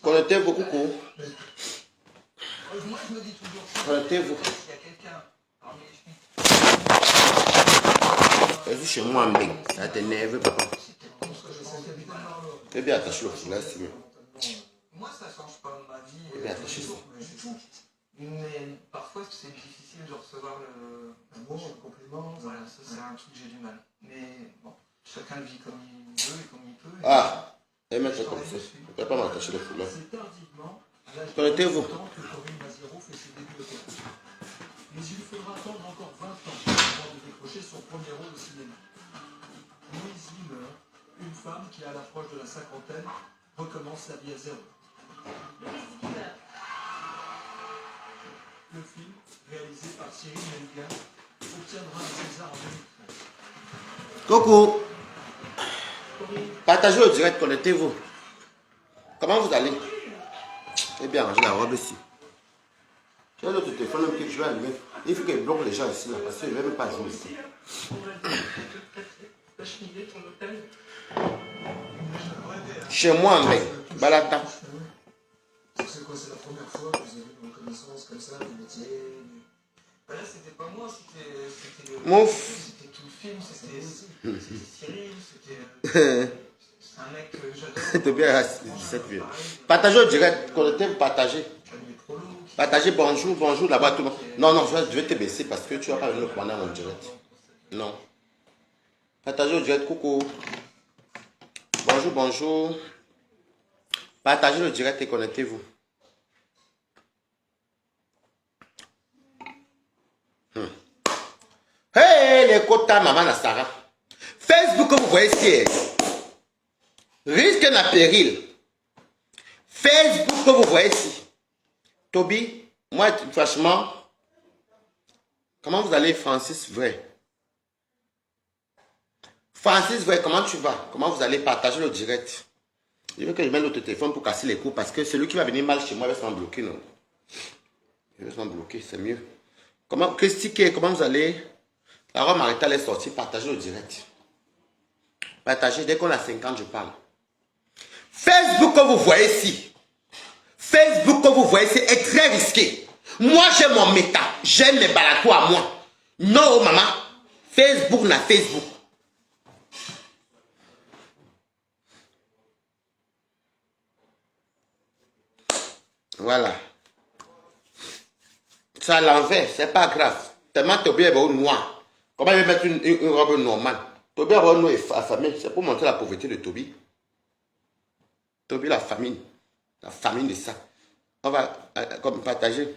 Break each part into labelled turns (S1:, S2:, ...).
S1: Connectez-vous, coucou. Connectez-vous. Vas-y chez moi, mec. Ça t'énerve, papa. T'es bien attaché le foulard, c'est mieux.
S2: Moi, ça change pas ma vie.
S1: T'es bien attaché ça.
S2: Mais parfois, c'est difficile de recevoir le compliment. Voilà, ça, c'est un truc que j'ai du mal. Mais bon, chacun le vit comme il veut et comme il peut.
S1: Ah, et mettre comme ça. Je ne peux pas m'attacher le foulard. Connectez-vous.
S3: Mais il faudra attendre encore 20 ans avant de décrocher son premier rôle au cinéma. Louise Wimmer, une femme qui, à l'approche de la cinquantaine, recommence sa vie à zéro. Le film, réalisé par Cyril Menga, obtiendra un César en 2013.
S1: Coucou. Partagez au direct, connectez-vous. Comment vous allez? Eh bien, j'ai la robe ici. J'ai un autre téléphone que je vais allumer. Il faut qu'il bloque les gens ici, là, parce qu'il ne veut même pas jouer ici. Chez moi, mec. Balata.
S3: C'est quoi, c'est la première fois que vous avez une reconnaissance comme ça du métier?
S2: Là, c'était pas moi, c'était le.
S1: Mouf.
S2: C'était tout le film, c'était Cyril, c'était. C'est un mec que j'adore.
S1: C'était bien, 17 vieux. Partagez au direct, connectez-vous, partagez. Partagez, bonjour, bonjour là-bas, tout le monde. Non, non, je vais te baisser parce que tu vas pas venir le prendre en direct. Non. Partagez au direct, coucou. Bonjour, bonjour. Partagez le direct et connectez-vous. Hey, les quotas, maman la Sarah. Facebook, que vous voyez ici, risque na péril. Facebook, que vous voyez ici. Toby, moi, franchement, comment vous allez, Francis Vrai? Francis Vrai, comment tu vas? Comment vous allez partager le direct? Je veux que je mette l'autre téléphone pour casser les coups parce que celui qui va venir mal chez moi va se bloquer, non? Il va se bloquer, c'est mieux. Comment, Christique, comment vous allez? La robe maritale est sortie, partagez le direct. Partagez, dès qu'on a 50, je parle. Facebook que vous voyez ici. Facebook que vous voyez ici est très risqué. Moi, j'ai mon méta. J'ai mes balacos à moi. Non, maman. Facebook n'a Facebook. Voilà. Ça à l'envers, c'est pas grave. Tellement Toby est noir. Comment il va mettre une robe normale? Toby a noir et affamé. C'est pour montrer la pauvreté de Toby. Toby, la famine. La famine de ça. On va comme partager.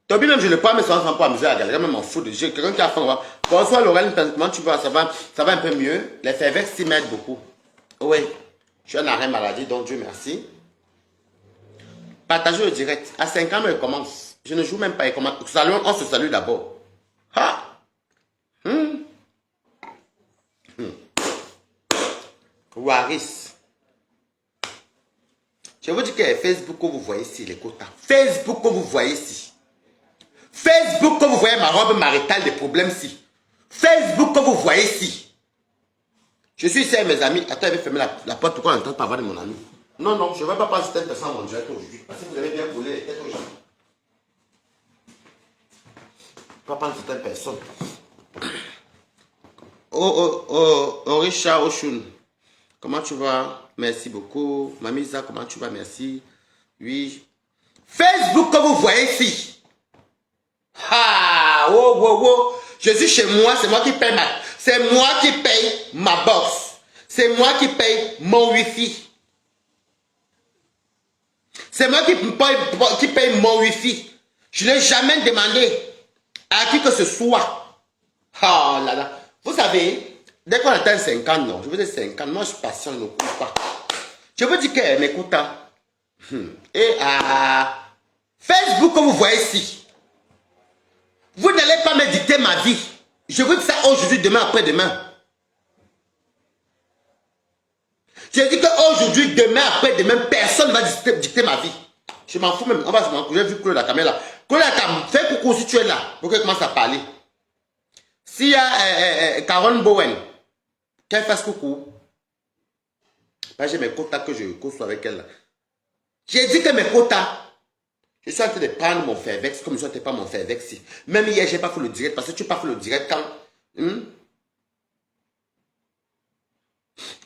S1: Toby, même je le prends, mais ça va pour amuser la galerie. Même m'en fous de Dieu. Quelqu'un qui a faim. Bonsoir Laurel, comment tu vas? Ça va un peu mieux. Les ferveurs s'y m'aident beaucoup. Oui. Je suis en arrêt maladie, donc Dieu merci. Partagez le direct. À 5 ans, je commence. Je ne joue même pas. On se salue d'abord. Ha! Waris. Je vous dis que Facebook que vous voyez ici, les quotas. Facebook que vous voyez ici. Facebook que vous voyez ma robe maritale des problèmes ici. Facebook que vous voyez ici. Je suis ici avec mes amis. Attends, je vais fermer la porte pour qu'on n'entende pas voir de mon ami. Non, non, je ne vais pas prendre cette personne en direct aujourd'hui. Parce que vous avez bien collé les têtes aux gens. Je ne vais pas prendre certaines personnes. Oh, Richard Oshun. Comment tu vas? Merci beaucoup. Mamisa, comment tu vas? Merci. Oui. Facebook que vous voyez ici. Ah, oh, oh, oh. Je suis chez moi, c'est moi qui paye c'est moi qui paye ma box. C'est moi qui paye mon wifi. C'est moi qui paye mon wifi. Je n'ai jamais demandé à qui que ce soit. Ah là là. Vous savez, dès qu'on atteint 50, non, je veux dire 50, moi je suis patient, je ne cours pas. Je vous dis qu'elle m'écoute. Et à Facebook que vous voyez ici, vous n'allez pas me dicter ma vie. Je vous dis ça aujourd'hui, demain, après-demain. Je dis qu'aujourd'hui, demain, après-demain, personne ne va dicter ma vie. Je m'en fous même. On va se m'en j'ai vu Claude Akame là. Claude Akame, fais coucou si tu es là, pour qu'elle commence à parler. S'il y a Karen Bowen, qu'elle fasse coucou. J'ai mes quotas que je cours avec elle. J'ai dit que mes quotas, je suis en train de prendre mon Fairvex comme je ne pas mon Fairvex. Même hier, je n'ai pas fait le direct parce que tu n'as pas fait le direct quand...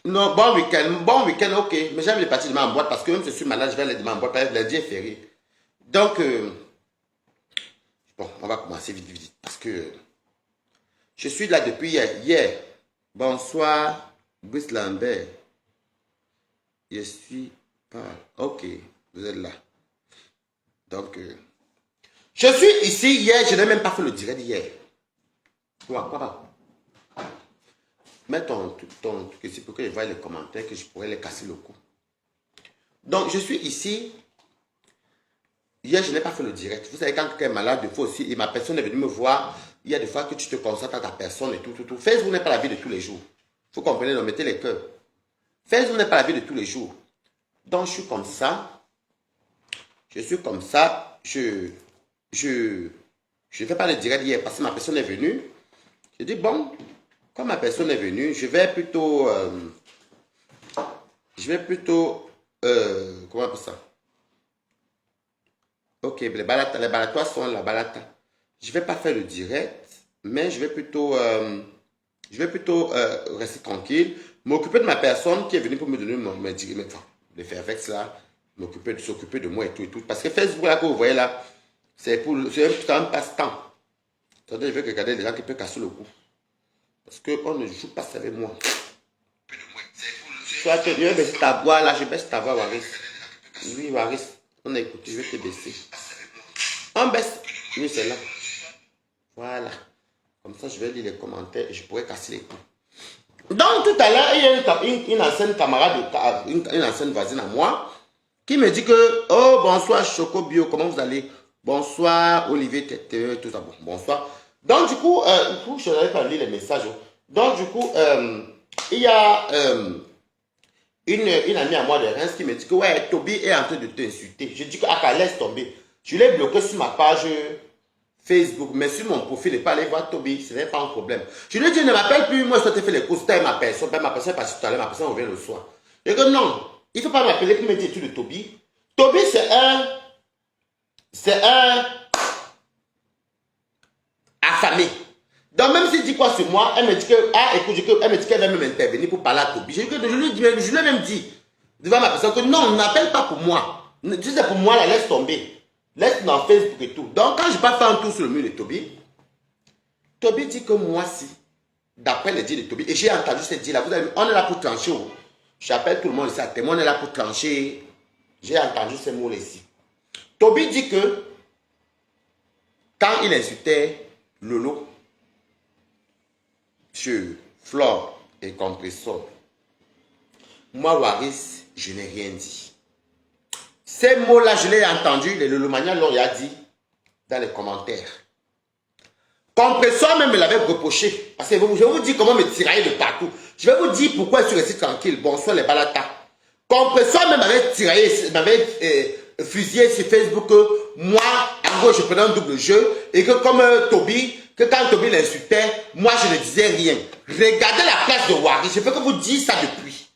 S1: Non, bon week-end, ok. Mais j'aime les parties demain en boîte parce que même si je suis malade, je vais les demain en boîte. Lundi est férié. Donc, bon, on va commencer vite, vite. Parce que je suis là depuis hier. Bonsoir, Brice Lambert. Je suis pas... Ok, vous êtes là. Donc, je suis ici hier. Je n'ai même pas fait le direct hier. Quoi? Mets ton truc ici pour que je voie les commentaires, que je pourrais les casser le cou. Donc, je suis ici. Hier, je n'ai pas fait le direct. Vous savez, quand quelqu'un est malade, il faut aussi, et ma personne est venue me voir, il y a des fois que tu te concentres à ta personne et tout. Facebook n'est pas la vie de tous les jours. Il faut comprendre, non, mettez les cœurs. Facebook n'est pas la vie de tous les jours. Donc, je suis comme ça. Je suis comme ça. Je ne fais pas le direct hier parce que ma personne est venue. Je dis, bon, comme ma personne est venue, je vais plutôt... comment on appelle ça? Ok, les balatoires sont la balata. Je ne vais pas faire le direct, mais je vais plutôt rester tranquille, m'occuper de ma personne qui est venue pour me donner les Fairvex là, s'occuper de moi et tout. Parce que Facebook là que vous voyez là, c'est un passe-temps. Attendez, je vais regarder les gens qui peuvent casser le cou. Parce qu'on ne joue pas avec moi. Soit que je vais baisser ta voix là, je baisse ta voix, Waris. Oui, Waris, on a écouté, je vais te baisser. On baisse. Oui, c'est là. Voilà. Comme ça, je vais lire les commentaires et je pourrais casser les coups. Donc, tout à l'heure, il y a une ancienne camarade, une ancienne voisine à moi, qui me dit que, oh, bonsoir, Choco Bio, comment vous allez? Bonsoir, Olivier Tete, tout ça. Bon, bonsoir. Donc, du coup, je n'avais pas lu les messages. Donc, du coup, il y a une amie à moi de Reims qui me dit que, ouais, Toby est en train de t'insulter. Je dis que, ah, laisse tomber. Je l'ai bloqué sur ma page Facebook, mais sur mon profil, ne pas aller voir Toby, ce n'est pas un problème. Je lui ai dit, ne m'appelle plus, moi, je dois te faire les courses, t'as ma personne est partie tout à l'heure, ma personne revient le soir. Je dis que non, il ne faut pas m'appeler pour me dire tout de Toby. Toby, c'est un affamé. Donc, même s'il dit quoi sur moi, elle me dit que, ah, écoute, elle me dit qu'elle va même intervenir pour parler à Toby. Je lui ai même dit, devant ma personne, que non, n'appelle pas pour moi. Si c'est pour moi, la laisse tomber. Laisse dans Facebook et tout. Donc, quand je pas fait un tour sur le mur de Toby, Toby dit que moi, si, d'après les dits de Toby, et j'ai entendu ces dits-là, on est là pour trancher. J'appelle tout le monde ici à témoin, on est là pour trancher. J'ai entendu ces mots-là ici. Toby dit que, quand il insultait Lolo, sur Flore et Compressor, moi, Waris, je n'ai rien dit. Ces mots-là, je l'ai entendu, le Lolomania l'ont dit dans les commentaires. Compressor même me l'avait reproché. Parce que je vais vous dire comment me tirailler de partout. Je vais vous dire pourquoi je suis resté tranquille. Bonsoir les balatas. Compressor même m'avait tiraillé, m'avait fusillé sur Facebook que moi, en gros, je prenais un double jeu. Et que comme Toby, que quand Toby l'insultait, moi, je ne disais rien. Regardez la place de Wari. Je peux que vous dire ça depuis.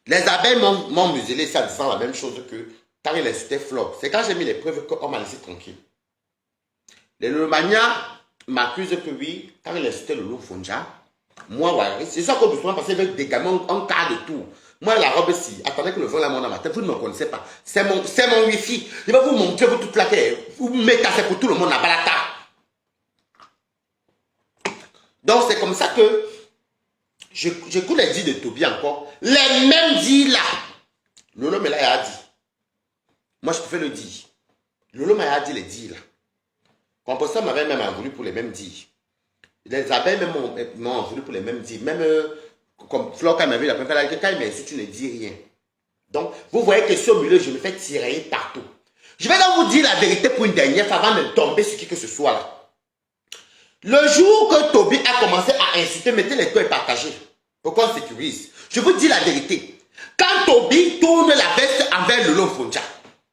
S1: Les abeilles m'ont muselé ça en disant la même chose que quand il insultait Flore. C'est quand j'ai mis les preuves qu'on m'a laissé tranquille. Les Lolomania m'accusent que oui, quand il insultait Lolo Fonja, moi, Waris, c'est ça qu'on besoin passer avec des gamins en quart de tour. Moi, la robe ici, attendez que le vent la monte dans ma tête, vous ne me connaissez pas. C'est mon wifi. Je vais vous montrer, vous toute la terre. Vous mettez c'est pour tout le monde à Balata. Donc, c'est comme ça que j'écoute les dits de Toby encore. Les mêmes dits là. Lolo me l'a dit. Moi, je préfère le dire. Lolo m'a dit les dits là. Compressor m'avait même voulu pour les mêmes dits. Les abeilles même m'ont voulu pour les mêmes dits. Même comme Flore, quand il m'a vu la première fois, quand il m'insulte, tu ne dis rien. Donc, vous voyez que sur le milieu, je me fais tirer partout. Je vais donc vous dire la vérité pour une dernière fois avant de tomber sur qui que ce soit là. Le jour que Toby a commencé à insulter, mettez les cœurs et partagez. Pour qu'on sécurise. Je vous dis la vérité. Quand Toby tourne la veste envers Lolo Fonja,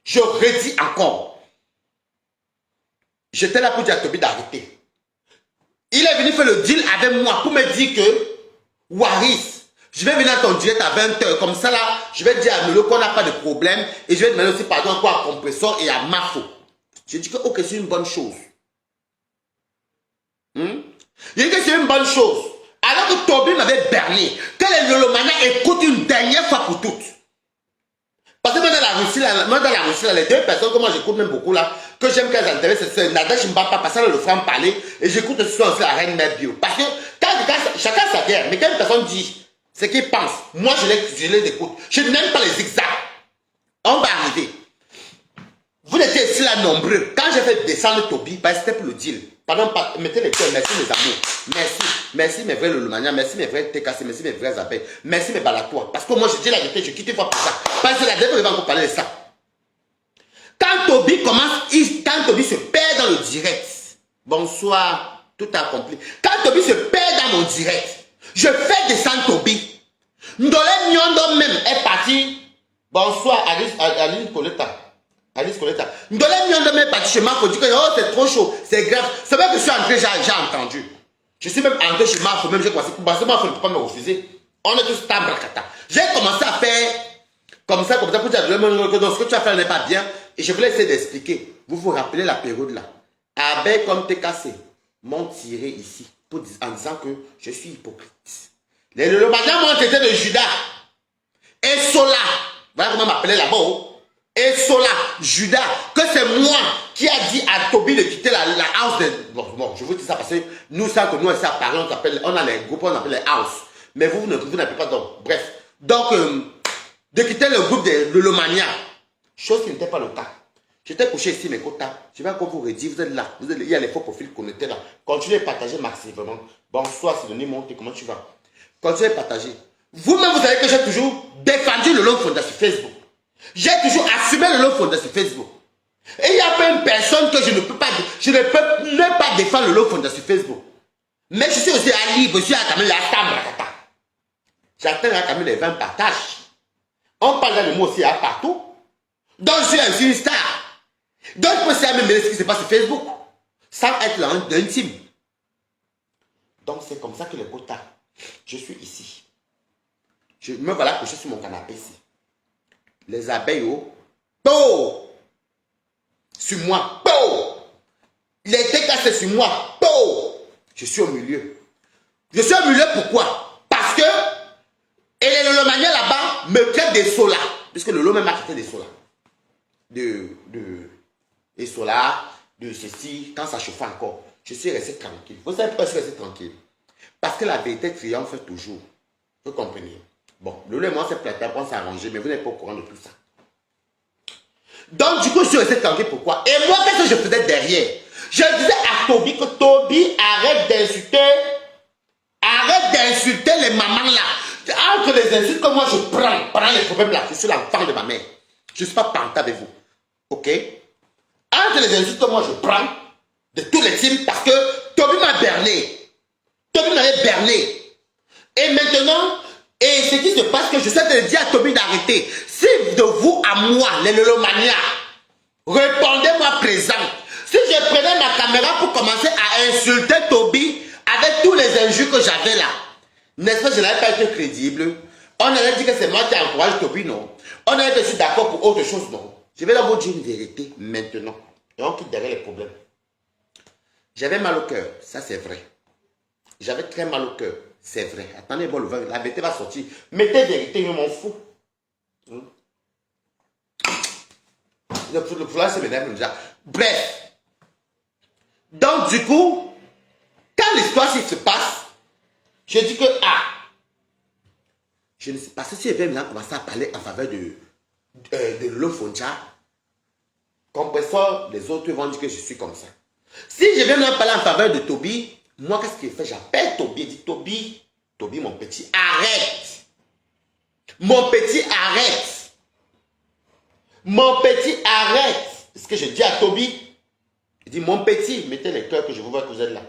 S1: je redis encore. J'étais là pour dire à Toby d'arrêter. Il est venu faire le deal avec moi pour me dire que Waris, Je vais venir à ton direct à 20h. Comme ça, là, je vais dire à Melo qu'on n'a pas de problème. Et je vais demander aussi pardon à quoi, à Compressor et à Mafo. Je dis que, ok, c'est une bonne chose. Je dis que c'est une bonne chose. Alors que Toby m'avait berné. Que les Lolomania écoutent une dernière fois pour toutes. Parce que moi dans la Russie, là, les deux personnes que moi j'écoute même beaucoup là, que j'aime qu'elles intéressent, c'est Nadège Mbapa, parce qu'elle le fera me parler, et j'écoute aussi la reine Mère Bio. Parce que chacun sa guerre, mais quand une personne dit ce qu'il pense, moi je les écoute. Je n'aime pas les zigzags. On va arriver. Vous étiez ici là nombreux. Quand j'ai fait descendre Toby, c'était pour le deal. Pardon, mettez les cœurs, merci mes amours. Merci. Merci mes vrais Lolomania, merci mes vrais TKC, merci mes vrais abeilles, merci mes balatois. Parce que moi je dis la vérité, je quitte une fois pour ça. Parce que la dernière fois, je vais encore parler de ça. Quand Toby quand Toby se perd dans le direct, bonsoir, tout accompli. Quand Toby se perd dans mon direct, je fais descendre Toby. Ndolé Nyondo même est parti. Bonsoir, Alice Coletta. Alice Coletta. Ndolé Nyondo même est parti chez Marco, dit que oh, c'est trop chaud, c'est grave. C'est vrai que je suis entré, j'ai entendu. Je suis même entré chez Marco, même j'ai commencé. Parce que Marco ne peut pas me refuser. On est tous tambracata. J'ai commencé à faire comme ça pour dire que ce que tu as fait n'est pas bien. Et je voulais essayer d'expliquer. Vous vous rappelez la période là. Abeille comme TKC m'ont tiré ici en disant que je suis hypocrite. Les Lolomania m'ont traité de Judas. Et Sola, voilà comment m'appelait là-bas. Et Sola, Judas, que c'est moi qui a dit à Toby de quitter la house de... Bon, je vous dis ça parce que nous, ça que nous, à Paris, on a les groupes, on appelle les house. Mais vous n'appelez pas donc. Bref. Donc, de quitter le groupe de Lolomania. Chose qui n'était pas le cas. J'étais couché ici, mes quotas. Je vais encore vous redire, vous êtes là. Il y a les faux profils qu'on était là. Continuez à partager massivement. Bonsoir, Sidonie Monté, comment tu vas? Continuez à partager. Vous-même, vous savez que j'ai toujours défendu le long fondé sur Facebook. J'ai toujours assumé le long fondé sur Facebook. Et il n'y a pas une personne que je ne peux pas défendre le long fondé sur Facebook. Mais je suis aussi à libre, je suis à Camille, à Tambrakata. J'attends à Camille les 20 partages. On parle de moi aussi à partout. Donc je suis une star. Donc je peux savoir même ce qui se passe sur Facebook. Sans être là d'intime. Donc c'est comme ça que les quotas. Je suis ici. Je me voilà couché sur mon canapé ici. Les abeilles, oh, sur moi, les TKC sur moi, je suis au milieu. Je suis au milieu pourquoi? Parce que et les Lolomania là-bas me traitent des solas. Puisque le lot même a traité des solas. Et solas, de ceci, quand ça chauffe encore. Je suis resté tranquille. Vous savez pourquoi je suis resté tranquille? Parce que la vérité triomphe toujours. Vous comprenez? Bon, le et moi, c'est plateau, on s'est arrangé, mais vous n'êtes pas au courant de tout ça. Donc, du coup, je suis resté tranquille. Pourquoi? Et moi, qu'est-ce que je faisais derrière? Je disais à Toby que Toby, arrête d'insulter les mamans là. Entre les insultes que moi je prends pendant les problèmes là, je suis l'enfant de ma mère. Je ne suis pas planté avec vous. Ok? Entre les insultes que moi je prends de tous les teams parce que Toby m'a berné. Toby m'avait berné. Et maintenant, et ce qui se passe que je suis en train de dire à Toby d'arrêter. Si de vous à moi, les Lolomania, répondez-moi présent. Si je prenais ma caméra pour commencer à insulter Toby avec tous les injures que j'avais là, n'est-ce pas, je n'avais pas été crédible. On allait dire que c'est moi qui encourage Toby, non. On allait être d'accord pour autre chose, non. Je vais vous dire une vérité maintenant. Et on quitte derrière les problèmes. J'avais mal au cœur, ça c'est vrai. J'avais très mal au cœur, c'est vrai. Attendez, bon, la vérité va sortir. Mettez vérité, je m'en fous. Le foulard, c'est mesdames déjà. Bref. Donc, du coup, quand l'histoire se passe, je dis que, je ne sais pas si elle vient commencer à parler en faveur de Lolo Fonja. Compressor, les autres vont dire que je suis comme ça. Si je viens même parler en faveur de Toby, moi, qu'est-ce qu'il fait? J'appelle Toby, je dis Toby, mon petit, arrête. Mon petit, arrête. Mon petit, arrête. Ce que je dis à Toby, il dit, mon petit, mettez les cœurs que je vous vois que vous êtes là.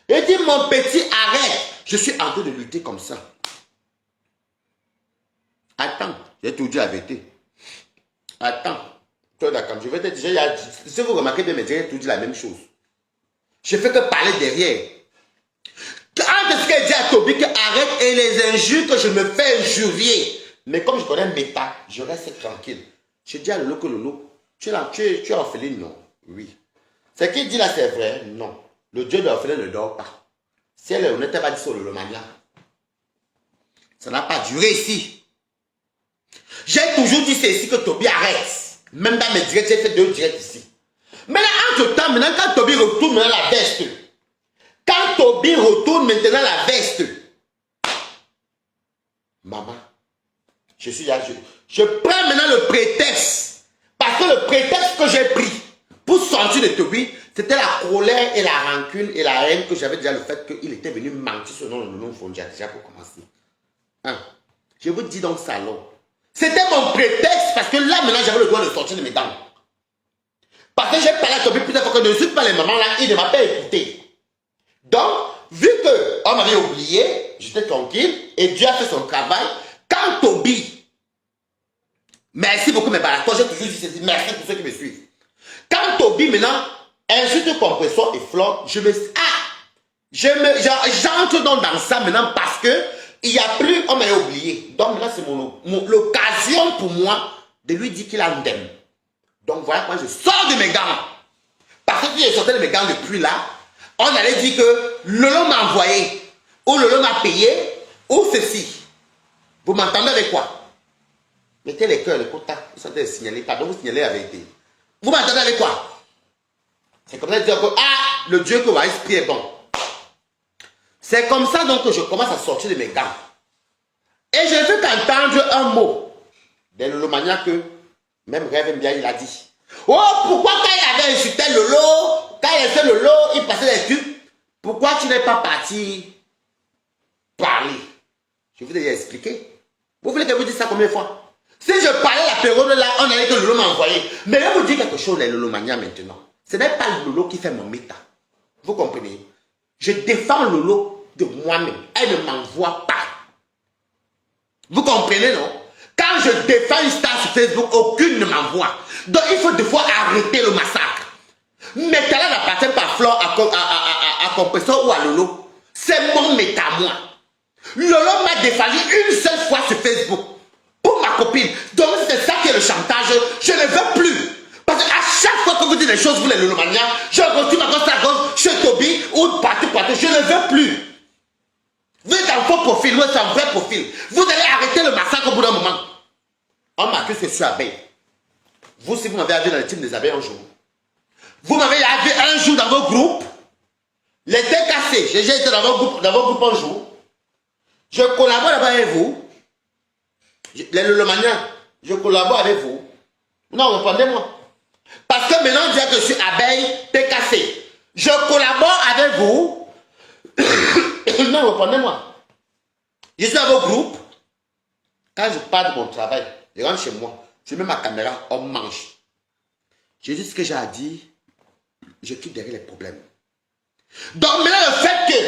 S1: Il dit, mon petit, arrête. Je suis en train de lutter comme ça. Attends, j'ai tout dit la vérité. Attends, toi d'accord, je vais te dire, si vous remarquez bien, j'ai tout dit la même chose. Je fais que parler derrière. Quand Entre ce qu'elle dit à Toby que arrête et les injures que je me fais injurier. Mais comme je connais Méta, je reste tranquille. Je dis à Lolo que Lolo, tu es orpheline, non? Oui. Ce qu'il dit là, c'est vrai? Non. Le dieu de l'orphelin ne dort pas. Si elle est honnête, elle va dire sur le mania. Ça n'a pas duré ici. J'ai toujours dit c'est ici que Toby arrête. Même dans mes directs, j'ai fait 2 directs ici. Maintenant, entre-temps, maintenant, quand Toby retourne maintenant la veste, quand Toby retourne maintenant la veste, maman, je suis là, je prends maintenant le prétexte. Parce que le prétexte que j'ai pris pour sortir de Toby, c'était la colère et la rancune et la haine que j'avais déjà le fait qu'il était venu mentir sur le nom Fondia, déjà pour commencer. Hein? Je vous dis donc ça, alors. C'était mon prétexte parce que là, maintenant, j'avais le droit de sortir de mes dents. Parce que j'ai parlé à Toby plusieurs fois que ne suis pas les mamans là, il ne m'a pas écouté. Donc, vu qu'on m'avait oublié, j'étais tranquille et Dieu a fait son travail. Quand Toby, merci beaucoup mes balatons, j'ai toujours dit ceci, merci pour ceux qui me suivent. Quand Toby maintenant insulte Compressor et Flore, j'entre donc dans ça maintenant parce que il n'y a plus, on m'a oublié. Donc là, c'est l'occasion pour moi de lui dire qu'il a un dème. Donc voilà quand je sors de mes gants. Parce que si je sortais de mes gants depuis là, on allait dire que Lolo m'a envoyé, ou Lolo m'a payé, ou ceci. Vous m'entendez avec quoi? Mettez les cœurs, les quotas, vous savez signaler, pardon, vous signalez la vérité. Vous m'entendez avec quoi? C'est comme ça de dire que, le Dieu que Waris prie est bon. C'est comme ça donc que je commence à sortir de mes gants. Et je veux qu'entendre un mot de Lolomania que même Rêve bien il a dit. Oh, pourquoi quand il avait insulté Lolo, quand il a fait Lolo, il passait les trucs, pourquoi tu n'es pas parti parler? Je vous ai expliqué. Vous voulez que je vous dise ça combien de fois? Si je parlais la période là, on allait que Lolo m'a envoyé. Mais je vous dis quelque chose, les Lolomania maintenant. Ce n'est pas Lolo qui fait mon méta. Vous comprenez? Je défends Lolo de moi-même. Elle ne m'envoie pas. Vous comprenez, non? Quand je défends une star sur Facebook, aucune ne m'envoie. Donc il faut des fois arrêter le massacre. Méta n'appartient pas à Flore, à Compressor ou à Lolo. C'est mon méta, moi. Lolo m'a défendu une seule fois sur Facebook. Pour ma copine. Donc c'est ça qui est le chantage. Je ne veux plus. Parce qu'à chaque fois que vous dites des choses, vous les Lolomaniens, je retrouve à gauche à gauche, chez Toby ou partout. Je ne veux plus. Vous êtes un faux profil, vous êtes un vrai profil. Vous allez arrêter le massacre au bout d'un moment. On m'accuse que je suis abeille. Vous, si vous m'avez vu dans le team des abeilles un jour, vous m'avez vu un jour dans vos groupes, les têtes cassées. J'ai été dans vos groupes un jour. Je collabore d'abord avec vous. Les Lolomaniens, je collabore avec vous. Non, répondez-moi. Parce que maintenant, dire que je suis abeille, t'es cassé. Je collabore avec vous. Non, répondez-moi. Je suis dans vos groupes. Quand je pars de mon travail, je rentre chez moi, je mets ma caméra, on mange. Je dis ce que j'ai à dire, je quitte derrière les problèmes. Donc maintenant, le fait que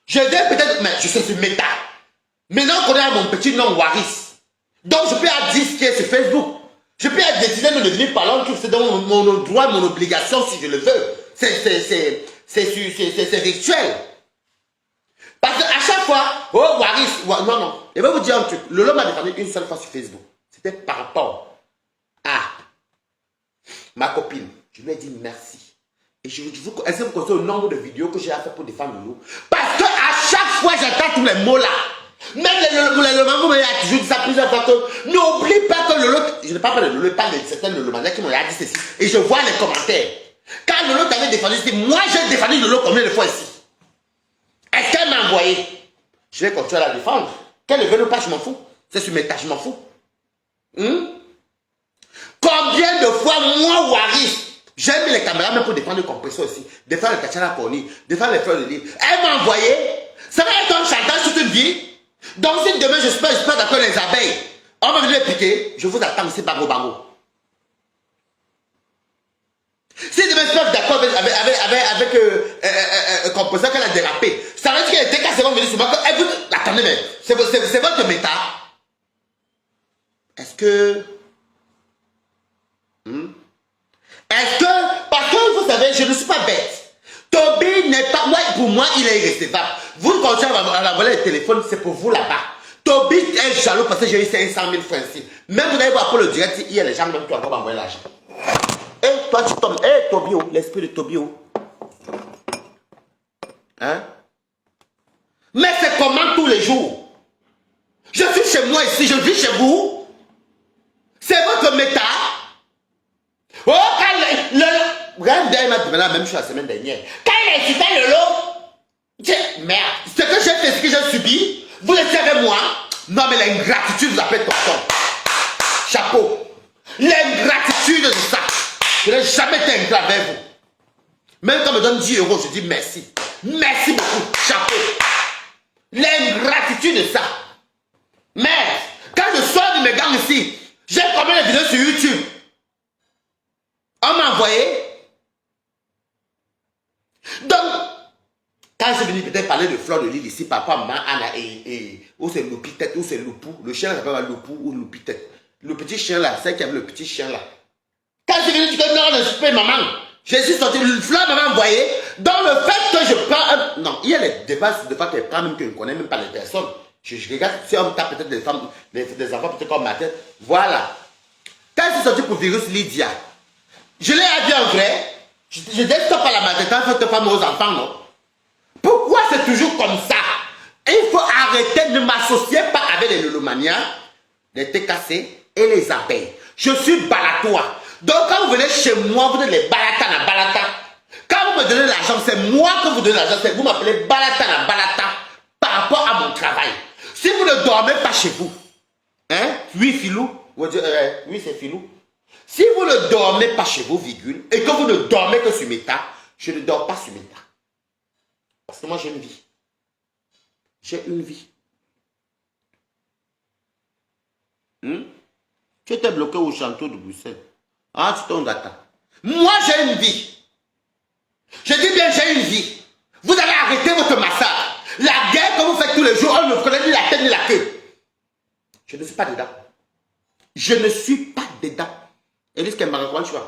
S1: je vais peut-être, mais je suis sur Méta. Maintenant, on connaît mon petit nom Waris. Donc je peux dire ce qui est sur Facebook. Je peux décider de devenir parlant, c'est donc mon droit, mon obligation si je le veux. C'est virtuel. Parce qu'à chaque fois, oh Waris, non. Je vais vous dire un truc. Lolo m'a défendu une seule fois sur Facebook. C'était par rapport à ma copine. Je lui ai dit merci. Et est-ce que vous connaissez le nombre de vidéos que j'ai à faire pour défendre Lolo? Parce qu'à chaque fois, j'entends tous les mots là. Même vous m'avez toujours dit ça plusieurs fois que n'oublie pas que Lolo, je ne parle pas de Lolo, je parle de certains Lolomaniens qui m'ont dit ceci. Et je vois les commentaires. Quand Lolo t'avait défendu ici, moi j'ai défendu Lolo combien de fois ici? Est-ce qu'elle m'a envoyé? Je vais continuer à la défendre. Qu'elle ne veut pas, je m'en fous. C'est sur mes tâches, je m'en fous. Combien de fois, moi, Waris, j'ai mis les caméras même pour défendre le compresseur aussi, défendre le Kachana Pony, défendre les fleurs de livre. Elle m'a envoyé. Ça va être un chantage toute une vie. Donc si demain je ne suis pas d'accord les abeilles, on va venir les piquer, je vous attends ici, bango bango. Si demain je suis pas d'accord avec composant qu'elle a dérapé, ça veut dire qu'elle était cassée, venir sur moi. Attendez, mais c'est votre méta. Est-ce que... Est-ce que... Parce que vous savez, je ne suis pas bête. Toby n'est pas... Moi, pour moi, il est irrécevable. Vous continuez à l'envoyer le téléphone, c'est pour vous là-bas. Toby est jaloux parce que j'ai eu 500 000 francs ici. Même vous allez voir pour le direct, il y a les gens même qui vont m'envoyer l'argent. Et toi, tu tombes. Eh, Toby, l'esprit de Toby. Hein? Mais c'est comment tous les jours? Je suis chez moi ici, je vis chez vous. C'est votre méta. Oh, quand regarde, il m'a demandé la même chose la semaine dernière. Quand il a incité Lolo, merde, ce que j'ai fait, ce que j'ai subi, vous le savez moi. Non, mais l'ingratitude vous appelle tonton. Chapeau. L'ingratitude de ça. Je n'ai jamais été ingrat avec vous. Même quand on me donne 10 euros, je dis merci. Merci beaucoup. Chapeau. L'ingratitude de ça. Mais, quand je sors de mes gangs ici, j'ai combien de vidéos sur YouTube? On m'a envoyé. Donc, quand je suis venu peut-être parler de Fleur de Lille ici, papa, maman, Anna et où c'est Loupitette, où c'est Loupou. Le chien s'appelle Loupou ou Loupitette. Le petit chien là, c'est qui avait le petit chien là. Quand je suis venu, tu dis non, je suis pas maman. Je suis sorti, Fleur m'a envoyé. Dans le fait que je prends un... Non, il y a les débats de fois qu'elle prend même que je ne connais même pas les personnes. Je regarde si on tape peut-être des femmes, des enfants peut-être comme ma tête. Voilà. Quand je suis sorti pour Virus Lydia, je l'ai dit en vrai. Je descends pas la maternité, en fait, femmes aux enfants, non? Pourquoi c'est toujours comme ça? Il faut arrêter de m'associer pas avec les lolomaniens, les TKC et les abeilles. Je suis balatois. Donc quand vous venez chez moi, vous êtes les balatana balata. Quand vous me donnez l'argent, c'est moi que vous donnez l'argent. C'est vous m'appelez balatana balata par rapport à mon travail. Si vous ne dormez pas chez vous, hein? Oui, Filou. Oui, c'est Filou. Si vous ne dormez pas chez vous, virgule, et que vous ne dormez que sur Meta, je ne dors pas sur Meta. Parce que moi, j'ai une vie. J'ai une vie. Tu étais bloqué au château de Bruxelles. Ah, tu t'en data. Moi, j'ai une vie. Je dis bien, j'ai une vie. Vous allez arrêter votre massacre. La guerre que vous faites tous les jours, on ne connaît ni la tête ni la queue. Je ne suis pas dedans. Je ne suis pas dedans. Élise Kembara, comment tu vas?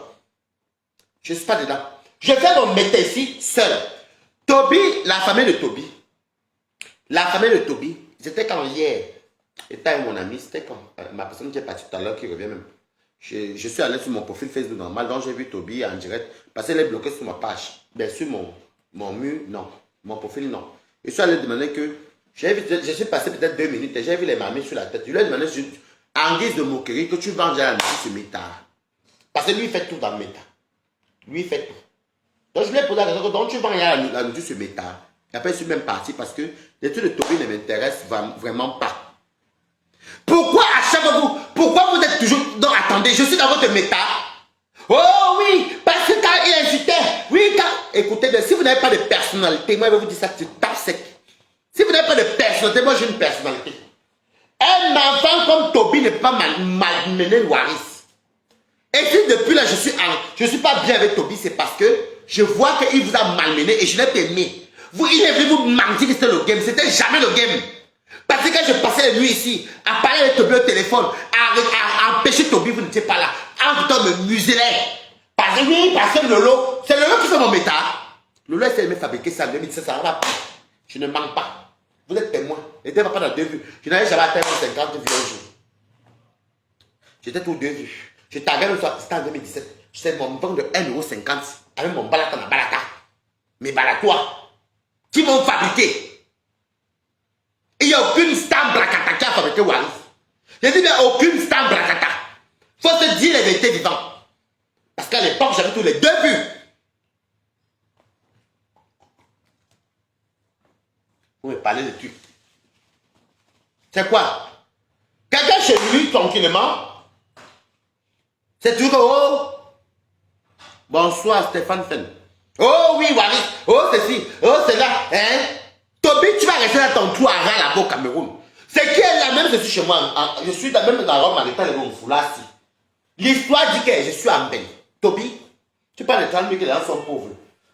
S1: Je ne suis pas dedans. Je fais mon métier ici seul. Toby, la famille de Toby. La famille de Toby, c'était quand hier. C'était avec mon ami, c'était quand ma personne qui est partie tout à l'heure, qui revient même. Je suis allé sur mon profil Facebook normal, donc j'ai vu Toby en direct, parce qu'elle est bloquée sur ma page. Bien sûr, mon mur, non. Mon profil, non. Je suis allé demander que, je suis passé peut-être 2 minutes et j'ai vu les mamies sur la tête. Je lui ai demandé en guise de moquerie que tu vends déjà la notice sur Meta. Parce que lui, il fait tout dans Meta. Lui, il fait tout. Donc je lui ai posé la question, donc tu vends la notice sur Meta. Et après, je suis même parti parce que les trucs de Toby ne m'intéressent vraiment pas. Pourquoi à chaque fois pourquoi vous êtes toujours... Donc attendez, je suis dans votre Meta. Oh oui, parce que quand il incitait, oui, quand... Écoutez, si vous n'avez pas de personnalité, moi je vais vous dire ça, c'est tape sec. Si vous n'avez pas de personnalité, moi j'ai une personnalité. Un enfant comme Toby ne peut pas malmener Waris. Et si depuis là je suis pas bien avec Toby, c'est parce que je vois qu'il vous a malmené et je l'ai pas aimé. Il est venu vous mentir que c'était le game, c'était jamais le game. Parce que quand je passais la nuit ici, à parler avec Toby au téléphone, à empêcher Toby, vous n'étiez pas là, en tout temps me muselait. Parce que oui, parce que Lolo, c'est Lolo qui fait mon méta. Lolo essaie de me fabriquer ça en 2017, ça va pas. Je ne manque pas. Vous êtes témoin. N'était pas dans 2 vues. Je n'avais jamais atteint 50 vues un jour. J'étais tous 2 vues. Je taguais le soir, c'était en 2017. J'étais mon banque de 1,50 € avec mon balata na balata. Mes balatois qui m'ont fabriqué. Il n'y a aucune star Blakata qui a fabriqué Waris. Je dis bien aucune star Blakata. Il faut se dire les vérités vivantes. Parce qu'à l'époque, j'avais tous les 2 vues. Vous me parlez de trucs. C'est quoi? Quelqu'un chez lui, tranquillement, c'est toujours oh, bonsoir Stéphane Fen. Oh oui, Waris. Oh ceci. Oh c'est là. Hein? Toby, tu vas rester dans ton trou à ras là-bas au Cameroun. C'est qui est là même, je suis chez moi. Je suis même dans Rome, en étant le bon foulard. L'histoire dit que je suis en peine. Toby, tu parles de 30 000 que les gens sont pauvres.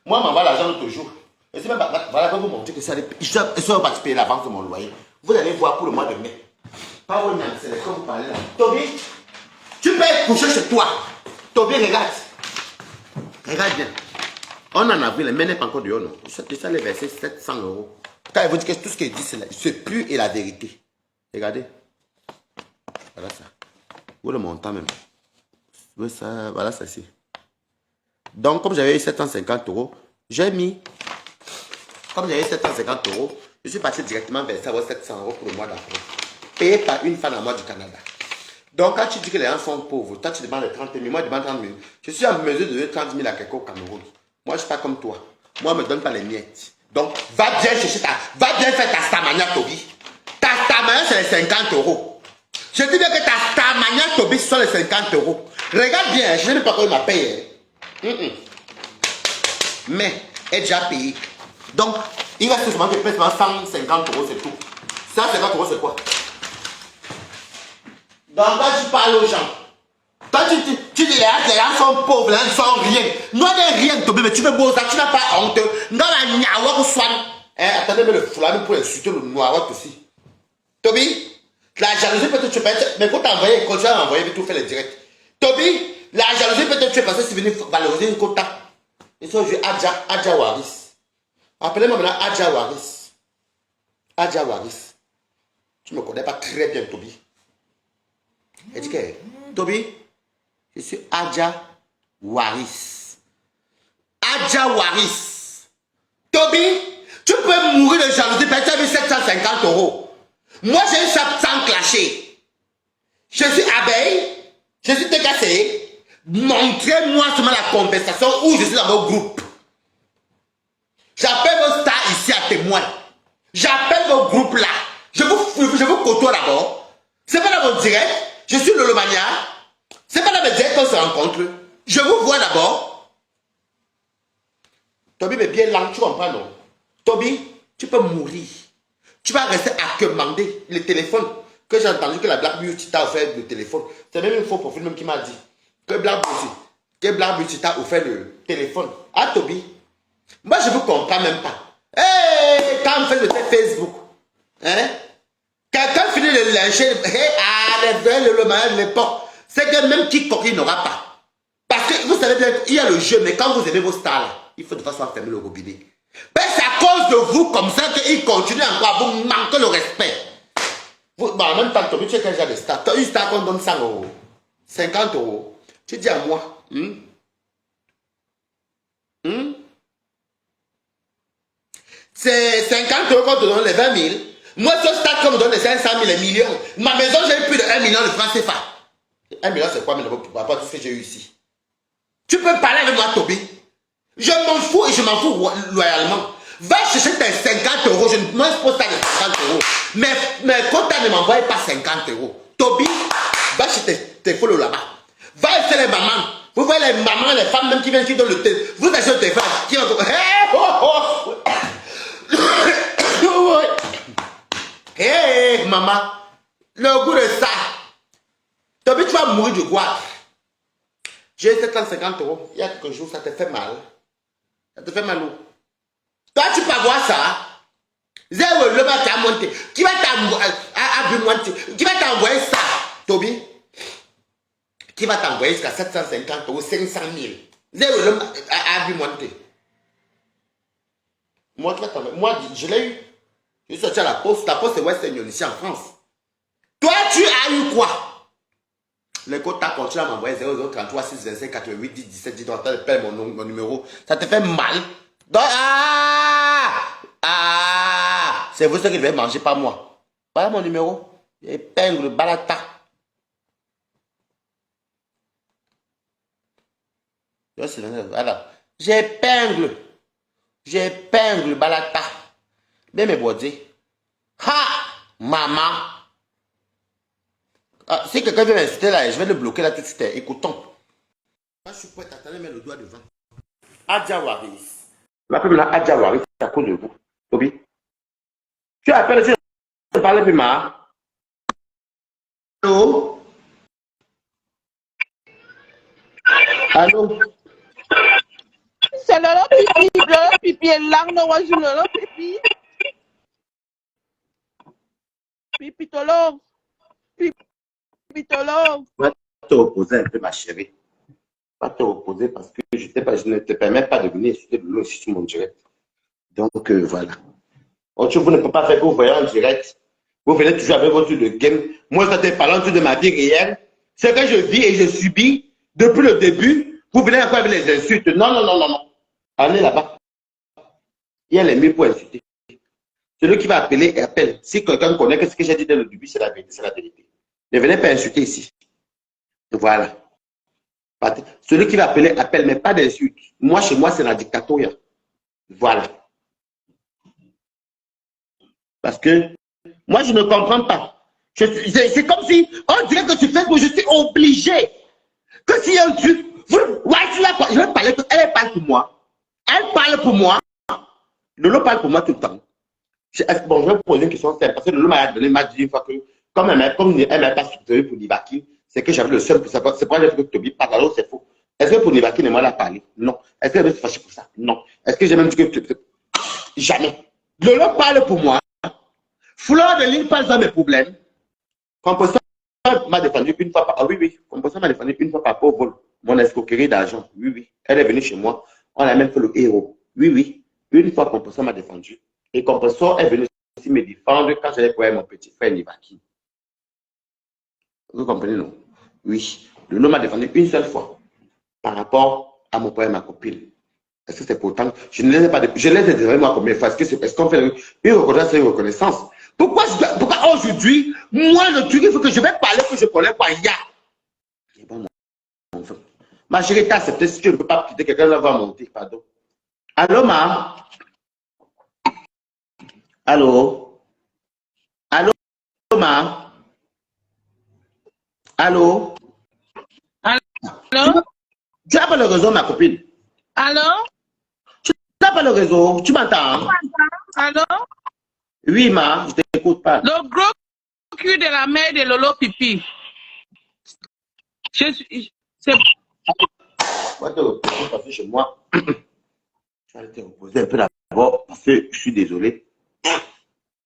S1: Moi, je m'envoie l'argent l'autre jour. Et c'est même voilà, je vais vous montrer que ça. Je suis parti payer l'avance de mon loyer. Vous allez voir pour le mois de mai. Pas au c'est les comme vous parlez là. Toby, tu peux être couché chez toi. Toby, regarde. Regarde bien. On en avril, mais n'est pas encore dehors, non. Je sais les verser 700 euros. Quand il vous dit que tout ce qu'il dit, c'est plus et la vérité. Regardez. Voilà ça. Où le montant même. Ça, voilà ça ici. Donc, comme j'avais eu 750 euros, j'ai mis. Comme j'avais 750 euros, je suis passé directement vers ça, 700 euros pour le mois d'après. Payé par une femme à moi du Canada. Donc, quand tu dis que les gens sont pauvres, toi tu demandes les 30 000, moi je demande 30 000. Je suis en mesure de donner 30 000 à quelqu'un au Cameroun. Moi, je ne suis pas comme toi. Moi, on ne me donne pas les miettes. Donc, va bien chercher va bien faire ta stamania, Toby. Ta stamania, c'est les 50 euros. Je dis bien que ta stamania, Toby, ce sont les 50 euros. Regarde bien, je ne sais même pas comment il m'a payé. Mais, elle est déjà payée. Donc, il va seulement que paye 150 euros, c'est tout. 150 euros, c'est quoi? Donc, quand tu parles aux gens, quand tu dis les gens sont pauvres, les gens sont rien. Non, rien, Toby, mais tu veux beau ça, tu n'as pas honte. Dans la niawa ou soit. Attendez, mais le foulard pour insulter le noir aussi. Toby, la jalousie peut te tuer. Mais faut t'envoyer, continuer à envoyer, mais tout faire les directs. Toby, la jalousie peut te tuer parce que c'est venu valoriser une quota. Ils sont joués Adja Waris. Appelez-moi maintenant Adja Waris. Adja Waris. Tu ne me connais pas très bien, Toby. Elle dit que, Toby, je suis Adja Waris. Adja Waris. Toby, tu peux mourir de jalousie parce que tu as vu 750 euros. Moi, j'ai eu ça sans clasher. Je suis abeille, je suis TKC. Montrez-moi seulement la compensation où je suis dans vos groupes. J'appelle vos stars ici à témoin. J'appelle vos groupes là. Je vous côtoie d'abord. C'est pas dans vos directs. Je suis Lolomania. C'est pas dans mes directs qu'on se rencontre. Je vous vois d'abord. Toby est bien lent, tu comprends non? Toby, tu peux mourir. Tu vas rester à commander le téléphone. Que j'ai entendu que la Black Beauty t'a offert le téléphone. C'est même une faux profil même qui m'a dit que Black Beauty t'a offert le téléphone. Ah Toby, moi je ne vous comprends même pas. Hey, quand on fait le Facebook, hein? Quelqu'un finit de lyncher, le mariage de l'époque, c'est que même quiconque il n'aura pas. Parce que vous savez bien, il y a le jeu, mais quand vous aimez vos stars, là, il faut de toute façon fermer le robinet. Mais c'est à cause de vous comme ça qu'il continue encore à vous manquer le respect. Vous, bah, en même temps, tu sais quel genre de star. Une star qu'on donne 100 euros, 50 euros. Tu dis à moi, c'est 50 euros qu'on te donne les 20 000. Moi, ce stade qu'on me donne les 500 000, les millions. Ma maison, j'ai eu plus de 1 million de francs CFA. 1 million, c'est quoi, mais par rapport à tout ce que j'ai eu ici? Tu peux parler avec moi, Toby. Je m'en fous et je m'en fous loyalement. Va chercher tes 50 euros. Je ne m'expose pas de 50 euros. Mais quand tu ne m'envoie pas 50 euros, Toby, va chercher tes follow là-bas. Va essayer les mamans. Vous voyez les mamans, les femmes même qui viennent, qui donnent le téléphone. Vous achetez le téléphone. Qui vont dire, hey, oh, oh. Hé, maman, le goût de ça. Toby, tu vas mourir de quoi? J'ai 750 euros. Il y a quelques jours, ça te fait mal. Ça te fait mal où? Toi, tu peux voir ça. Zéro, le bas t'a monté. Qui va t'envoyer ça, Toby? Qui va t'envoyer jusqu'à 750 euros, 500 000? Zéro, le bas a vu monter. Moi, je l'ai eu. Je suis sorti à la poste. La poste, c'est Western Union, ici en France. Toi, tu as eu quoi? Le code t'a continué à m'envoyer 0033 625 88 10 17 10. Tu payes mon numéro. Ça te fait mal. Donc, c'est vous ce qui devez manger, pas moi. Voilà mon numéro. Épingle, balata. Voilà. J'épingle, balata. Bien mes bordés. Ha! Maman. Ah, si quelqu'un veut m'insulter là, je vais le bloquer là tout de suite. Écoutons. Moi, je suis prêt à t'aller mettre le doigt devant. Adja Waris. Je m'appelle maintenant Adja Waris à cause de vous. Toby. Tu appelles, tu parles plus mal. Allô? Allô?
S4: C'est le pipi est là, non, le pipi. Pipi tolo. Pipi tolo.
S1: Va te reposer un peu, ma chérie. Va te reposer parce que je ne te permets pas de venir insulter Lolo ici sur mon direct. Donc, voilà. Autre chose, vous ne pouvez pas faire que vous voyez en direct. Vous venez toujours avec votre de game. Moi, je t'ai parlé de ma vie réelle. Ce que je vis et je subis depuis le début. Vous venez encore avec les insultes. Non, non, non, non, non. Allez là-bas. Il y a les mieux pour insulter. Celui qui va appeler, appelle. Si quelqu'un connaît que ce que j'ai dit dès le début, c'est la vérité, c'est la vérité. Ne venez pas insulter ici. Voilà. Celui qui va appeler, appelle, mais pas d'insultes. Moi, chez moi, c'est la dictature. Voilà. Parce que moi, je ne comprends pas. C'est comme si on dirait que tu fais que je suis obligé. Que si un truc. Ouais, tu l'as quoi? Je vais parler. Elle parle pour moi. Elle parle pour moi. Lolo parle pour moi tout le temps. Bon, je vais vous poser une question simple. Parce que Lolo m'a dit une fois que, comme elle m'a pas soutenu pour Nibaki, c'est que j'avais le seul pour savoir. C'est pourquoi j'ai fait que Toby parle. Alors, c'est faux. Est-ce que pour Nibaki, moi, elle a parlé? Non. Est-ce qu'elle veut se fâcher pour ça? Non. Est-ce que j'ai même dit que. Jamais. Lolo parle pour moi. Fleur de Lille parle dans mes problèmes. Composteur m'a défendu une fois par. Ah oui, oui. Composteur m'a défendu une fois par rapport au vol. Mon escroquerie d'argent. Oui, oui. Elle est venue chez moi. On a même fait le héros. Oui, oui. Une fois, Composteur m'a défendu. Et Composteur est venu aussi me défendre quand j'allais voir mon petit frère Nibaki. Vous comprenez, non? Oui. Le nom m'a défendu une seule fois par rapport à mon père et ma copine. Est-ce que c'est pourtant? Je ne les ai pas je les ai défendus moi combien de fois? Est-ce qu'on fait une reconnaissance? Pourquoi aujourd'hui, moi, le truc, il faut que je vais parler que je connais pas. Et bon, mon frère. Ma chérie, t'as accepté. Si tu ne peux pas quitter, quelqu'un va monter. Pardon. Allô, ma? Allô? Allô, ma? Allô?
S4: Allô?
S1: Tu n'as pas le réseau, ma copine.
S4: Allô?
S1: Tu n'as pas le réseau. Tu m'entends?
S4: Allô?
S1: Oui, ma. Je t'écoute pas.
S4: Le gros cul de la mère de Lolo Pipi. C'est.
S1: Moi, te reposer parce que chez moi, je vais te reposer un peu d'abord parce que je suis désolé. Il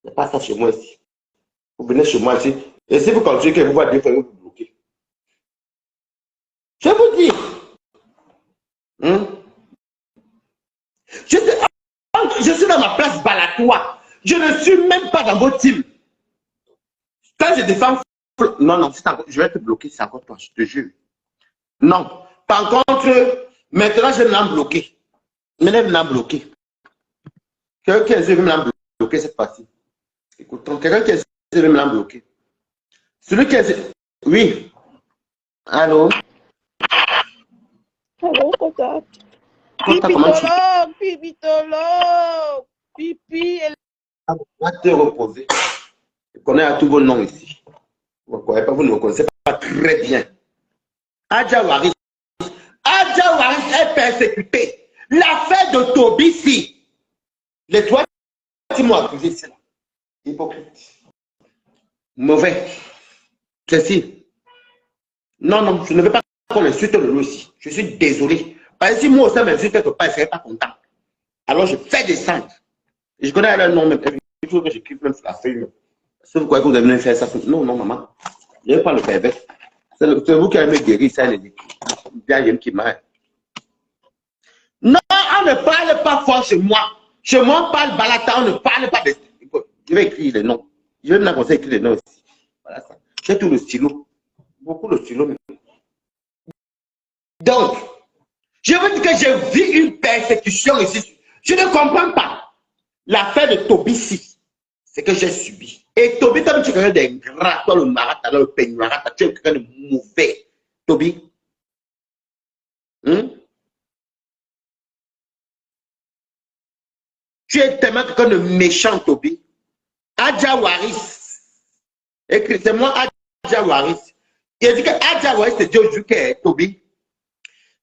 S1: n'y a pas ça chez moi ici. Vous venez chez moi ici. Et si vous continuez que vous voyez des fois, vous bloquez. Je vous dis. Je suis dans ma place balatoire. Je ne suis même pas dans votre team. Quand je défends. Non, non, je vais te bloquer, c'est encore toi, je te jure. Non. Par contre, maintenant, je vais me bloquer. Maintenant, je vais me bloquer. Quelqu'un qui veut me bloquer cette fois-ci. Écoute, quelqu'un qui veut me bloquer. Celui qui est. Oui. Allô?
S4: Allô, Kota? Pipitolo! Pipi!
S1: On va te reposer. Je connais à tous vos noms ici. Vous ne me connaissez pas très bien. Adja Waris. Adja Waris est persécuté. L'affaire de Toby, si. Les trois qui m'ont accusé, c'est là. Hypocrite. Mauvais. Ceci. Non, non, je ne veux pas qu'on insulte le loup ici. Je suis désolé. Parce que si moi aussi m'insulte quelque part, je ne serais pas content. Alors je fais descendre. Et je connais leur nom même. Il faut que j'écrive même sur la feuille. Si vous croyez que vous allez faire ça, non, non, maman. Je ne vais pas le faire. C'est vous qui allez me guérir, ça, les bien qui m'a. Non, on ne parle pas fort chez moi. Chez moi, on parle balata, on ne parle pas de. Je vais écrire les noms. Je vais me conseiller écrire les noms aussi. Voilà ça. J'ai tout le stylo. Beaucoup de stylo. Donc, je veux dire que j'ai vu une persécution ici. Je ne comprends pas. L'affaire de Toby, si. C'est que j'ai subi. Et Toby, comme tu es quelqu'un d'ingrat, toi le marata, le peignoir, tu es quelqu'un de mauvais. Toby. Tu es tellement quelqu'un de méchant, Toby. Adja Waris. C'est moi, Adja Waris. Il dit que Adja Waris te dit aujourd'hui, Toby,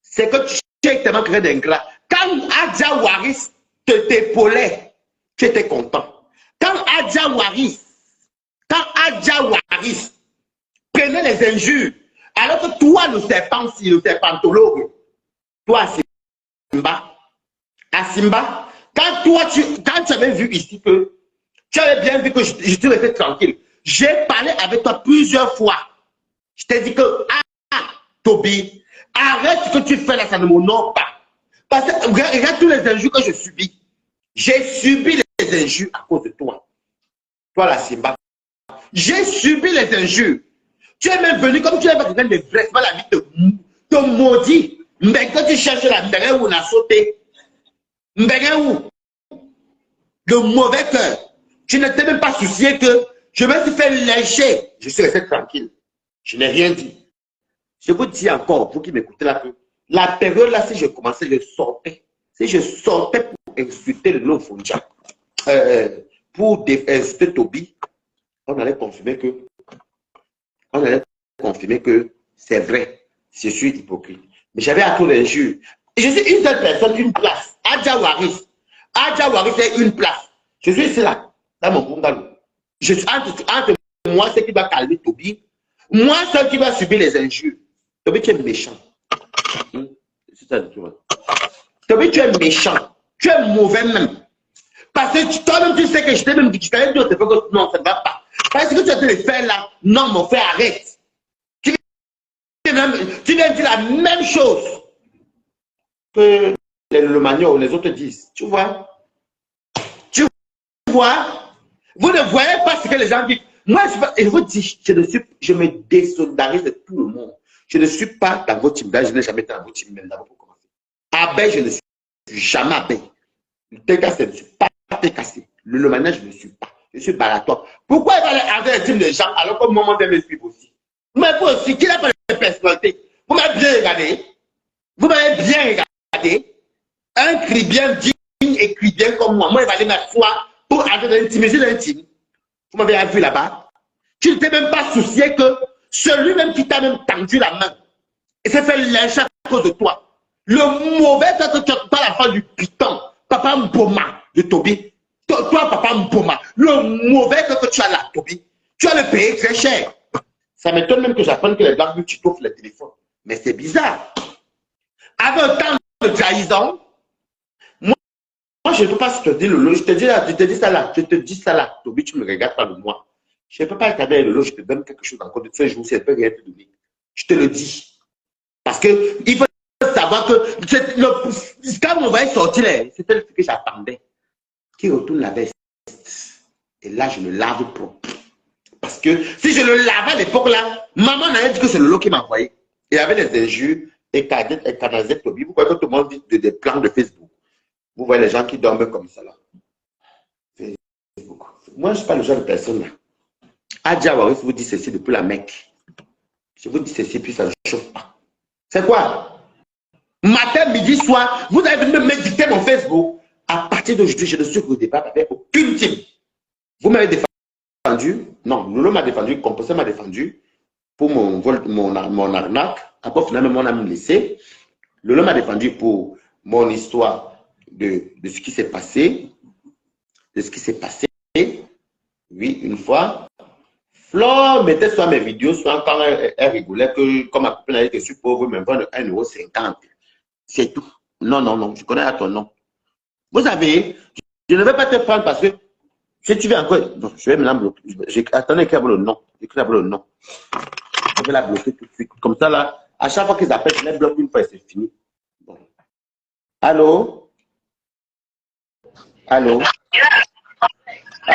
S1: c'est que tu es tellement quelqu'un d'ingrat. Quand Adja Waris t'épaulait, tu étais content. Quand Adja Waris prenait les injures, alors que toi, le serpent, si le serpentologue, toi, à Simba, quand tu avais vu ici que tu avais bien vu que je suis resté tranquille, j'ai parlé avec toi plusieurs fois. Je t'ai dit que, Toby, arrête ce que tu fais là, ça ne m'honore pas. Parce que regarde tous les injures que je subis. J'ai subi les injures à cause de toi. Toi, la Simba. J'ai subi les injures. Tu es même venu comme tu es quelqu'un de vrai. La vie te maudit. Mais quand tu cherches la mbégué où on a sauté. Mbégué où? Le mauvais cœur. Tu ne t'es même pas soucié que je me suis fait lyncher. Je suis resté tranquille. Je n'ai rien dit. Je vous dis encore, pour qui m'écoutez là, la période là, si je commençais, je sortais. Si je sortais pour insulter le nom Fonja, pour insulter Toby, on allait confirmer que c'est vrai. Je suis hypocrite. Mais j'avais à tout l'injure. Et je suis une seule personne, une place. Adja Waris. Adja Waris est une place. Je suis ici là, dans mon bungalow. Je suis entre moi, c'est qui va calmer Toby. Moi, seul qui va subir les injures. Toby, tu es méchant. C'est ça, tu vois. Toby, tu es méchant. Tu es mauvais même. Parce que toi-même, tu sais que je t'ai même dit, je t'avais dit, non, ça ne va pas. Parce que tu as le faire là. Non, mon frère, arrête. Tu viens dire la même chose que le Magnon ou les autres disent. Tu vois? Tu vois? Vous ne voyez pas ce que les gens disent. Moi, je vous dis, je me désolidarise de tout le monde. Je ne suis pas dans votre team. Je n'ai jamais été dans votre team, même d'abord pour commencer. Abbé, je ne suis jamais abbé. Le TKC, je ne suis pas TKC. Le Magnon, je ne suis pas. Je suis balatoire. Pourquoi il va aller avec un team de gens alors que moi, je me suis aussi? Mais vous aussi, qui n'a pas de personnalité? Vous m'avez bien regardé. Vous m'avez bien regardé. Un cri bien digne et cri bien comme moi. Moi, il va aller m'asseoir pour aller intimiser l'intime. Vous m'avez vu là-bas. Tu ne t'es même pas soucié que celui-même qui t'a même tendu la main et s'est fait lyncher à cause de toi. Le mauvais que tu as pas la fin du piton, Papa Mboma de Toby. Toi, Papa Mboma, le mauvais que tu as là, Toby, tu as le payé très cher. Ça m'étonne même que j'apprenne que les blancs tu t'offres le téléphone. Mais c'est bizarre. Avec un temps de trahison, moi, je ne peux pas te dire le lot. Je te dis ça là. Je te dis ça là. Toby, tu ne me regardes pas de moi. Je ne peux pas regarder le lot. Je te donne quelque chose encore de ce jour. Si elle peut rien te donner. Je te le dis. Parce que il faut savoir que quand on va sortir, c'était ce que j'attendais. Qui retourne la veste. Et là, je me lave propre. Parce que si je le lavais à l'époque là, maman n'avait dit que c'est le lot qui m'a envoyé. Il y avait des injures et canalisait Toby. Vous voyez que tout le monde dit des plans de Facebook. Vous voyez les gens qui dorment comme ça là. Facebook. Moi, je ne suis pas le genre de personne là. Adja Waris vous dit ceci depuis la Mecque. Je vous dis ceci, puis ça ne chauffe pas. C'est quoi? Matin, midi, soir, vous avez venu me méditer mon Facebook. À partir d'aujourd'hui, je ne suis au départ avec aucune team. Vous m'avez défendu. Non, Lolo m'a défendu, Composé m'a défendu pour mon vol, mon arnaque. Après, finalement, on a me laissé. Lolo m'a défendu pour mon histoire de ce qui s'est passé. De ce qui s'est passé. Oui, une fois. Flore mettait soit mes vidéos, soit quand elle rigolait que, comme ma copine a dit que je suis pauvre, mais vendre 1,50 €. C'est tout. Non, non, non, je connais à ton nom. Vous savez, je ne vais pas te prendre parce que si tu veux encore, non, je vais maintenant bloquer. Attendez qu'il y ait le nom. J'écris le nom. Je vais la bloquer tout de suite. Comme ça, là, à chaque fois qu'ils appellent, je les bloque une fois et c'est fini. Bon. Allô? Allô?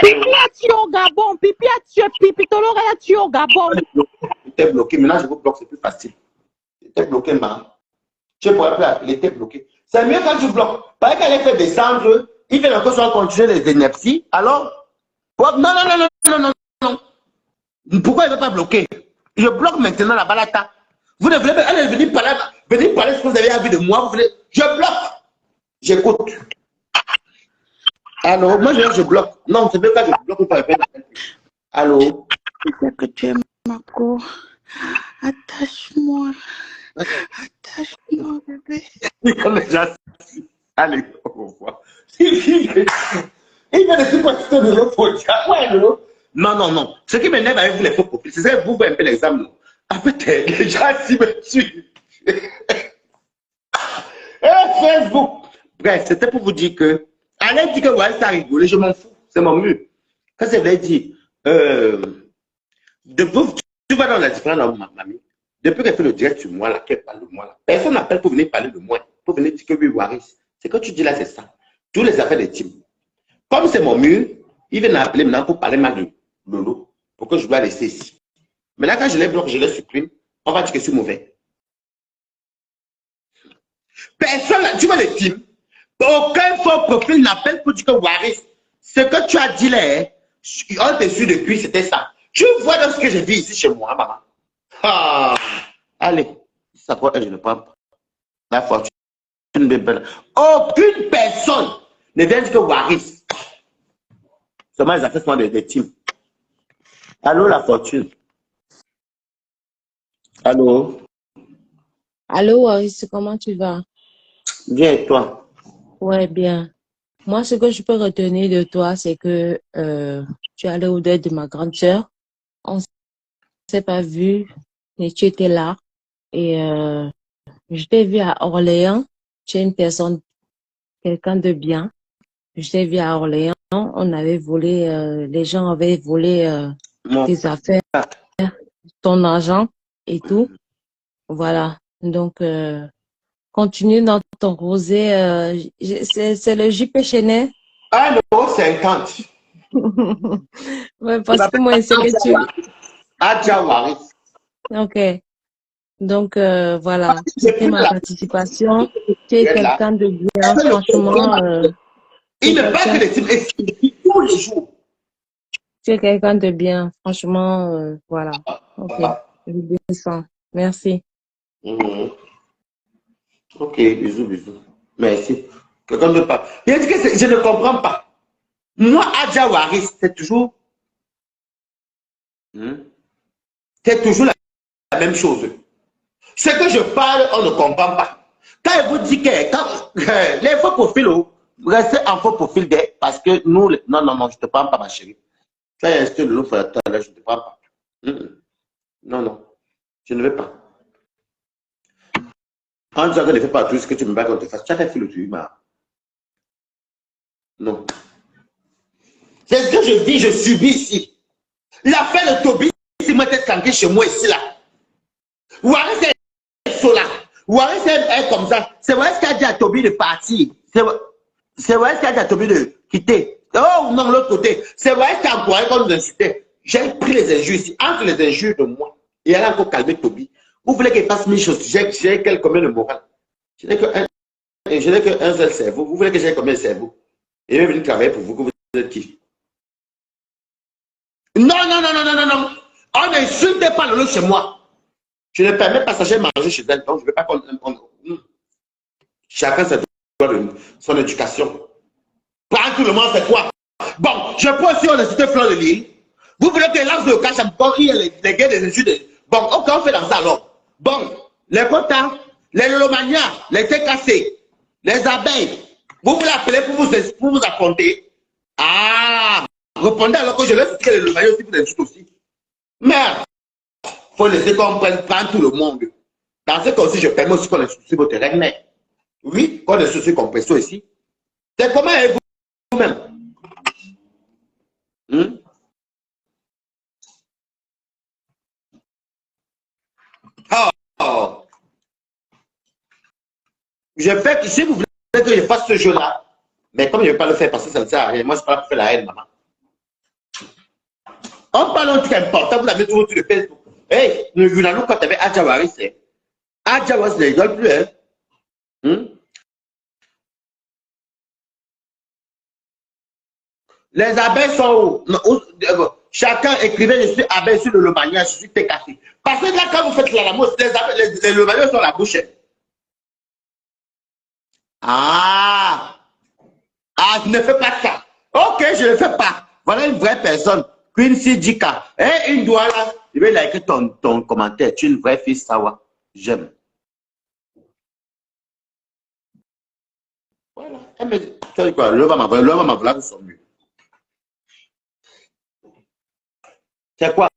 S4: Pipi a tué au Gabon. Pipi a tué. Pipi Tolore a tué au Gabon.
S1: J'étais bloqué. Maintenant, je vous bloque. C'est plus facile. J'étais bloqué, ma. Je pourrais plus appeler. J'étais bloqué. C'est mieux quand tu bloques. Parce qu'elle fait descendre. Il fait encore soit continuer les énergies. Alors, non, non, non, non, non, non, non. Pourquoi il ne veut pas bloquer? Je bloque maintenant la balata. Vous ne voulez pas. Elle est venue parler ce que vous avez envie de moi. Vous voulez. Je bloque. J'écoute. Allô, moi je bloque. Non, c'est même pas que je bloque pour répéter. Allô?
S4: Je sais que tu es ma go. Attache-moi. Attache-moi, bébé.
S1: Allez, au revoir. Il va laisser passer de l'autre côté. Ouais, non, non, non. Ce qui m'énerve avec vous, les faux profils, c'est que vous voyez un peu l'examen. Après, les gens s'y me suivent. Facebook. Bref, c'était pour vous dire que. Allez dire que ouais, ça a rigolé, je m'en fous. C'est mon mieux. Quand c'est vrai dire, tu vas dans la différence de ma mamie. Depuis qu'elle fait le direct sur moi, là, qu'elle parle de moi, là, personne n'appelle pour venir parler de moi. pour venir dire que oui, Waris. Ce que tu dis là, c'est ça. Tous les affaires des teams. Comme c'est mon mur, il vient m'appeler maintenant pour parler mal de Lolo, pour que je dois laisser ici. Maintenant, quand je les bloque, je les supprime, on va dire que je suis mauvais. Personne, tu vois les teams, aucun faux profil n'appelle pour dire que Waris, ce que tu as dit là, on te suit depuis, c'était ça. Tu vois dans ce que j'ai vu ici chez moi, maman. Ah, allez, ça quoi, je ne prends pas. La fortune, aucune personne ne vient dire que Waris. Seulement les affaires sont des teams. Allô, la fortune. Allô.
S5: Allô, Waris, comment tu vas?
S1: Bien, et toi?
S5: Ouais, bien. Moi, ce que je peux retenir de toi, c'est que tu es allé au deuil de ma grande sœur. On ne s'est pas vu, mais tu étais là. Et je t'ai vu à Orléans. Tu es une personne, quelqu'un de bien. Je t'ai vu à Orléans. On avait volé, les gens avaient volé
S1: Mon
S5: tes affaires, ton argent et tout. Voilà. Donc, continue dans ton rosé. C'est le JP Chenet.
S1: 1,50 €.
S5: Ouais, parce que moi, c'est que tu...
S1: Adja Waris.
S5: Ok. Donc, voilà.
S1: J'ai
S5: C'était
S1: pris
S5: ma
S1: la
S5: participation. Tu es
S1: là.
S5: quelqu'un de bien, franchement. Tu
S1: Il
S5: es
S1: ne parle que
S5: quelqu'un
S1: des teams et tous les jours.
S5: tu es quelqu'un de bien. Franchement, voilà. Ok. Je descends. Merci.
S1: Mhm. Ok, bisous, bisous. Merci. Quelqu'un ne parle. Il a dit que je ne comprends pas. Moi, Adja Waris, c'est toujours, c'est toujours la même chose. Ce que je parle, on ne comprend pas. Quand il vous dit que les faux profils, restez en faux profil parce que nous, non, non, non, je ne te prends pas, ma chérie. Tu as inscrit le loup là, je ne te prends pas. Non, non, je ne veux pas. En disant que ne fais pas tout ce que tu me bats qu'on te fasse, tu as fait le truc, non. C'est ce que je dis, je subis ici. L'affaire de Toby, c'est moi tête tranquille chez moi ici là. Waris est sola. Waris est comme ça. C'est Waris qui a dit à Toby de partir. C'est Waris qui a dit à Toby de quitter. Oh non, l'autre côté. C'est Waris qui a encouragé qu'on nous insultait. J'ai pris les injures ici. Entre les injures de moi, et elle a encore calmé Toby. Vous voulez qu'elle fasse 1000 choses. J'ai combien de morale? Je n'ai qu'un seul cerveau. Vous voulez que j'ai combien de cerveau? Et je vais venir travailler pour vous. Que vous êtes qui? Non, non, non, non, non, non, non. On n'insulte pas le lot chez moi. Je ne permets pas ça, j'ai mangé chez elle, donc je ne veux pas qu'on... Chacun sa son éducation. Prends tout le monde, c'est quoi? Bon, je peux aussi on cité Fleur de Lille. Vous voulez que lance le cash à il y a les gars des études. Bon, ok, on fait dans ça alors. Bon, les quotas, les lomanias, les TKC, les abeilles. Vous voulez appeler pour vous affronter? Ah, répondez alors que je laisse que les lomanias aussi vous insultent aussi. Merde. Il faut laisser qu'on prenne tout le monde. Dans ce cas aussi, je permets aussi qu'on ait souci votre terrain, mais oui, qu'on ait souci compression ici. C'est comment est vous-même? Oh. Je fais que si vous voulez que je fasse ce jeu-là, mais comme je ne vais pas le faire parce que ça ne sert à rien, moi, je ne pas pour faire la haine, maman. On parle d'un truc important, vous avez toujours sur le Facebook. Hey, nous venons quand tu avais Adjawari, c'est. Adjawari, ne rigole plus, hein? Les abeilles sont où? Chacun écrivait, je suis abeille sur le Lomania, je suis TKC. Parce que là, quand vous faites la mousse, les Lomania sont la bouche. Ah, ne fais pas ça. Ok, je ne le fais pas. Voilà une vraie personne. Quincy Jika. Eh, une doigt là. Je vais liker ton commentaire. Tu es une vraie fille, Sawa. J'aime. Voilà. Elle me dit, tu sais quoi, l'homme va m'avoir de son mieux. C'est quoi?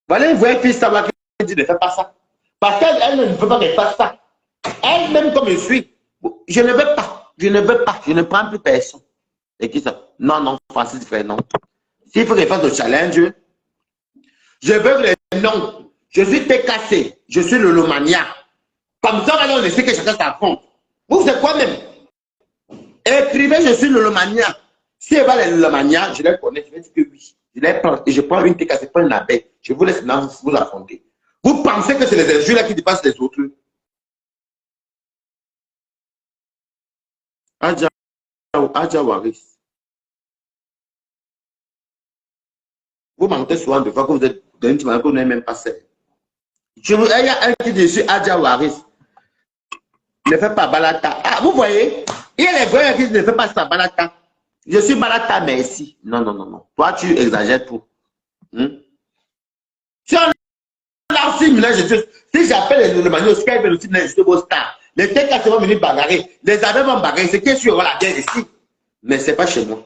S1: Voilà une vraie fille, Sawa qui dit ne fais pas ça. Parce qu'elle ne veut pas qu'elle fasse ça. Elle-même comme je suis. Je ne veux pas. Je ne veux pas. Je ne prends plus personne. Et qui ça? Non, non, Francis frère, non. S'il faut qu'elle fasse le challenge, je veux les noms. Je suis TKC. Je suis le Lomania. Comme ça, on sait que chacun s'affronte. Vous faites quoi même? Écrivez, je suis Lolomania. Si elle va les Lolomania, je les connais, je vais dire que oui. Je les prends et je prends une TK, c'est pas une abeille. Je vous laisse maintenant vous affronter. Vous pensez que c'est les injures là qui dépassent les autres? Adja Waris. Vous mentez souvent de fois que vous êtes dans une que vous n'avez même pas fait. Il y a un qui dit, je suis Adja Waris. Ne fais pas Balata. Ah, vous voyez, il y a les vrais qui ne font pas ça Balata. Je suis Balata, mais ici. Non, non, non, non. Toi, tu exagères tout. Si on a aussi si j'appelle le Manu Skype aussi, c'est beau star. Les têtes vont venir bagarrer. Les abeilles vont bagarrer. C'est qui sur la guerre ici. Mais ce n'est pas chez moi.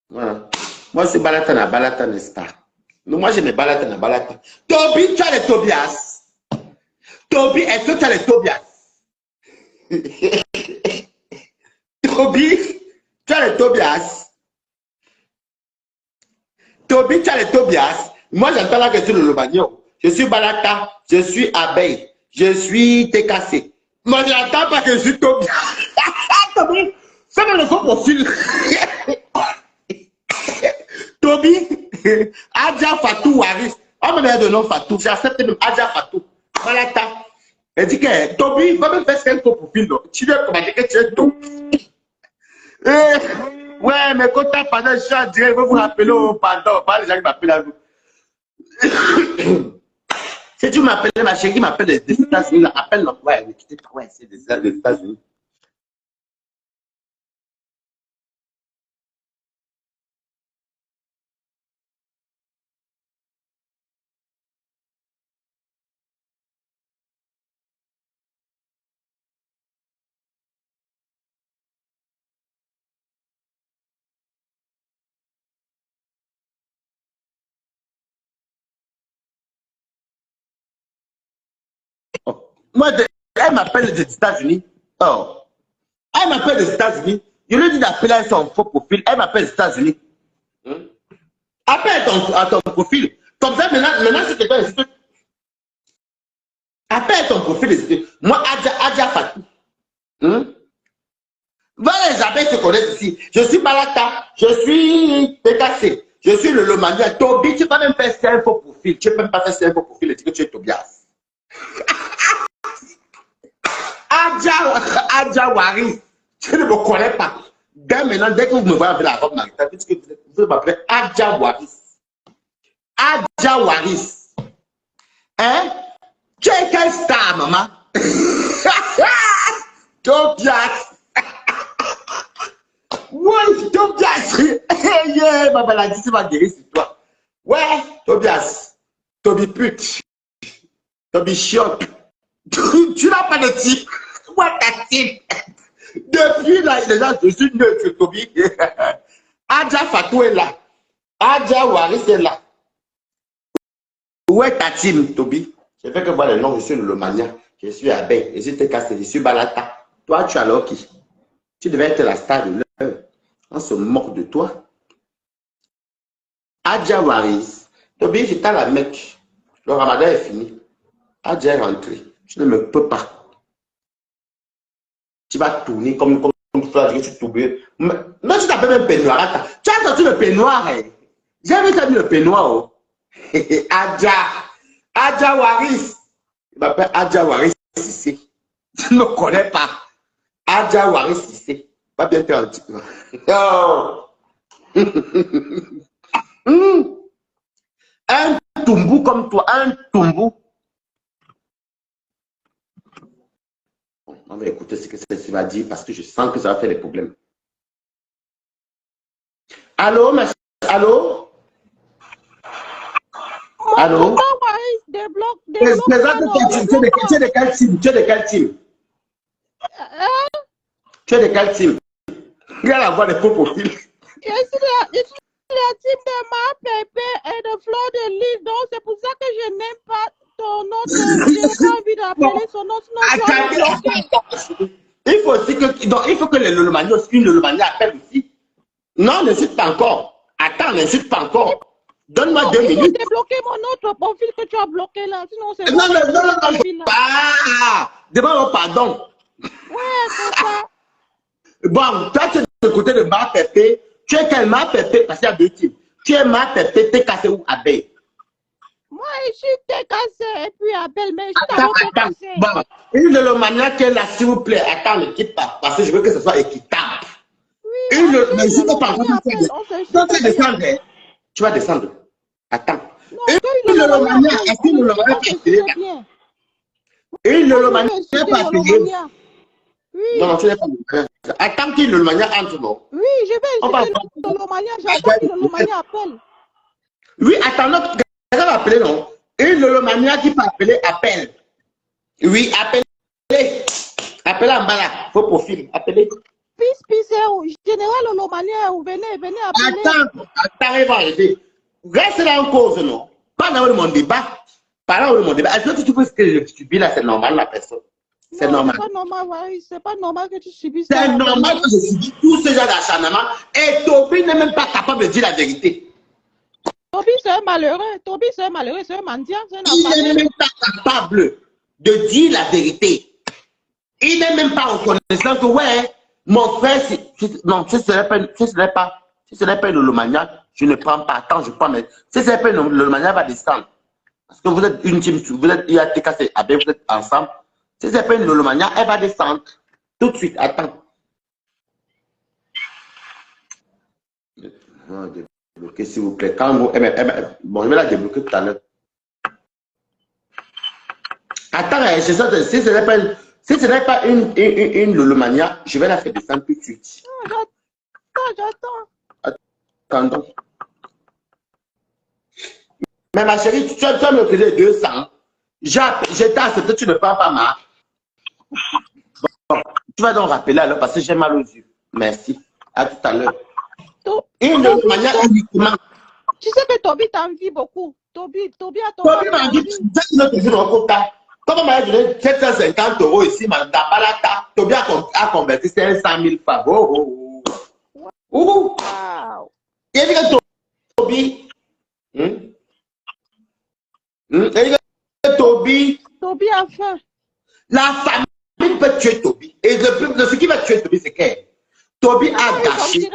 S1: Voilà. Moi, c'est Balata, n'est-ce pas? Non, moi, je me Balata. Toby, tu as les Tobias. Toby, est-ce que tu as les Tobias? Toby, tu as les Tobias. Toby, tu as les Tobias. Moi, j'entends la question de Lobagnon. Je suis Balata, je suis abeille, je suis TKC. Moi, je n'entends pas que je suis Tobias. Toby, fais-moi le faux profil. Toby, Adja Fatou Waris. On me donne de nom Fatou. J'accepte même Adja Fatou. Balata. Elle dit que Toby, va me faire un faux profil. Tu veux commander que tu es tout. Ouais, mais quand tu as parlé, je suis je vais vous rappeler au pardon. Pas les gens qui m'appellent à vous. Si tu m'appelles, ma chérie m'appelle des États-Unis, appelle-le. Ouais, mais quittez pas. Ouais, c'est des États-Unis. Moi, elle m'appelle des États-Unis. Oh. Elle m'appelle des États-Unis. Je lui dis d'appeler son faux profil. Elle m'appelle des États-Unis. Appelle à ton profil. Comme ça, maintenant c'est quelqu'un ici. Appelle ton profil ici. Moi, Adja Fatou. Voilà, les abeilles se connaissent ici. Je suis Balata. Je suis TKC. Je suis le Lomania. Toby, tu ne peux même pas faire un faux profil. Tu ne peux même pas faire un faux profil et dire que tu es Tobias. Adja Waris, tu ne me connais pas. Dès maintenant, dès que vous me voyez avec la robe maritale, vous m'appelez Adja Waris. Adja Waris. Hein? Tu es quelle star, maman? Tobias. Ouais, Tobias. Yeah, ma maladie, c'est ma guérir sur toi. Ouais, Tobias. Toby pute. Toby chiotte. Tu n'as pas de type. Moi, ta type. Depuis là, déjà, je suis neutre, Toby. Adja Fatou est là. Adja Waris est là. Où est ta team, Toby? Je fais que voir le nom, je suis le Lomania. Je suis abeille. Je suis TKC, je suis Balata. Toi, tu as Loki. Tu devais être la star de l'heure. On se moque de toi. Adja Waris. Toby, j'étais à la Mecque. Le ramadan est fini. Adja est rentré. Tu ne me peux pas. Tu vas tourner comme tu tournes. Non, tu t'appelles même peignoir. Tu as sorti le peignoir. Hein? J'ai vu le peignoir. Oh. Adja Waris. Il m'appelle Adja Waris ici. Tu ne me connais pas. Adja Waris ici. Pas bien faire un petit peu. Un tombou comme toi. Un tombou. On va écouter ce que ça va dire parce que je sens que ça va faire des problèmes. Allô, ma... Allô? Allô? Tu es de quel team? Tu es de quel team? Tu es de quel team? Regarde la voix de faux profil.
S4: Je suis la team de ma pépé et de fleur de lys. Donc, c'est pour ça que je n'aime pas ton nom. Je n'ai pas envie d'appeler son nom. Sinon,
S1: il faut aussi que, donc, il faut que le Lolomania, une Lolomania appelle aussi. Non, n'insulte pas encore. Attends, n'insulte pas encore. Donne-moi Donne-moi
S4: Non,
S1: 2
S4: il faut
S1: minutes.
S4: débloquer mon autre profil que tu as bloqué là. Sinon, c'est
S1: Non,
S4: bon.
S1: non, non, non, non.
S4: Profil là.
S1: Ah, demande pardon.
S4: Ouais, c'est ça.
S1: Bon, toi, tu es de côté de Ma Pépé. Tu es quel Ma Pépé? Parce qu'il y a 2 types. Tu es Ma Pépé, t'es cassé ou abeille?
S4: Moi, je suis cassé et puis appelle, mais je
S1: Attends,
S4: t'avais
S1: attends.
S4: cassé.
S1: Bon, une de l'Omania qui est là, s'il vous plaît. Attends, ne quitte pas. Parce que je veux que ce soit équitable.
S4: Oui,
S1: Une
S4: on
S1: de... Mais
S4: cherche
S1: je
S4: le
S1: ne pas
S4: Lomani appelle. On se
S1: quand tu
S4: cherche.
S1: descends, tu vas descendre. Attends.
S4: Non,
S1: Une
S4: quand
S1: de
S4: le Lomani
S1: l'Omania,
S4: appelle,
S1: est-ce que le Lomania
S4: on
S1: peut
S4: se
S1: appeler
S4: suit
S1: là?
S4: bien.
S1: Une de
S4: Moi, je
S1: l'Omania
S4: veux
S1: peut
S4: insulter le
S1: appeler.
S4: Lomania.
S1: Non, non,
S4: Oui,
S1: tu n'es pas le attends qu'il le Lomania entre, non?
S4: oui, je vais
S1: On va
S4: insulter le Lomania. J'attends que le Lomania appelle.
S1: oui, attends, non, quelqu'un va appeler, non? Une Lolomania qui peut appeler, appelle. Oui, appelez. Appelez en bas là, vos profils, appelez.
S4: Peace, général le Lomania, venez appeler.
S1: Attends, il va aider. Reste là en cause, non? Pas dans mon débat. Pas dans mon débat. Est-ce que tu penses que je subis là, c'est normal, la personne? C'est
S4: Non,
S1: normal.
S4: c'est pas normal, ouais. C'est pas normal que tu subisses
S1: C'est
S4: ça.
S1: normal que je subis tout ce genre d'acharnement. Et Toby n'est même pas capable de dire la vérité.
S4: Toby, c'est un malheureux. Toby, c'est un malheureux, c'est un mendiant, c'est un
S1: Il n'est
S4: affamé.
S1: même pas capable de dire la vérité. Il n'est même pas reconnaissant que, ouais, mon frère, non, si ce n'est pas une Lolomania, je ne prends pas. Attends, je prends, mais si ce n'est pas une Lolomania, va descendre. Parce que vous êtes une team, vous êtes IATK, vous êtes ensemble. Si ce n'est pas une Lolomania, elle va descendre. Tout de suite, attends. Débloquer, s'il vous plaît. Quand vous, bon, je vais la débloquer tout à l'heure. Attends, si ce n'est pas une Lolomania, je vais la faire descendre tout de suite.
S4: J'attends.
S1: Attendons. Mais ma chérie, tu as me payer 200. J'ai accepté, tu ne prends pas ma. Bon, tu vas donc rappeler alors parce que j'ai mal aux yeux. Merci. À tout à l'heure. Une Lolomania uniquement.
S4: Tu sais que Toby t'envie beaucoup. Toby a ton
S1: Toby m'a dit, comment m'a donné 750 € ici, dans Balata, Toby a converti 500 000 francs. Oh.
S4: Wow.
S1: Il dit que Toby,
S4: Toby a faim.
S1: La famille peut tuer Toby. Et ce qui va tuer Toby, c'est qu'elle. Toby a gâché.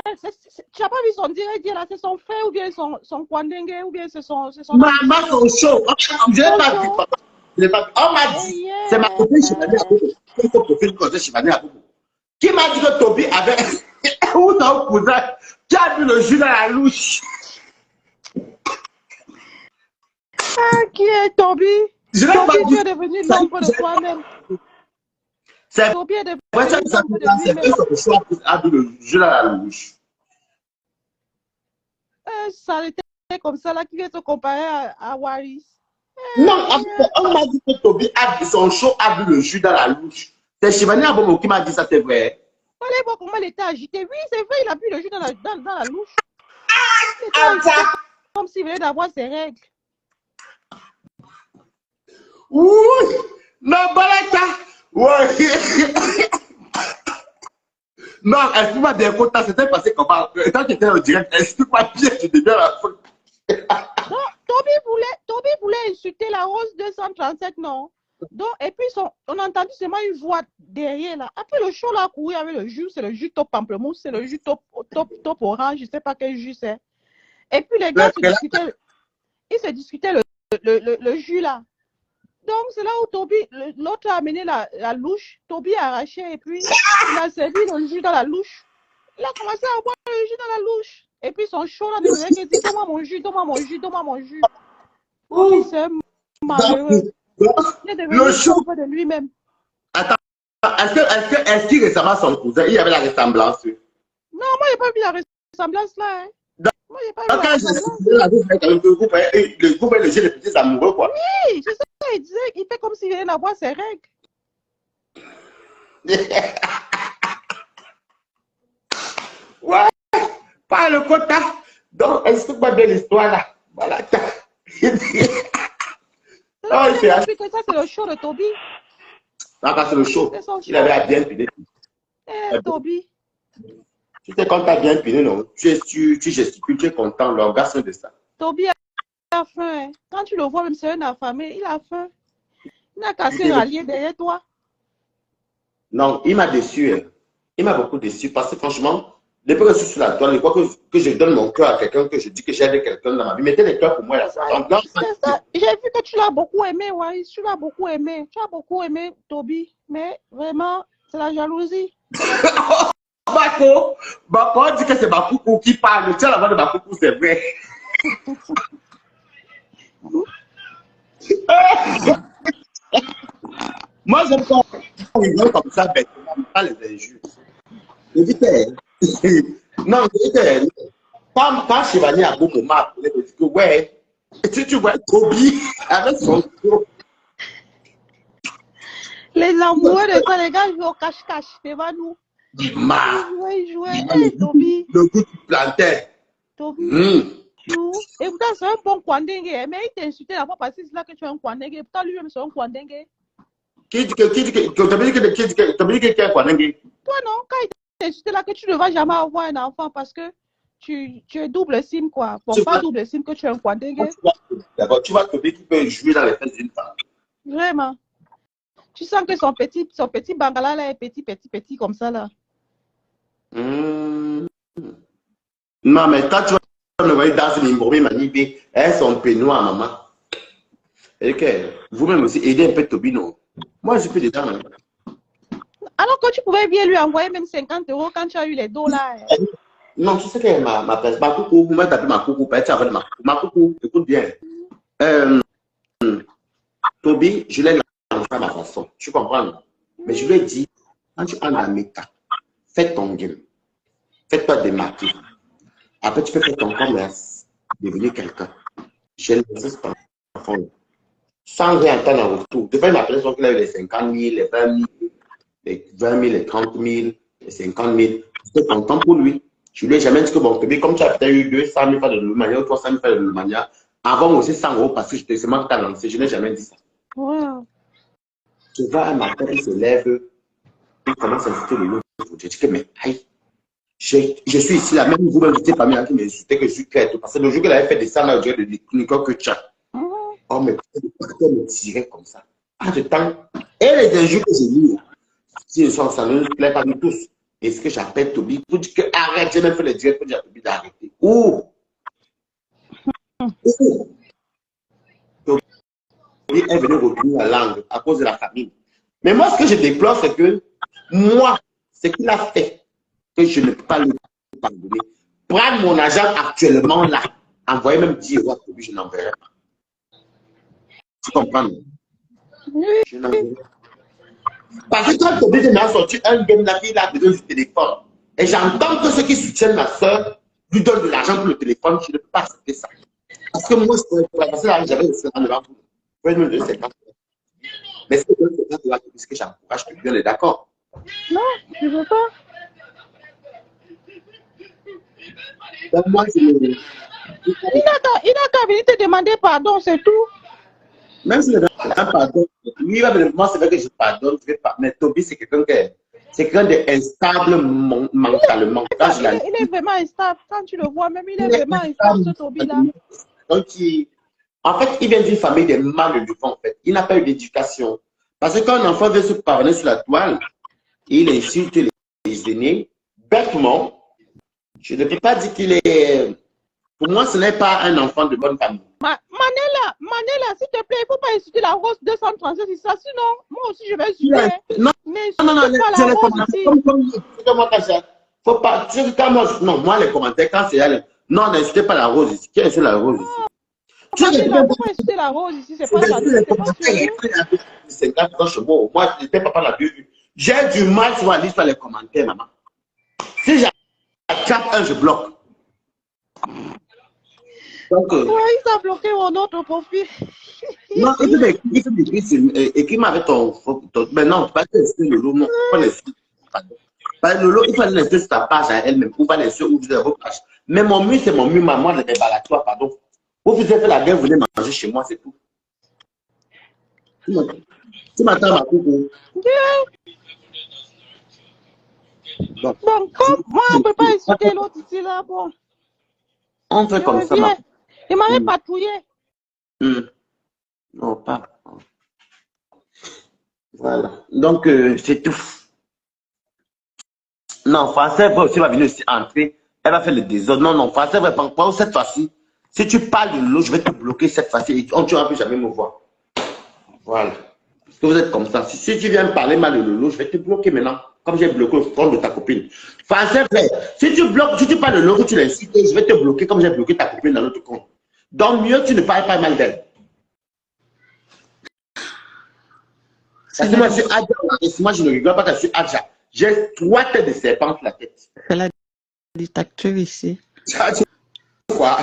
S4: Tu n'as pas vu son direct là, c'est son frère ou bien son Kwandenge ou bien c'est son.
S1: Maman, son show. Je n'ai pas dit, papa. On m'a dit, c'est ma copine Chivani à Bobo. C'est son profil côté Chivani à Bobo. Qui m'a dit que Toby avait. Ou ton cousin qui a vu le jus dans la louche.
S4: Qui est Toby?
S1: Je n'ai pas dit.
S4: Tu es devenu l'ombre de toi-même.
S1: C'est
S4: Toby est devenu
S1: vrai,
S4: l'ombre de lui-même.
S1: son choix a vu le jus dans la louche.
S4: Ça était comme ça là qui vient se comparer à Waris.
S1: Non, on m'a dit que Toby son show a vu le jus dans la louche. C'est Chivani Abomo qui m'a dit ça, c'est vrai.
S4: Vous allez voir comment il était agité. Oui, c'est vrai, il a bu le jus dans la louche. Comme s'il venait d'avoir ses règles.
S1: Oui, non, Balata. Ouais. Non, explique-moi des comptes, c'était passé comment? Quand tu étais au direct, explique-moi bien, tu deviens la faute.
S4: Non, Toby voulait insulter la rose 237, non? Donc, et puis, on a entendu seulement une voix derrière là. Après, le show là a couru avec le jus, c'est le jus top pamplemousse, c'est le jus top orange, je ne sais pas quel jus c'est. Et puis, les gars se discutaient le jus là. Donc, c'est là où Toby, l'autre a amené la louche, Toby a arraché et puis il a servi le jus dans la louche. Il a commencé à boire le jus dans la louche. Et puis son show là, il dit, donne-moi mon jus, donne-moi mon jus, donne-moi mon jus. Toby, c'est malheureux. Il est devenu l'ombre de lui-même.
S1: Attends, est-ce qu'il ressemble à son cousin? Il y avait la ressemblance.
S4: Non, moi, je n'ai pas vu la ressemblance là. Hein. Moi, je n'ai pas vu la ressemblance.
S1: Le groupe est le jeu des petits amoureux, quoi.
S4: Oui, c'est ça. Il disait, il fait comme s'il venait d'avoir ses règles.
S1: Ouais, pas le quota. Donc, explique-moi bien l'histoire là. Voilà.
S4: Ça, c'est le show de Toby.
S1: Non, c'est le show. Il avait bien piné.
S4: Toby.
S1: Tu sais, quand tu as bien piné, non? Tu gesticules, tu es content, l'orgasme de ça.
S4: Toby a faim. Hein. Quand tu le vois, même c'est un affamé, il a faim. Il n'a qu'à se rallier derrière toi.
S1: Non, il m'a déçu. Hein. Il m'a beaucoup déçu parce que franchement, depuis que je suis sur la toile, je crois que je donne mon cœur à quelqu'un, que je dis que j'aide quelqu'un dans ma vie. Mettez les cœurs pour moi là.
S4: C'est ça. J'ai vu que tu l'as beaucoup aimé, ouais. Tu l'as beaucoup aimé. Tu as beaucoup aimé Toby. Mais vraiment, c'est la jalousie.
S1: Bako, on dit que c'est Bakoukou qui parle. Tiens, la voix de Bakoukou, c'est vrai. Moi, j'aime pas rigoler comme ça, bêtement, pas les injures. Je dis que, non, je dis que, quand Chivani a beau moment appelé, je dis que, ouais, si tu vois Toby avec son dos.
S4: Les amoureux de ça, les gars jouent au cache-cache devant nous. Ils jouaient. Hey, Toby.
S1: Le goût du plantain.
S4: Toby. Et pourtant, c'est un bon Kwandengue. Mais il t'a insulté la fois passée, c'est là que tu es un Kwandengue. Pourtant, lui-même, c'est un Kwandengue.
S1: Qui dit que est Kwandengue?
S4: Toi, non, quand il t'a insulté là, que tu ne vas jamais avoir un enfant parce que tu es double signe, quoi. Bon, pas double signe que tu es un Kwandengue.
S1: D'abord, tu vois Toby qui peut jouer dans les fesses d'une femme.
S4: Vraiment. Tu sens que son petit bangala là est petit comme ça là.
S1: Non, mais quand tu vas me voir dans une imbromé manibé, elles sont peignoirs, maman. Et que vous-même aussi aidez un peu Toby, non? Moi, je peux déjà.
S4: Alors que tu pouvais bien lui envoyer même 50 € quand tu as eu les dos là.
S1: Non, tu sais que ma place, ma coucou, vous m'avez appelé ma coucou, peut-être avec ma coucou, écoute bien. Toby, je l'ai lancé à ma façon, tu comprends? Mais je lui ai dit, quand tu as la méta, fais ton game, fais-toi démarquer. Après, tu peux faire ton commerce, devenir quelqu'un. Je l'ai laissé cet enfant sans rien attendre en retour. Des fois, il m'appelait qu'il a eu les 50 000, les 20 000, les 20 000, les 30 000, les 50 000. J'étais content pour lui. Je lui ai jamais dit que bon, Toby, comme tu as peut-être eu 200 000 fois de l'Allemagne ou 300 000 fois de l'Allemagne, avant aussi 100 € parce que c'est moi qui t'ai lancé. Je n'ai jamais dit ça.
S4: Wow.
S1: Tu vois, un matin, il se lève, il commence à insulter le loup. Je dis que, mais aïe, je suis ici là, même vous-même, vous n'étiez pas mis qui m'insultait que je suis crête. Parce que le jour qu'elle avait fait descendre la durée de Nicole que tu as. Oh, mais pourquoi me tirait comme ça? Ah, de temps. Et les injures que j'ai lues, si ça ne nous plaît pas nous tous. Et ce que j'appelle Toby, pour dire que arrête, j'ai même fait le direct pour dire à Toby d'arrêter. Ouh! Toby est venu retourner la langue à cause de la famille. Mais moi, ce que je déplore, c'est que moi, ce qu'il a fait, que je ne peux pas le pardonner. Prendre mon argent actuellement là, envoyer même 10 € à Toby, je n'enverrai pas. Tu comprends? Je n'enverrai pas. Parce que quand Toby m'a sorti un game là, il a besoin du téléphone. Et j'entends que ceux qui soutiennent ma soeur lui donnent de l'argent pour le téléphone. Je ne peux pas accepter ça. Parce que moi, j'avais le 50 devant vous. Je vais me donner 50 €. Mais c'est que c'est ce que j'encourage, tu es d'accord?
S4: Non, je ne veux pas.
S1: Donc, moi,
S4: il n'a qu'à venir te demander pardon, c'est tout.
S1: Même si le gars pardonne, lui, moi, c'est vrai que je pardonne, mais Toby, c'est quelqu'un d'instable mentalement.
S4: Il est vraiment instable. Quand tu le vois, même, il est vraiment instable, ce Toby-là.
S1: Donc, en fait, il vient d'une famille de mal-élevés, en fait. Il n'a pas eu d'éducation. Parce que quand un enfant veut se parler sur la toile, il insulte les aînés, bêtement, je ne peux pas dire qu'il est... Pour moi, ce n'est pas un enfant de bonne famille.
S4: Manela, s'il te plaît, il ne faut pas insulter la rose 236, c'est ça. Sinon, moi aussi, je vais insulter.
S1: Non,
S4: c'est les
S1: commentaires. Faut pas. Non, moi, les commentaires, quand c'est elle. Non, n'insultez pas la rose ici. Qui insulte la rose ici?
S4: Manela, faut pas insulter la rose ici, c'est pas ça.
S1: C'est pas sérieux. Moi, je n'étais pas la vue. J'ai du mal sur la liste sur les commentaires, maman. Si j'attrape un, je bloque. Donc,
S4: il t'a bloqué mon autre profil.
S1: Non, écris-moi avec ton. Mais non, pas que c'est le lot, non. Le lot, il fallait laisser sur ta page à elle-même. Ou pas laisser ouvrir vos pages. Mais mon mur, c'est mon mur, maman, les balatoires, pardon. Vous avez fait la guerre, vous venez manger chez moi, c'est tout. Tu m'attends, ma coucou.
S4: Bon, comme moi, on ne peut pas insulter l'autre ici, là, bon.
S1: On fait comme ça,
S4: il m'avait patrouillé.
S1: Non, pas. Voilà. Donc, c'est tout. Non, Français va aussi va venir aussi entrer. Elle va faire le désordre. Non, non, Français va pas. Cette fois-ci, si tu parles de l'eau, je vais te bloquer cette fois-ci. Et tu ne vas plus jamais me voir. Voilà. Parce que vous êtes comme ça. Si tu viens me parler mal de Lolo, je vais te bloquer maintenant. Comme j'ai bloqué le compte de ta copine. Français, frère, si tu bloques, si tu parles de Lolo, tu l'incites, je vais te bloquer comme j'ai bloqué ta copine dans notre compte. Donc, mieux, tu ne parles pas mal d'elle. Parce que moi, je suis Adja. Moi, je ne rigole pas que je suis Adja. J'ai 3 têtes de serpent sur la tête.
S4: C'est la dictature ici.
S1: Quoi?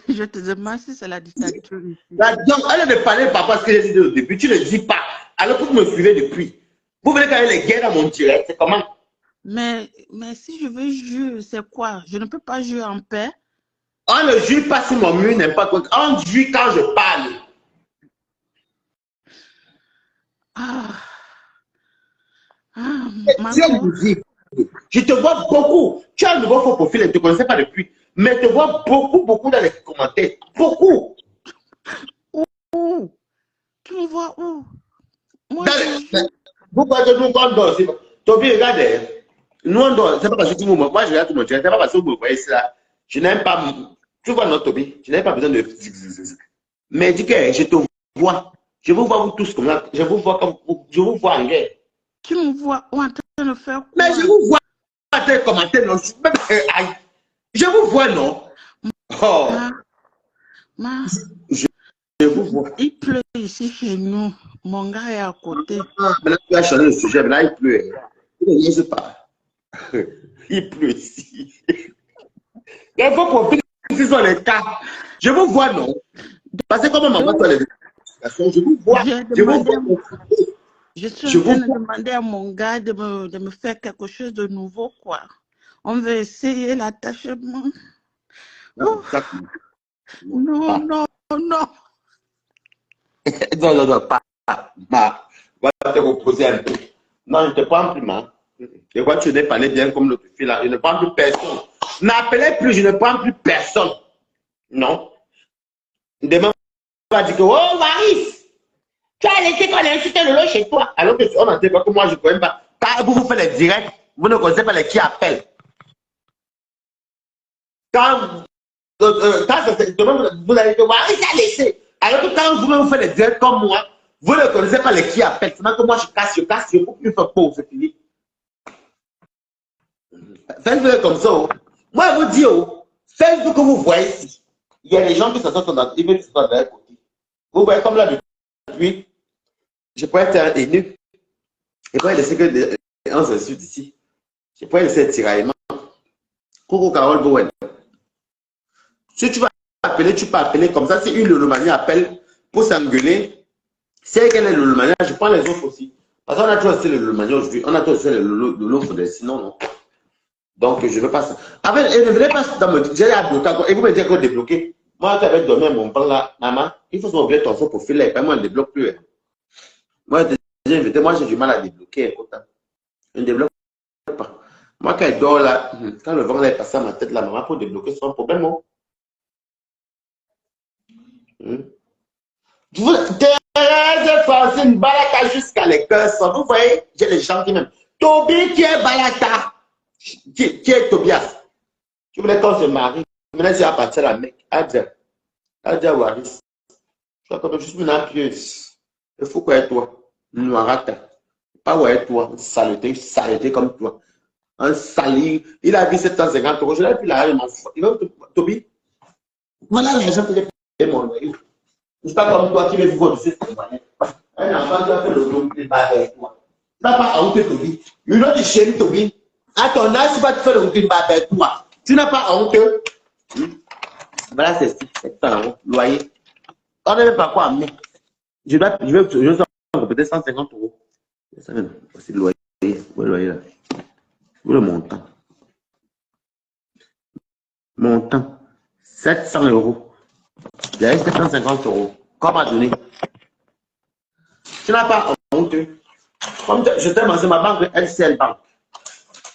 S4: Je te demande si c'est la dictature ici.
S1: Donc, elle ne parlait pas parce que j'ai dit au début. Tu ne dis pas. Alors que vous me suivez depuis. Vous voulez quand même les guerres dans mon direct. C'est comment?
S4: Mais si je veux jurer, c'est quoi? Je ne peux pas jurer en paix.
S1: On ne jure pas sur mon mur, n'importe quoi. On jure quand je parle. Je te vois beaucoup. Tu as un nouveau faux profil, je ne te connaissais pas depuis. Mais je te vois beaucoup dans les commentaires. Beaucoup.
S4: Où? Tu me vois où? Moi,
S1: Pourquoi tu nous dors? Toby, regarde. Nous, on dort. C'est pas parce que tu me vois. Moi, je regarde tout mon direct. C'est pas parce que vous me voyez ça. Je n'aime pas. Tu vois, non, Toby? Je n'ai pas besoin de. Mais dis que je te vois. Je vous vois vous tous comme ça. Je vous vois comme. Je vous vois en guerre.
S4: Tu me vois en train de faire quoi?
S1: Mais je vous vois en train de commenter. Non, je vous vois, non? Oh. Je vous vois.
S4: Il pleut ici chez nous. Mon gars est à côté.
S1: Maintenant, tu as changé le sujet. Maintenant, il pleut. Il ne sais pas. Il pleut ici. Il faut profiter ici sur les cas. Je vous vois, non? Parce que comme maman, toi, les explications, je vous vois. Je vous vois.
S4: Je suis en train de demander à mon gars de me faire quelque chose de nouveau, quoi. On veut essayer l'attachement.
S1: Non,
S4: non.
S1: Non, pas. Va te reposer un peu. Non, je ne te prends plus, man. Je vois que tu n'es pas bien comme l'autre fille là. Je ne prends plus personne. N'appelez plus, je ne prends plus personne. Non. Demain, on va dire que, oh, Maris, tu as laissé qu'on insulte Lolo chez toi. Alors que on n'entend pas que moi, je ne connais pas. Quand vous faites les directs, vous ne connaissez pas les qui appellent. Quand demain, vous allez dire, Maris a laissé. Alors que quand vous faites les directs comme moi, vous ne connaissez pas les qui appellent. C'est maintenant que moi, je casse, je ne peux plus faire pause, c'est fini. Faites-le comme ça. Oh. Moi, je vous dis, oh, faites ce que vous voyez ici. Il y a des gens qui se sont dans le côté. Vous voyez comme là, depuis, je pourrais être un élu. Je pourrais laisser que on s'insulte ici. Je pourrais laisser un tiraillement. Coucou Carole Bowen. Si tu vas appeler, tu peux appeler comme ça. Si une Lolomanie appelle pour s'engueuler, c'est qu'elle est Lolomanie, je prends les autres aussi. Parce qu'on a toujours aussi le Lolomanie aujourd'hui. On a toujours aussi le Lolo, sinon, non. Donc, je ne veux pas ça. En fait, ne venez pas dans me dire, j'ai bloqué, et vous me dites qu'on débloqué. Moi, tu avais dormi à mon plan là, maman, il faut s'ouvrir ton son pour filer, et moi, on ne débloque plus. Moi, j'ai invité, moi, j'ai du mal à débloquer. Je ne débloque pas. Moi, quand elle dort là, quand le vent est passé à ma tête là, maman, pour débloquer, c'est un problème, non? Thérèse Francine Balaka jusqu'à l'école, vous voyez, j'ai les gens qui m'aiment. Toby qui est Balaka. Qui est Tobias? Tu voulais qu'on se marie. Maintenant, c'est à partir de la mec. Adja Waris. Je suis une pieuse. Il faut quoi être toi? Noirata. Pas ouais toi. Saleté comme toi. Un sali. Il a vu 750 euros. Je l'ai plus l'argent. Il va Toby. Voilà l'argent que j'ai payé mon loyer. C'est pas comme toi qui veux vivre de cette compagnie. Un enfant qui a fait le dos, il va avec toi. Tu n'as pas honte, Toby. Une autre chérie, Toby. À ton âge, tu vas te faire le routine avec toi. Tu n'as pas honte. Voilà, c'est 700 euros, loyer. On ne même pas quoi amener. Je vais peut-être 150 euros. C'est le loyer. Où est le loyer là? Où est le montant? Montant. 700 euros. Il y a 750 euros. Comment donner? Tu n'as pas honte. Comme je t'ai demandé ma banque, LCL Bank.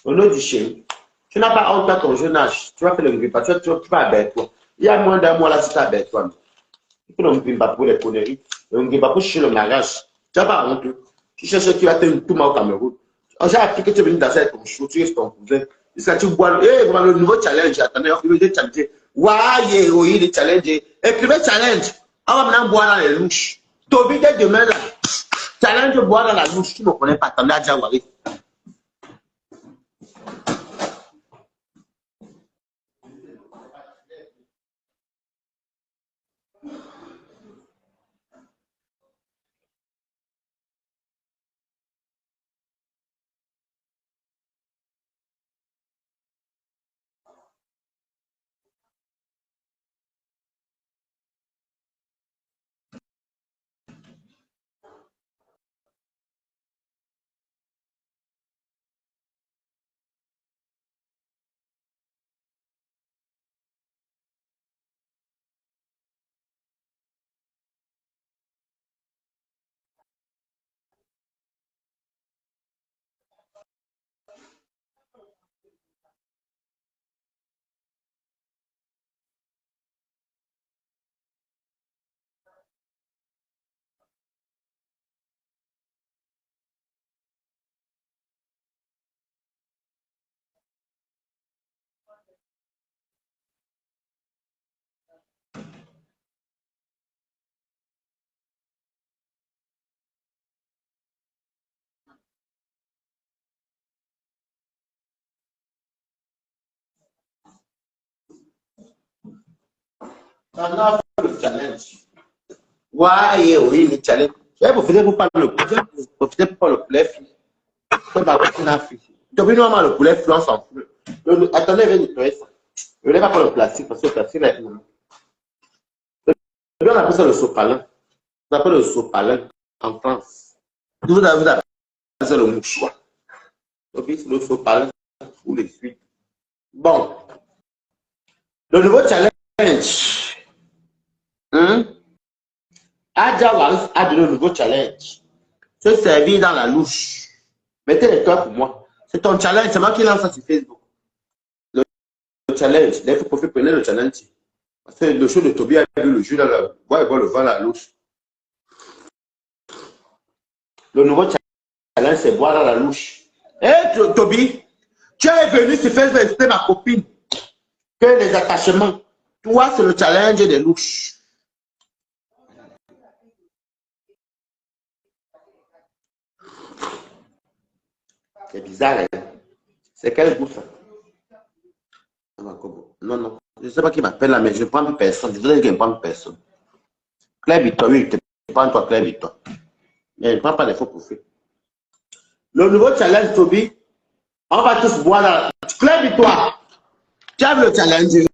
S1: Au nom du chien. Tu n'as pas honte à ton jeune âge. Tu vas faire le repas. Tu vas avec toi. Il y a moins d'un mois là, si tu es avec toi. Tu fais le Mbimba pour les conneries. Le Mbimba pour chercher le mariage. Tu n'as pas honte. Tu cherches qui va te tout mal au Cameroun. J'ai appris que tu es venu danser avec ton chou, tu es ton cousin. Jusqu'à tu bois. Le nouveau challenge. Attendez, on va challenger. Waouh, héroïne, le challenge. Écrivez challenge. On va maintenant boire dans les louches. Toby, dès demain, là. Challenge boire dans la louche. Tu ne me connais pas. Attendez, à Djawari. On a fait le challenge. Ouais, oui, le challenge. Je vais profiter pour parler le poulet frit. C'est ma copine a fait. Tu veux normalement le poulet frit, on s'en fout. Attendez, je vais nettoyer ça. Je ne vais pas prendre le plastique parce que le plastique là. On appelle ça le sopalin. On appelle le sopalin en France. Vous avez appelé ça le mouchoir. Ok, c'est le sopalin ou les suites. Bon. Le nouveau challenge. Adja Waris a donné un nouveau challenge. Se servir dans la louche. Mettez les cœurs pour moi. C'est ton challenge. C'est moi qui lance ça sur Facebook. Le challenge. Il faut profiter, prenez le challenge. Parce que le show de Toby a vu le jus dans la. Ouais, le vent dans la louche. Le nouveau challenge, c'est boire dans la louche. Hé, Toby, tu es venu sur Facebook inviter ma copine. Que les attachements. Toi, c'est le challenge des louches. C'est bizarre, hein? C'est quel goût ça? Non, non. Je ne sais pas qui m'appelle là, mais je ne prends plus personne. Je vous ai dit que je ne prends plus personne. Claire Victor, oui, je te prends toi, Claire Victor. Mais je ne prends pas les faux profils. Le nouveau challenge, Toby, on va tous boire dans la... Claire Victor, tu as vu le challenge?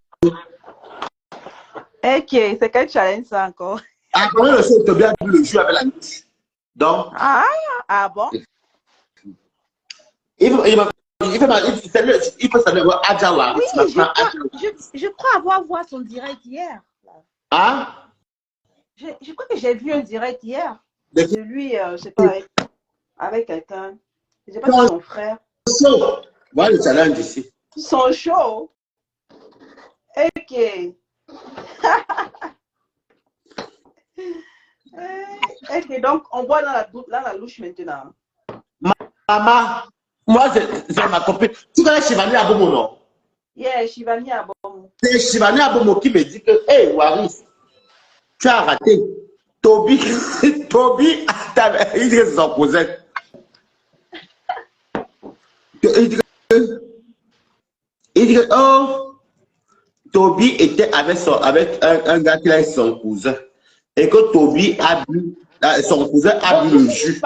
S4: Ok, c'est quel challenge ça encore?
S1: Après le show, Toby a vu le jus avec la bouche. Donc,
S4: Bon?
S1: il faut savoir Adja Waris.
S4: Oui, je crois avoir vu son direct hier.
S1: Hein?
S4: Je crois que j'ai vu un direct hier.
S1: De
S4: De lui, je sais pas, avec quelqu'un. Je sais pas si son frère.
S1: show. Voilà le challenge ici.
S4: Son show. Ok. Ok, donc on boit dans la louche maintenant.
S1: Maman, moi, c'est ma copine. Tu connais Shivani Abomo, non?
S4: Yeah, Shivani Abomo.
S1: C'est Shivani Abomo qui me dit que, hey, Waris, tu as raté. Toby, Toby, il dit que c'est son cousin. Il dit que, oh, Toby était avec un gars qui a son cousin. Et que Toby a bu, son cousin a bu le jus.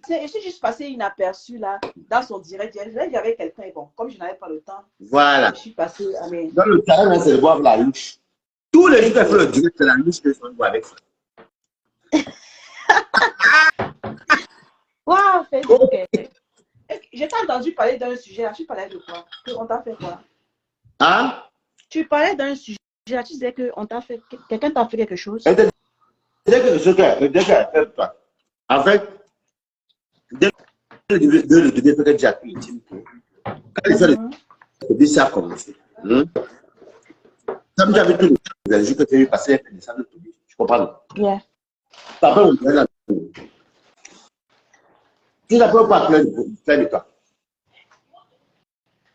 S4: Je suis juste passé inaperçu là, dans son direct. J'avais quelqu'un, bon, comme je n'avais pas le temps,
S1: Voilà.
S4: je suis passé à mes...
S1: Dans le terrain, c'est de boire la louche. Tous les jours qu'elle fait le direct, c'est la louche que je bois avec ça.
S4: Waouh, Facebook. J'ai pas entendu parler d'un sujet là. Tu parlais de quoi? On t'a fait quoi?
S1: Hein?
S4: Tu parlais d'un sujet là. Tu disais que on t'a fait... quelqu'un t'a fait quelque chose.
S1: Dès qu'elle fait pas. En fait, dès le début de j'ai appris. Quand les gens de ça a commencé. Comme j'avais tout le jours que tu as eu passé avec les salles de Toby. Tu comprends?
S4: Yeah.
S1: Après, on dirait là. Tu n'appelles pas plein de toi.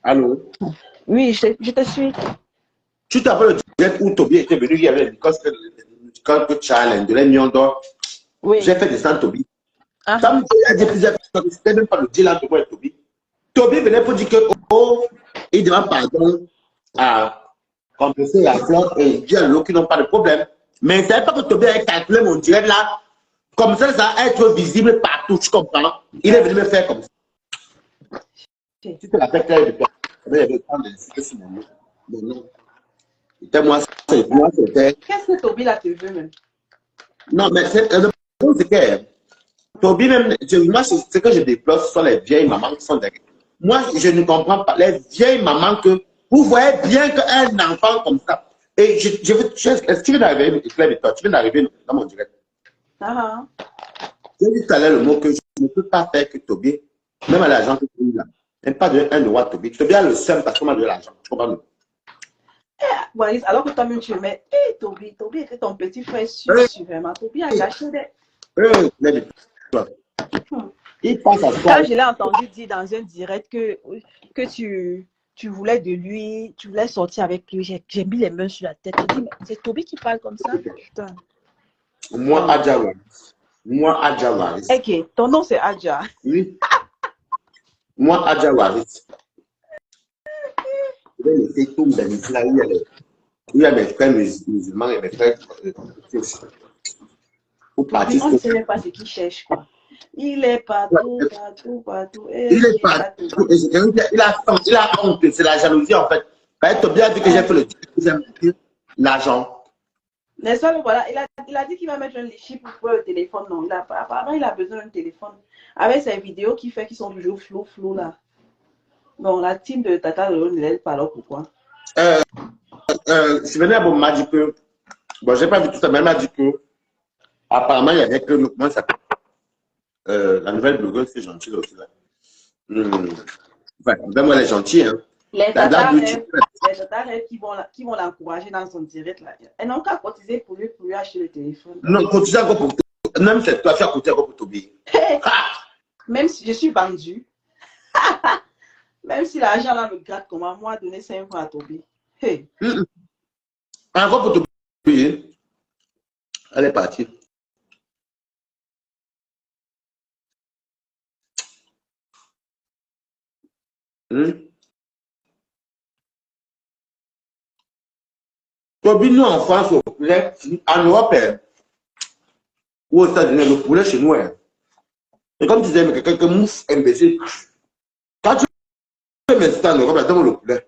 S1: Allô?
S4: Oui, je te suis.
S1: Tu t'appelles le direct où Toby était venu, il y avait quand Charles de l'Union d'or.
S4: Oui.
S1: J'ai fait descendre Toby.
S4: Ah.
S1: Ça me a dit plusieurs fois que c'était même pas le deal entre moi et Toby. Toby venait pour dire que, oh, il demande pardon à compenser la flotte et dire à l'eau qu'ils n'ont pas de problème. Mais c'est pas que Toby avait calculé mon direct là, comme ça va être visible partout, tu comprends? Il est venu me faire comme ça.
S4: Ok.
S1: Tu te rappelles clair de toi. Il y avait le temps de discuter sur mon nom. C'était moi, c'était.
S4: Qu'est-ce que Toby là te veut même?
S1: Non, mais le problème, c'est que Toby, même, moi, ce que je déplore, ce sont les vieilles mamans qui sont derrière. Moi, je ne comprends pas. Les vieilles mamans que vous voyez bien qu'un enfant comme ça. Et je veux, est-ce que tu viens d'arriver, Claire, de toi, tu viens d'arriver dans mon direct.
S4: Ah.
S1: J'ai dit tout à l'heure le mot que je ne peux pas faire que Toby, même à l'argent que tu as, même pas de 1 euro à Toby. Toby a le seum parce qu'on m'a donné l'argent. Tu comprends?
S4: Ouais, alors que toi-même tu mets, Toby était ton petit frère vraiment. Toby a gâché des.
S1: Claire, de toi. Il pense à quoi?
S4: Quand je l'ai entendu dire dans un direct que tu voulais de lui, tu voulais sortir avec lui, j'ai mis les mains sur la tête. Je dis, mais c'est Toby qui parle comme ça? Putain.
S1: Moi, Adja Waris. Moi, Adja Waris.
S4: Ok, ton nom c'est Adja.
S1: Oui. Moi, Adja Waris. Je vais laisser tout mes là. Il y a mes frères musulmans et mes frères pour partir.
S4: On ne sait même pas ce qu'il cherche, quoi. Il est partout.
S1: Il est partout. Il a honte. C'est la jalousie, en fait. Tu as bien dit que j'ai fait le truc, que j'ai l'argent.
S4: N'est-ce pas, voilà, il a dit qu'il va mettre un chip pour le téléphone. Non, apparemment, il a besoin d'un téléphone. Avec ses vidéos qu'il fait qui sont toujours flou, là. Bon, la team de Tata Lolo ne l'aide pas, alors pourquoi?
S1: Je venais à m'a dit que, bon, j'ai pas vu tout ça, mais elle m'a dit que, apparemment, il y avait que, comment ça s'appelle, la nouvelle blogueuse, c'est gentil aussi, là. Enfin, moi, elle est gentille, hein.
S4: Les Tata rêves qui vont l'encourager dans son direct, là. Elles n'ont qu'à cotiser pour lui acheter le téléphone.
S1: Non, cotiser encore pour toi. Même c'est toi, tu as cotisé encore pour Toby.
S4: Même si je suis vendue, même si l'argent là me gratte, comment moi donner 5 francs à Toby. Hey.
S1: Encore pour Toby. Elle est partie. Toby, nous en France, au poulet, en Europe, ou aux États-Unis, le poulet chez nous. Et comme tu disais, mais quelqu'un mouffe, imbécile. Quand tu veux m'inviter en Europe, là, donne-moi le poulet.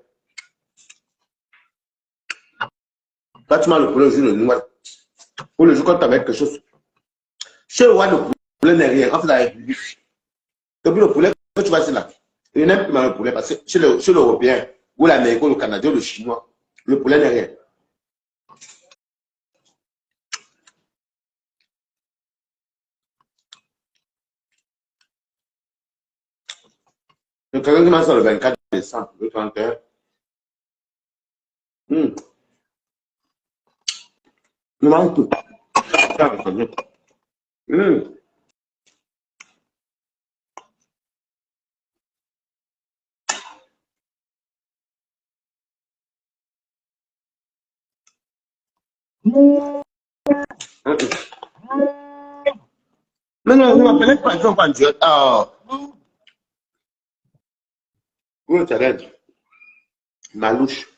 S1: Quand tu m'as le poulet, je le noie. Ou le jour quand tu as quelque chose. Chez moi, le poulet n'est rien. En fait, la République. Toby, le poulet, quand tu vas ici là, il n'aime plus le poulet parce que chez l'Européen, ou l'Américain, le Canadien, le Chinois, le poulet n'est rien. Le quelqu'un qui m'a sorti le 24 décembre, le 31. Il manque tout. Mais non, vous m'appelez pas, ils sont pas en direct. Ah, où le challenge? Ma louche.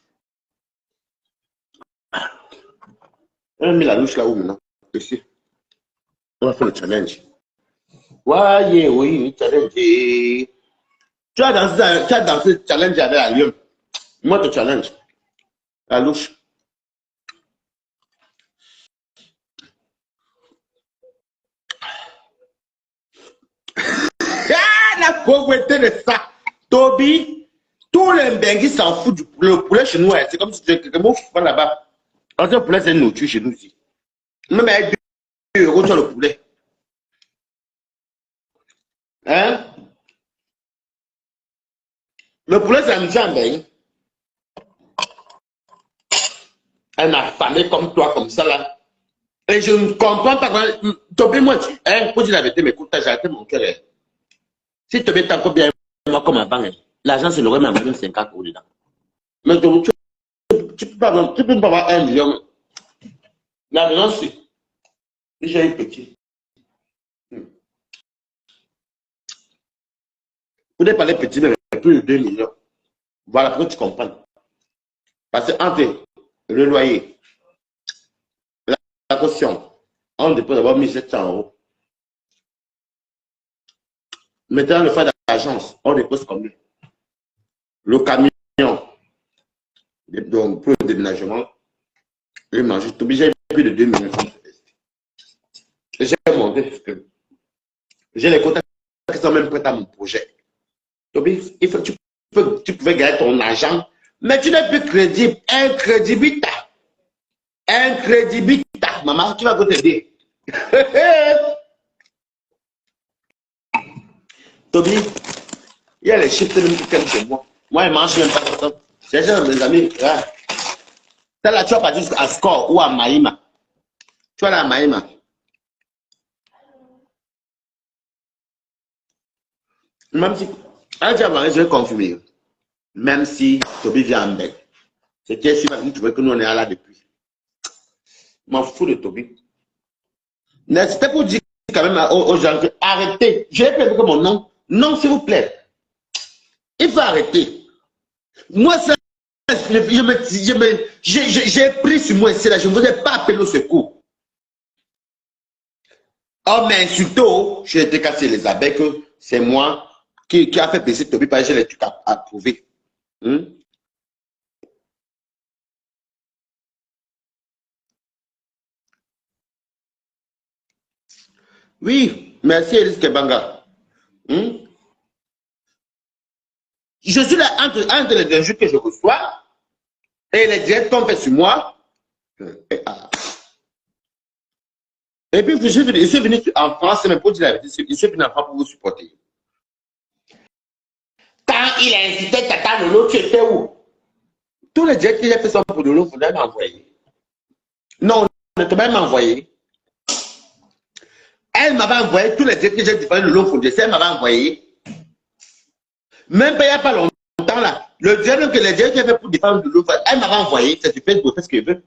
S1: On a mis la louche là où maintenant? Ici. On va faire le challenge. Ouais, oui, challenge. Tu as dansé le challenge avec la lion. Moi, te challenge. La louche. Ah, la pauvreté de ça. Toby, tous les benguis s'en foutent du poulet. Le poulet chez nous, c'est comme si tu étais là-bas. Le poulet, c'est une nourriture chez nous ici. Même avec 2 euros, tu as le poulet. Hein? Le poulet, c'est un jambe. Hein? Un affamé comme toi, comme ça là. Et je ne comprends pas. Tobi, moi, pour dire la vérité, mais écoute, j'ai arrêté mon cœur. Si Tobi est encore bien, moi, comme avant, l'argent, c'est l'aurait même 50 euros dedans. Mais Tobi, tu peux pas avoir 1 million. L'argent, c'est. J'ai eu petit. Vous n'êtes pas les petits, mais plus de 2 millions. Voilà, pour que tu comprennes. Parce que entre le loyer, la caution, on dépose d'abord 1700 euros. Maintenant, le frais d'agence, on dépose combien? Le camion, donc pour le déménagement, le manger, tu es obligé plus de 2 millions. J'ai monté parce que j'ai les contacts qui sont même prêts à mon projet. Tobi, tu pouvais gagner ton argent, mais tu n'es plus crédible. Incrédibilité. Incrédibilité. Maman, tu vas t'aider. Tobi, il y a les chiffres qui viennent chez moi. Moi, je ne mange même pas ça. C'est ça, mes amis. Là, là, tu vas pas juste à Score ou à Maïma. Tu vas là à Maïma. Même si, je vais confirmer. Même si Tobi vient en bec. C'est qui est-ce qui tu veux que nous on est là depuis. Je m'en fous de Tobi. C'était pour dire quand même aux gens que arrêtez. Je vais prévenir mon nom. Non, s'il vous plaît. Il faut arrêter. Moi, ça, j'ai pris sur moi ici, là. Je ne vous ai pas appelé au secours. Oh, mais surtout, j'ai été cassé les abeilles que c'est moi qui a fait plaisir Tobi parce que j'ai les trucs à prouver. Oui, merci Elis Kebanga. Je suis là entre les injures que je reçois et les directs tombent sur moi. Et puis, je suis venu en France, mais pour dire la vérité, je suis venu en France pour vous supporter. Quand il a incité Tata Lolo, tu étais où? Tous les directs que j'ai fait sont pour Lolo, vous devez m'envoyer. Non, on ne t'a même envoyé. Elle m'avait envoyé tous les directs que j'ai défendu Lolo Fondé, elle m'avait envoyé. Même pas il n'y a pas longtemps là. Le direct que les directs que j'ai fait pour défendre Lolo, elle m'avait envoyé, c'est sur Facebook, fait ce qu'elle veut.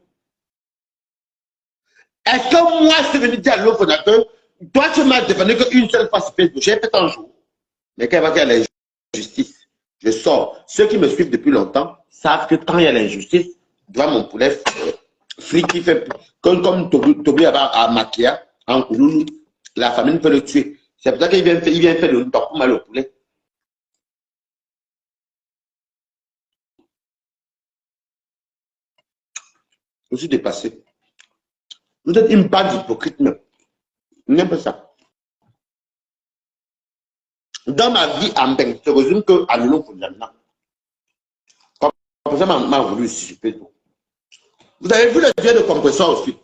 S1: Est-ce que moi, je suis venu dire à Lolo Fondateur, toi, tu m'as défendu qu'une seule fois sur Facebook, j'ai fait un jour. Mais quand il va y a l'injustice, je sors. Ceux qui me suivent depuis longtemps savent que quand il y a l'injustice, devant mon poulet frit qui fait comme Tobi à Makia, en Kouloulou, la famille peut le tuer. C'est pour ça qu'il vient faire le temps pour mal au poulet. Je suis dépassé. Vous êtes une bande d'hypocrite même. N'aime pas ça. Dans ma vie en Beng, je résume que à Lolo Fondamina. Comme ça, m'a voulu ici, je peux. Vous avez vu le dieu de compresseur aussi.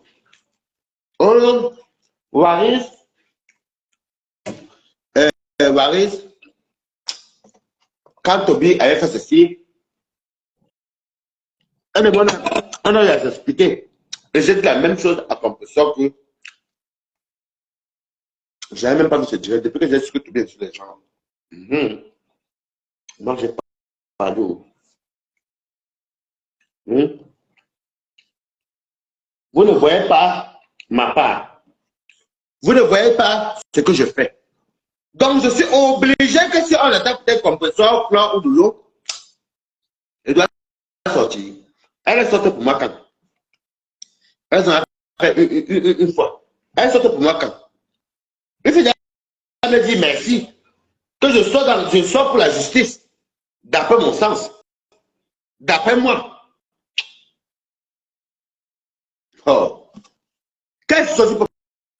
S1: Oh, Waris, Waris, quand Tobi avait fait ceci, on a expliqué. Et j'ai dit la même chose à compresseur que je n'avais même pas vu ce direct. Depuis que j'ai su que Tobi est sur les gens. Donc, j'ai pas d'eau. Vous ne voyez pas ma part. Vous ne voyez pas ce que je fais. Donc, je suis obligé que si on attaque des compresseurs, flanc ou de l'eau, elle doit sortir. Elle est sortie pour moi quand? Elle en a fait une fois. Elle est sortie pour moi quand? Il faut me dire merci. Que je sors pour la justice. D'après mon sens. D'après moi. Oh. Qu'est-ce que c'est pour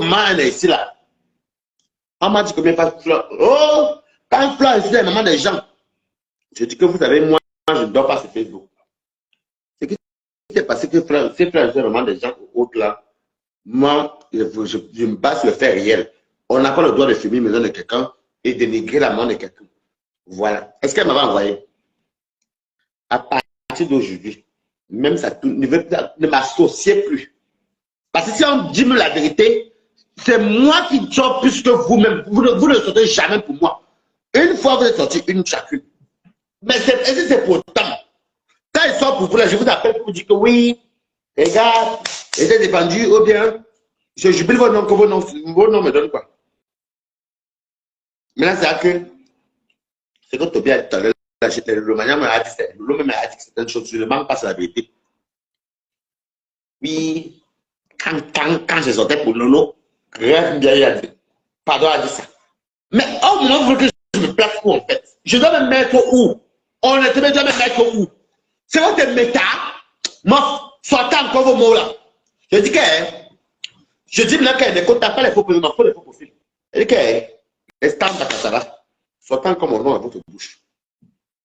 S1: moi, elle est ici là? On m'a dit combien pas Fleur. Oh, quand Fleur est ici, la maman des gens. Je dis que vous savez, moi, je ne dors pas sur Facebook. Ce qui s'est passé que ces frères, c'est vraiment des gens autres là. Moi, je me base sur le fait réel. On n'a pas le droit de filmer la maison de quelqu'un et dénigrer la main de quelqu'un. Voilà. Est-ce qu'elle m'avait envoyé? À partir d'aujourd'hui, même ça ne m'associez plus. Parce que si on dit la vérité, c'est moi qui sors plus que vous-même. Vous ne sortez jamais pour moi. Une fois, vous êtes sorti une chacune. Mais c'est pourtant. Quand ils sortent pour vous, là, je vous appelle pour vous dire que oui, les gars, ils étaient défendus, ou bien, je jubile vos noms, que vos noms me donnent quoi. Maintenant, c'est que Tobi a dit tout à l'heure, le manière m'a dit, l'homme m'a dit que c'est une chose, je ne manque pas sur la vérité. Oui, quand je sortais pour Lolo, rien bien il a dit. Pardon, a dit ça. Mais au moment où vous voulez que je me place où en fait? Je dois me mettre où? Honnêtement, je dois me mettre où? C'est votre méta. Moi, sortez encore vos mots là. Je dis que, je dis là qu'elle ne compte pas les faux profils, il faut les faux profils. Je dis que, les stands de Kassara, sortant comme mon nom à votre bouche.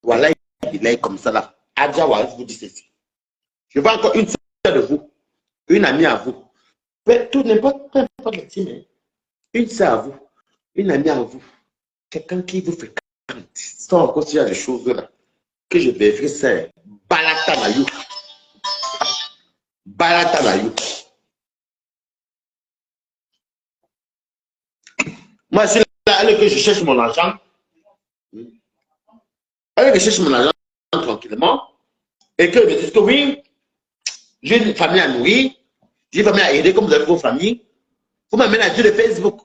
S1: Voilà, il est comme ça là. Adja Waris vous dit ceci. Je vois encore une sœur de vous, une amie à vous. Tout n'importe le team. Une sœur à vous, une amie à vous. Quelqu'un qui vous fait sans encore s'il y a des choses là. Que je vérifie, c'est Balatanayou. Balatanayou. Moi, c'est là que je cherche mon argent. Alors que je cherche mon argent tranquillement. Et que je me dis que oui, j'ai une famille à nourrir, j'ai une famille à aider comme vous avez vos familles. Vous m'amenez à dire de Facebook.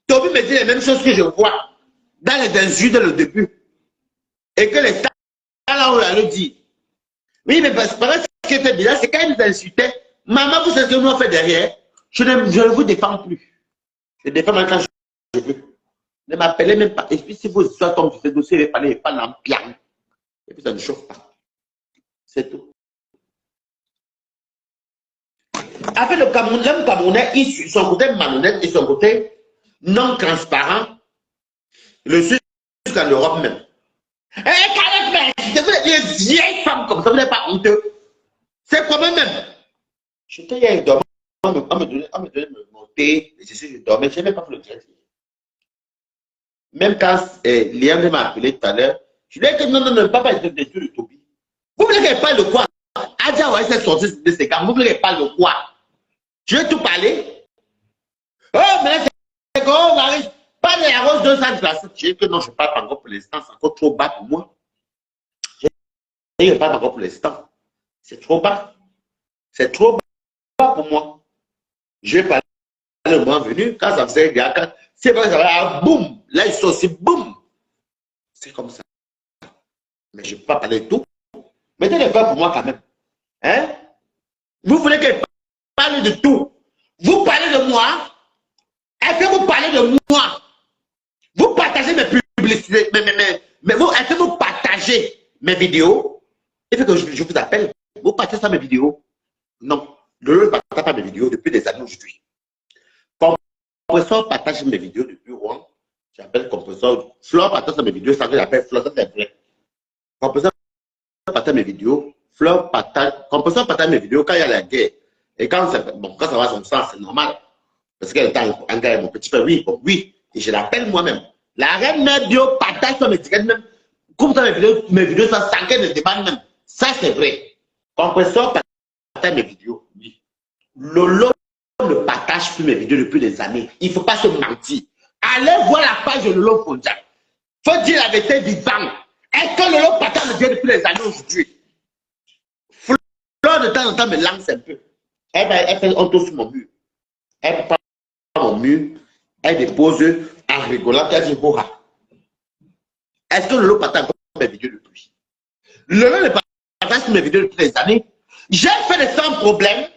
S1: Toby me dit les mêmes choses que je vois dans les insultes le début. Et que les temps là où elle dit. Oui, mais parce que ce qui était bizarre, c'est quand ils nous insultaient, maman, vous savez ce que nous avons fait derrière. Je ne vous défends plus. Je défends même quand je veux. Ne m'appelez même pas. Et puis si vos histoires tombent sur ce dossier, ne parlez pas dans le piano. Et puis ça ne chauffe pas. C'est tout. Après le Cameroun, l'homme camerounais, son côté malhonnête et son côté non transparent, le suit jusqu'en Europe même. Eh, vous êtes des vieilles femmes comme ça, vous n'êtes pas honteux. C'est quand même. J'étais hier, dormant, on me donnait mon thé, je dormais, je n'ai même pas fait le direct. Même quand Liam m'a appelé tout à l'heure, je lui ai dit que non, papa est de tout le Toby. Vous voulez qu'elle parle de quoi? Adja ouais, c'est sorti de ces gars, vous voulez qu'elle parle de quoi? Je vais tout parler. Oh, mais là, c'est qu'on arrive. Pas de la rose 200 glaces. Je dis que non, je ne parle pas encore pour l'instant, c'est encore trop bas pour moi. Je ne parle pas encore pour l'instant. C'est trop bas. C'est trop bas pour moi. Je vais parler le moment venu, quand ça faisait des cas, c'est vrai que ça va, boum, là ils sont aussi, boum. C'est comme ça. Mais je ne peux pas parler de tout. Mettez les voix pour moi quand même. Hein? Vous voulez qu'elle parle de tout. Vous parlez de moi. Est-ce que vous parlez de moi? Vous partagez mes publicités, mais vous, est-ce que vous partagez mes vidéos? Il faut que je vous appelle. Vous partagez ça mes vidéos? Non. Je ne partage pas mes vidéos depuis des années aujourd'hui. Compresseur partage mes vidéos depuis où? J'appelle compresseur. Fleur partage mes vidéos, ça que j'appelle Fleur, ça c'est vrai. Compresseur partage mes vidéos. Fleur partage. Compresseur partage mes vidéos quand il y a la guerre. Et quand ça va son sang, c'est normal. Parce qu'elle est en guerre, mon petit frère, oui, bon, oui. Et je l'appelle moi-même. La reine mère bio partage sur mes tickets même. Comme ça, mes vidéos, ça sans qu'elle ne demande même. Ça, c'est vrai. Compresseur partage mes vidéos, oui. Lolo ne partage plus mes vidéos depuis des années. Il ne faut pas se mentir. Allez voir la page de Lolo Fonja. Il faut dire la vérité vivante. Est-ce que Lolo partage mes vidéos depuis des années aujourd'hui? Fleur de temps en temps me lance un peu. Elle fait un tour sur mon mur. Elle prend mon mur. Elle dépose en rigolant. Elle dit Boha. Est-ce que Lolo partage mes vidéos depuis? Lolo ne partage mes vidéos depuis des années. J'ai fait des sans problème.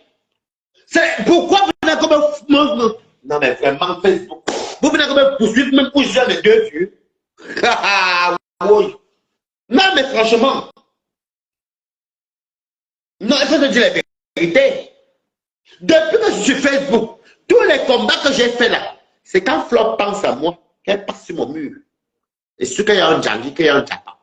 S1: C'est pourquoi vous venez comme non mais vraiment Facebook. Vous venez comme me poursuivre même pour jouer les deux yeux. Oui. Non mais franchement. Non, il faut se dire la vérité. Depuis que je suis Facebook, tous les combats que j'ai fait là, c'est quand Flop pense à moi, qu'elle passe sur mon mur. Et ce qu'il y a un Djangi, qu'il y a un Japa.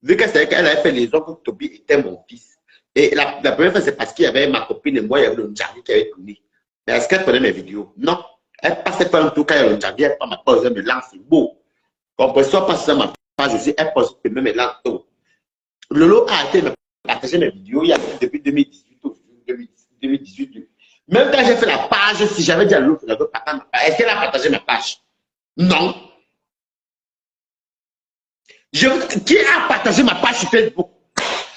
S1: Vu qu'elle savait qu'elle avait fait les hommes que Toby était mon fils. Et la première fois, c'est parce qu'il y avait ma copine et moi, il y avait le Djangi qui avait tourné. Mais est-ce qu'elle prenait mes vidéos? Non. Elle passait pas un tour quand il y a le Djangi, elle prend ma pause, elle me lance, c'est beau. Compresseur passe sur ma page aussi, elle pose, elle me lance. Lolo a été me partager mes vidéos il y a depuis 2018 ou 2019. 2018. Même quand j'ai fait la page, si j'avais dit à l'autre, est-ce qu'elle a partagé ma page? Non. Qui a partagé ma page sur Facebook?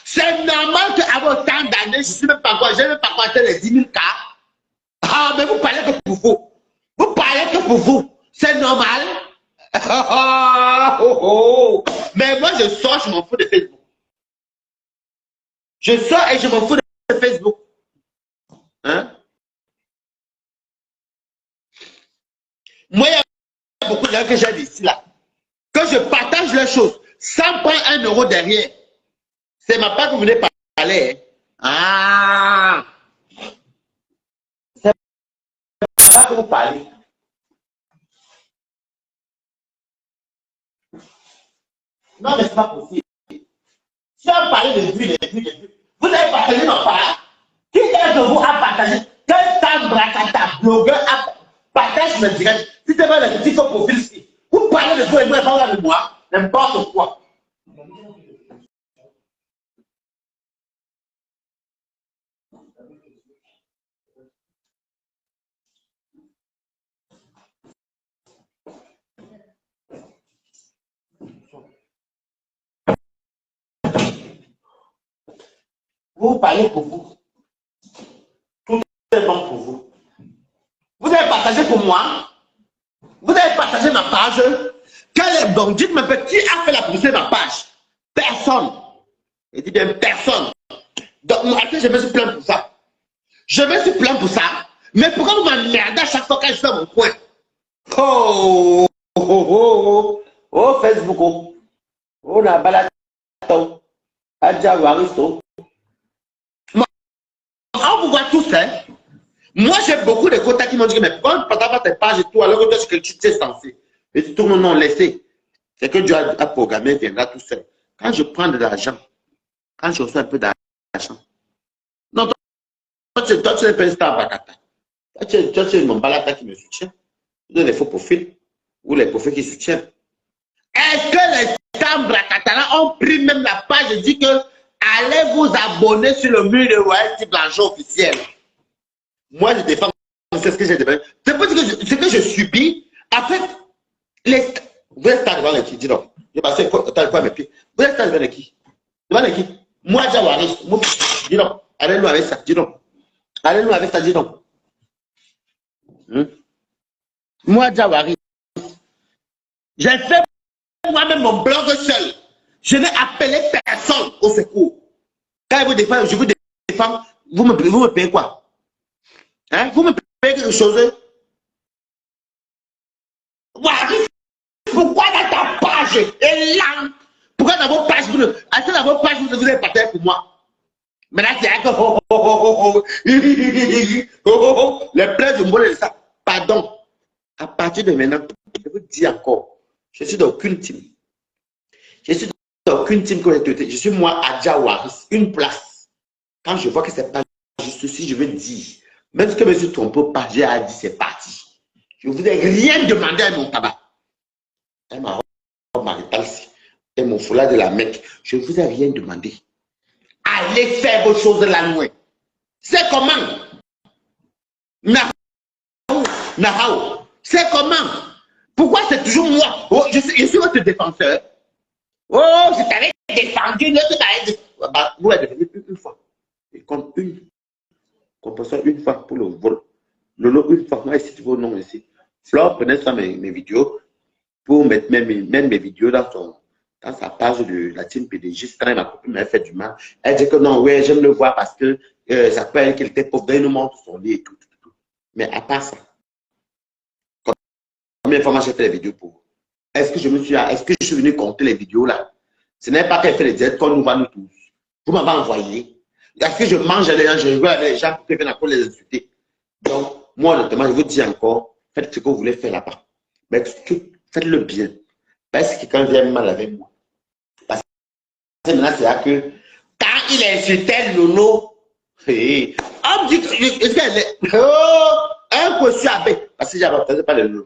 S1: C'est normal qu'avant autant d'années, je ne sais même pas quoi, je n'ai même pas compté les 10 000 cas. Ah, mais vous parlez que pour vous. Vous parlez que pour vous. C'est normal. Mais moi, je sors, je m'en fous de Facebook. Je sors et je m'en fous de Facebook. Hein? Moi, il y a beaucoup de gens que j'ai ici là. Que je partage les choses sans prendre 1 euro derrière. C'est ma part que vous venez parler. Ah! C'est pas que vous parlez. Non, mais c'est pas possible. Si on parlait de vues, vous avez partagé ma part. Qui de vous a partagé? Quel Tambracata, blogueur, a partagé mes directs? Si c'est pas le petit profil ici, vous parlez de vous et vous parlez de moi, n'importe quoi. Vous parlez pour vous. Tout est bon pour vous. Vous avez partagé pour moi. Vous avez partagé ma page. Donc, dites-moi, qui a fait la publicité de ma page? Personne. Il dit bien personne. Donc, moi, je me suis plaint pour ça. Je me suis plaint pour ça. Mais pourquoi vous m'emmerdez à chaque fois quand je suis dans mon coin? Oh, oh, oh, oh, oh, Facebook. Oh, oh, la balade. Adja Waristo. On vous voit tous, hein? Moi, j'ai beaucoup de contacts qui m'ont dit, mais pourquoi on ne partage pas tes pages et tout, alors que toi, tu es censé? Et tu tournes, non, laissez. C'est que Dieu a programmé, viendra tout seul. Quand je prends de l'argent, quand je reçois un peu d'argent, non, toi, tu es un peu star Bakata. Toi, tu es mon balata qui me soutient. Tu donnes les faux profils ou les profils qui soutiennent. Est-ce que les stars Bakata ont pris même la page et dit que allez vous abonner sur le mur de Royalty Blanchot officiel? Moi, je défends, c'est ce que j'ai défendu. C'est pas ce que je subis. En fait, vous êtes devant qui? Dis donc. J'ai passé quoi mes pieds? Vous êtes devant qui? Devant qui? Moi, j'ai Waris. Dis donc. Allez-nous avec ça. Dis donc. Allez-nous avec ça. Dis donc. Moi, j'ai Waris. J'ai fait moi-même mon blog seul. Je n'ai appelé personne au secours. Quand je vous défends, vous me payez quoi? Hein? Vous me payez quelque chose? Waris, pourquoi dans ta page est là? Pourquoi dans vos pages, vous avez partagé pour moi? Maintenant, c'est un les plaies de moi, ça. Pardon. À partir de maintenant, je vous dis encore, je suis d'aucune team. Je suis d'aucune team collectivité. Je suis moi, Adja Waris, une place. Quand je vois que c'est pas juste si je veux dire, même si je me suis trompé pas, j'ai dit c'est parti. Je ne vous ai rien demandé à mon tabac. Et ma robe maritale, et mon foulard de la Mecque, je ne vous ai rien demandé. Allez faire vos choses là loin. C'est comment? Nahao. C'est comment? Pourquoi c'est toujours moi? Oh, je suis votre défenseur. Oh, je t'avais défendu. Vous l'avez défendu une fois. Et comme une compensation une fois pour le vol. Lolo, une fois. Moi, ici, tu vois le nom ici. Flore prenait ça mes vidéos pour mettre même mes vidéos dans sa page de la team PDG. Quand ma copine m'avait fait du mal, elle dit que non, ouais, j'aime le voir parce que ça peut être qu'elle était pauvre, elle nous montre son lit et tout. Mais à part ça, combien de fois j'ai fait les vidéos pour? Est-ce que je suis venu compter les vidéos là? Ce n'est pas qu'elle fait les directs qu'on nous voit nous tous. Vous m'avez envoyé. Est-ce que je mange les gens, je vois les gens qui viennent encore les insulter? Donc, moi, honnêtement, je vous dis encore, faites ce que vous voulez faire là-bas. Mais faites-le bien. Parce que quand vient mal avec moi. Parce que maintenant, c'est là que quand il insultait Lolo, on me dit est-ce qu'elle est. Oh, un coup, je suis abeille. Parce que j'avais entendu pas le Lolo.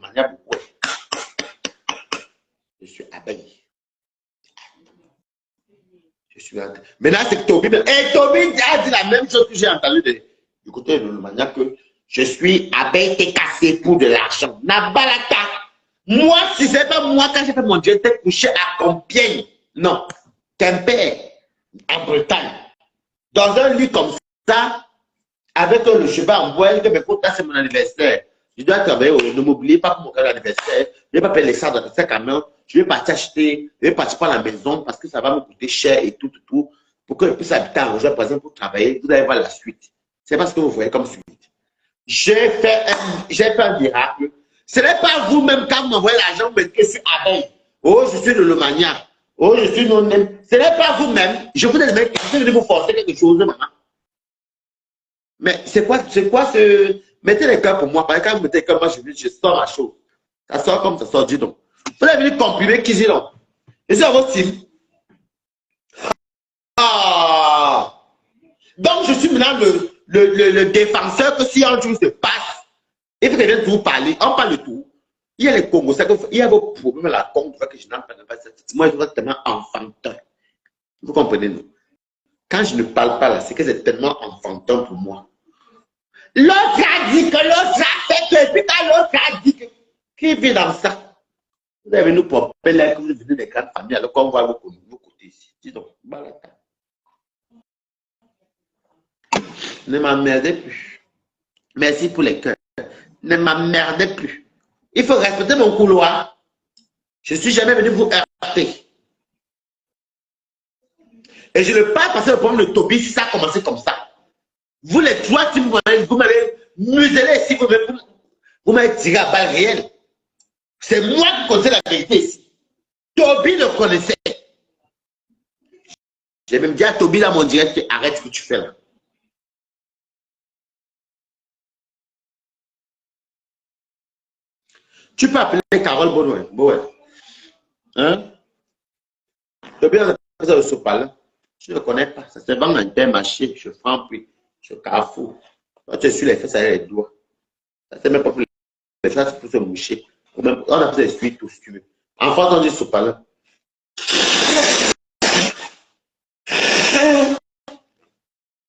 S1: Je suis abeille. Je suis. Maintenant, c'est que Toby. Et Toby a dit la même chose que j'ai entendu du côté de Lomania que je suis abeille cassé pour de l'argent. Nabalata. Moi, si c'est pas moi, quand j'ai fait mon Dieu, j'étais couché à Compiègne. Non, Quimper, en Bretagne. Dans un lit comme ça, avec le cheval en bois, que mes potes, c'est mon anniversaire. Je dois travailler, ne m'oubliez pas pour mon anniversaire. Je ne vais pas payer les ça dans ce camion. Je vais partir acheter, je vais partir par la maison parce que ça va me coûter cher et tout. Pour que je puisse habiter à Roger, par exemple, pour travailler. Vous allez voir la suite. C'est pas ce que vous voyez comme suite. J'ai fait un miracle. Ce n'est pas vous-même quand vous m'envoyez l'argent, vous me dites que je suis abeille. Oh, je suis de Lomania. Oh, je suis non-même. Ce n'est pas vous-même. Je vous demande de vous forcer quelque chose, maman. Mais c'est quoi ce... Mettez les cœurs pour moi. Parce que quand vous mettez les cœurs, moi, je sors ma chose. Ça sort comme ça sort, dis donc. Vous avez venu comprimer qui dit donc. Et c'est votre team. Ah! Donc, je suis maintenant le défenseur que si un jour se passe, il faut que quelqu'un vous parler. On parle de tout. Il y a les Congos, il y a vos problèmes à la Congo, que je n'en parle pas. Moi, je suis tellement enfantin. Vous comprenez, non? Quand je ne parle pas là, c'est que c'est tellement enfantin pour moi. L'autre a dit que l'autre a fait que, puis quand l'autre a dit que, qui vit dans ça? Vous avez nous propres là que vous venez des grandes familles, alors qu'on voit vos côtés ici. Dis donc, balata. Ne m'emmerdez plus. Merci pour les cœurs. Ne m'emmerdez plus. Il faut respecter mon couloir. Je ne suis jamais venu vous heurter. Et je le parle parce que le problème de Toby, si ça a commencé comme ça. Vous les trois, si vous m'avez muselé ici, vous m'avez tiré à balle réelle. C'est moi qui connaissais la vérité ici. Toby le connaissait. J'ai même dit à Toby dans mon direct, arrête ce que tu fais là. Tu peux appeler Carole Bowen. Hein? Toby, on appelle ça le sopalin. Je ne le connais pas. Ça se vend dans Intermarché, chez Franprix, chez Carrefour. Quand tu es sur les fesses, ça a les doigts. Ça ne même pas pour les fesses, c'est pour se moucher. On appelle ça les suites, tout si tu veux. En France, on dit sopalin.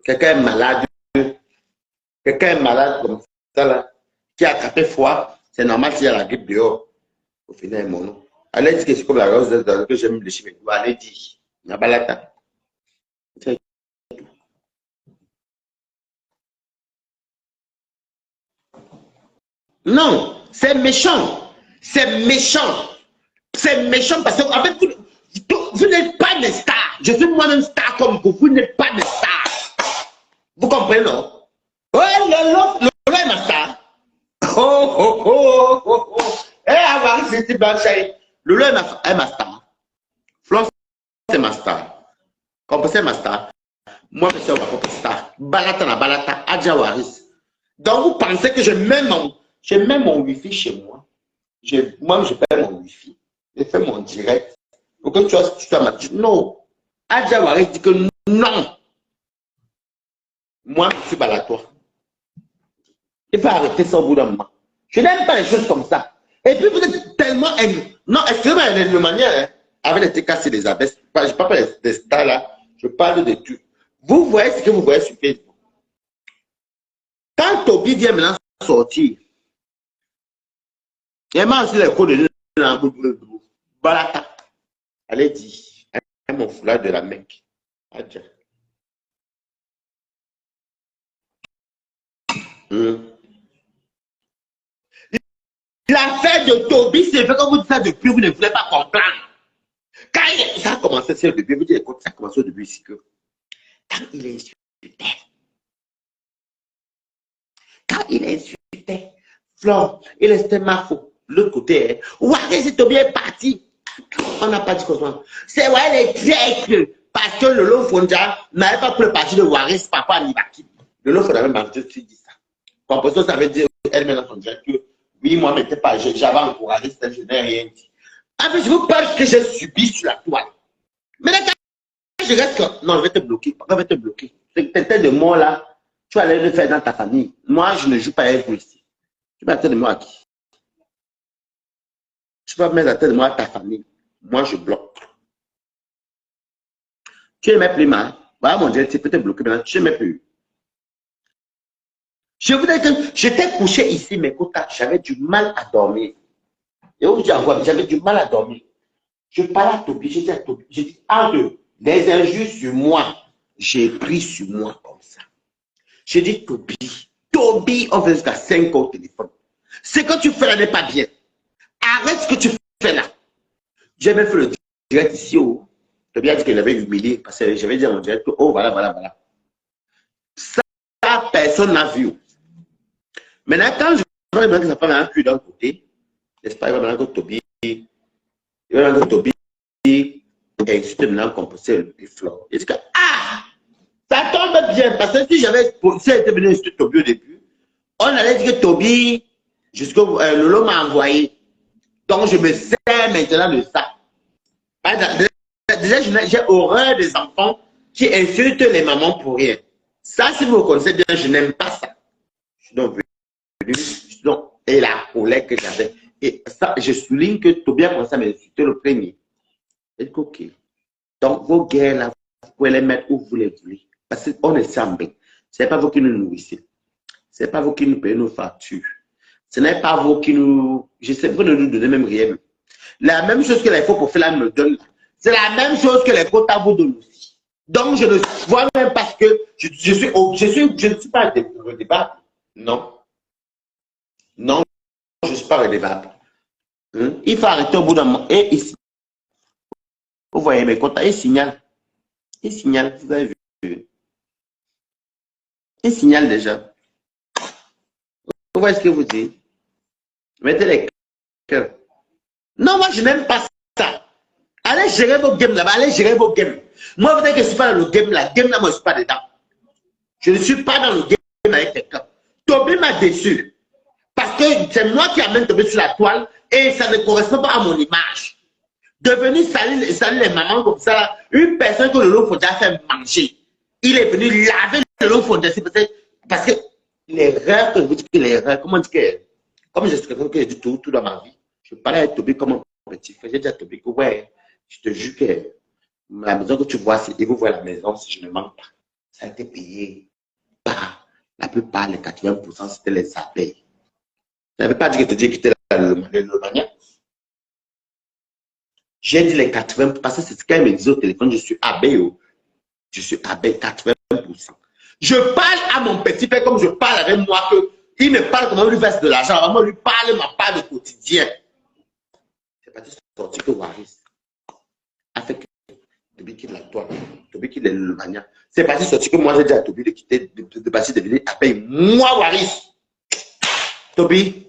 S1: Quelqu'un est malade. Quelqu'un est malade comme ça, là, qui a attrapé froid. C'est normal s'il y a la grippe dehors. Au final, mon nom. Allez dire que c'est comme la rose que j'aime les cheveux. Allez dire. Nabalata. Non, c'est méchant. C'est méchant. C'est méchant parce que en fait, vous n'êtes pas des stars. Je suis moi-même star comme vous. Vous n'êtes pas des stars. Vous comprenez, non? Ouais, Lolo est ma star. Oh. Eh, avoir c'est Blanchard. Lolo est ma star. Florence, c'est ma star. Comme c'est ma star. Moi, je suis ma propre star. Balata, Adjawaris. Donc, vous pensez que je mets mon wifi chez moi. Moi, je paie mon wifi. Je fais mon direct. Pour que tu sois ma... Non. Adjawaris dit que non. Moi, je suis balatois. Il faut arrêter ça au bout d'un moment. Je n'aime pas les choses comme ça. Et puis, vous êtes tellement... Non, excusez-moi, de manière, hein, avec les TKC des abeilles, je ne parle pas des stars là, je parle de tout. Vous voyez ce que vous voyez sur Facebook. Quand Toby vient maintenant sortir, il m'a aussi les cours de Balata. Allez, dit, mon foulard de la Mecque. Adja. L'affaire de Toby, c'est vrai que vous dites ça depuis, vous ne voulez pas comprendre. Quand ça a commencé, c'est le début, vous dites, écoute, ça a commencé au début ici que quand il insultait, Flore, il restait Mafo, l'autre côté, ouais, c'est Toby est parti. On n'a pas dit quoi. C'est ouais, les traîtres, parce que le Lolo Fonja n'avait pas pris le parti de Waris, papa Nibaki. Le Lolo Fonja même dit ça. Composition, ça veut dire elle-même dans son direct que oui, moi, j'avais encouragé, je n'ai rien dit. En fait, je vous parle ce que j'ai subi sur la toile. Mais là, quand je reste que... Non, je vais te bloquer. Pourquoi je vais te bloquer? C'est que de moi là, tu vas aller le faire dans ta famille. Moi, je ne joue pas avec vous ici. Tu vas mettre de moi à qui? Tu vas mettre la tête de moi à ta famille. Moi, je bloque. Tu ne m'aimes plus mal. Voilà mon Dieu, tu peux te bloquer maintenant. Tu ne m'aimes plus. Je vous dis que j'étais couché ici, mes quotas, j'avais du mal à dormir. Et où j'avais du mal à dormir. Je parlais à Toby, j'ai dit à Toby, j'ai dit, des injures sur moi, j'ai pris sur moi comme ça. J'ai dit, Toby, on fait jusqu'à 5 ans au téléphone. Ce que tu fais là n'est pas bien. Arrête ce que tu fais là. J'ai même fait le direct ici. Oh. Toby a dit qu'il avait humilié parce que j'avais dit à mon direct que, oh, voilà. Ça, personne n'a vu. Maintenant, quand je vois que ça prend un cul d'un côté, n'est-ce pas, il va maintenant que Toby insulte maintenant qu'on possède les fleurs. Il dit que, ça tombe bien, parce que si j'avais été venu insulter Toby au début, on allait dire que Toby, Lolo m'a envoyé. Donc, je me sers maintenant de ça. Déjà, j'ai horreur des enfants qui insultent les mamans pour rien. Ça, si vous me connaissez bien, je n'aime pas ça. Je suis donc venu, et la colère que j'avais. Et ça, je souligne que Toby a commencé à m'insulter le premier. Et ok. Donc, vos guerres là, vous pouvez les mettre où vous les voulez. Parce qu'on est semblés. Ce n'est pas vous qui nous nourrissez. Ce n'est pas vous qui nous payez nos factures. Ce n'est pas vous qui nous... Je sais, vous ne nous donnez même rien. La même chose que les faux profils me donnent. C'est la même chose que les quotas vous donnent aussi. Donc, je ne vois même pas que je ne suis pas redevable. Non. Non, je ne suis pas redevable. Il faut arrêter au bout d'un moment. Et ici, vous voyez mes quotas, il signale. Il signale, vous avez vu. Il signale déjà. Vous voyez ce que vous dites? Mettez les cœurs. Non, moi, je n'aime pas ça. Allez gérer vos games là-bas, allez gérer vos games. Moi, vous dites que je ne suis pas dans le game là. Game là, moi, je ne suis pas dedans. Je ne suis pas dans le game avec quelqu'un. Toby m'a déçu. Parce que c'est moi qui amène Toby sur la toile et ça ne correspond pas à mon image. Devenu salir les mamans comme ça, une personne que le loup faut déjà faire manger. Il est venu laver le loup faut parce que l'erreur que vous dites que l'erreur, comment dire que, comme je sais que j'ai dit tout dans ma vie, je parlais avec Toby comme un petit frère. J'ai dit à Toby que ouais, je te jure que la maison que tu vois, et vous voyez la maison, si je ne mens pas, ça a été payé par la plupart, les 80%, c'était les abeilles. Je n'avais pas dit que tu dis quitter le manière. J'ai dit les 80%, parce que c'est ce qu'elle me disait au téléphone, je suis abeille. Je suis abeille 80%. Je parle à mon petit frère comme je parle avec moi, il me parle comment on lui verse de l'argent. Moi, lui parle ma part de quotidien. C'est pas sorti que Waris a fait que Toby quitte la toile, Toby quitte le mania. C'est parti sorti que moi j'ai dit à Toby de quitter, de passer de venir à payer. Moi, Waris. Toby,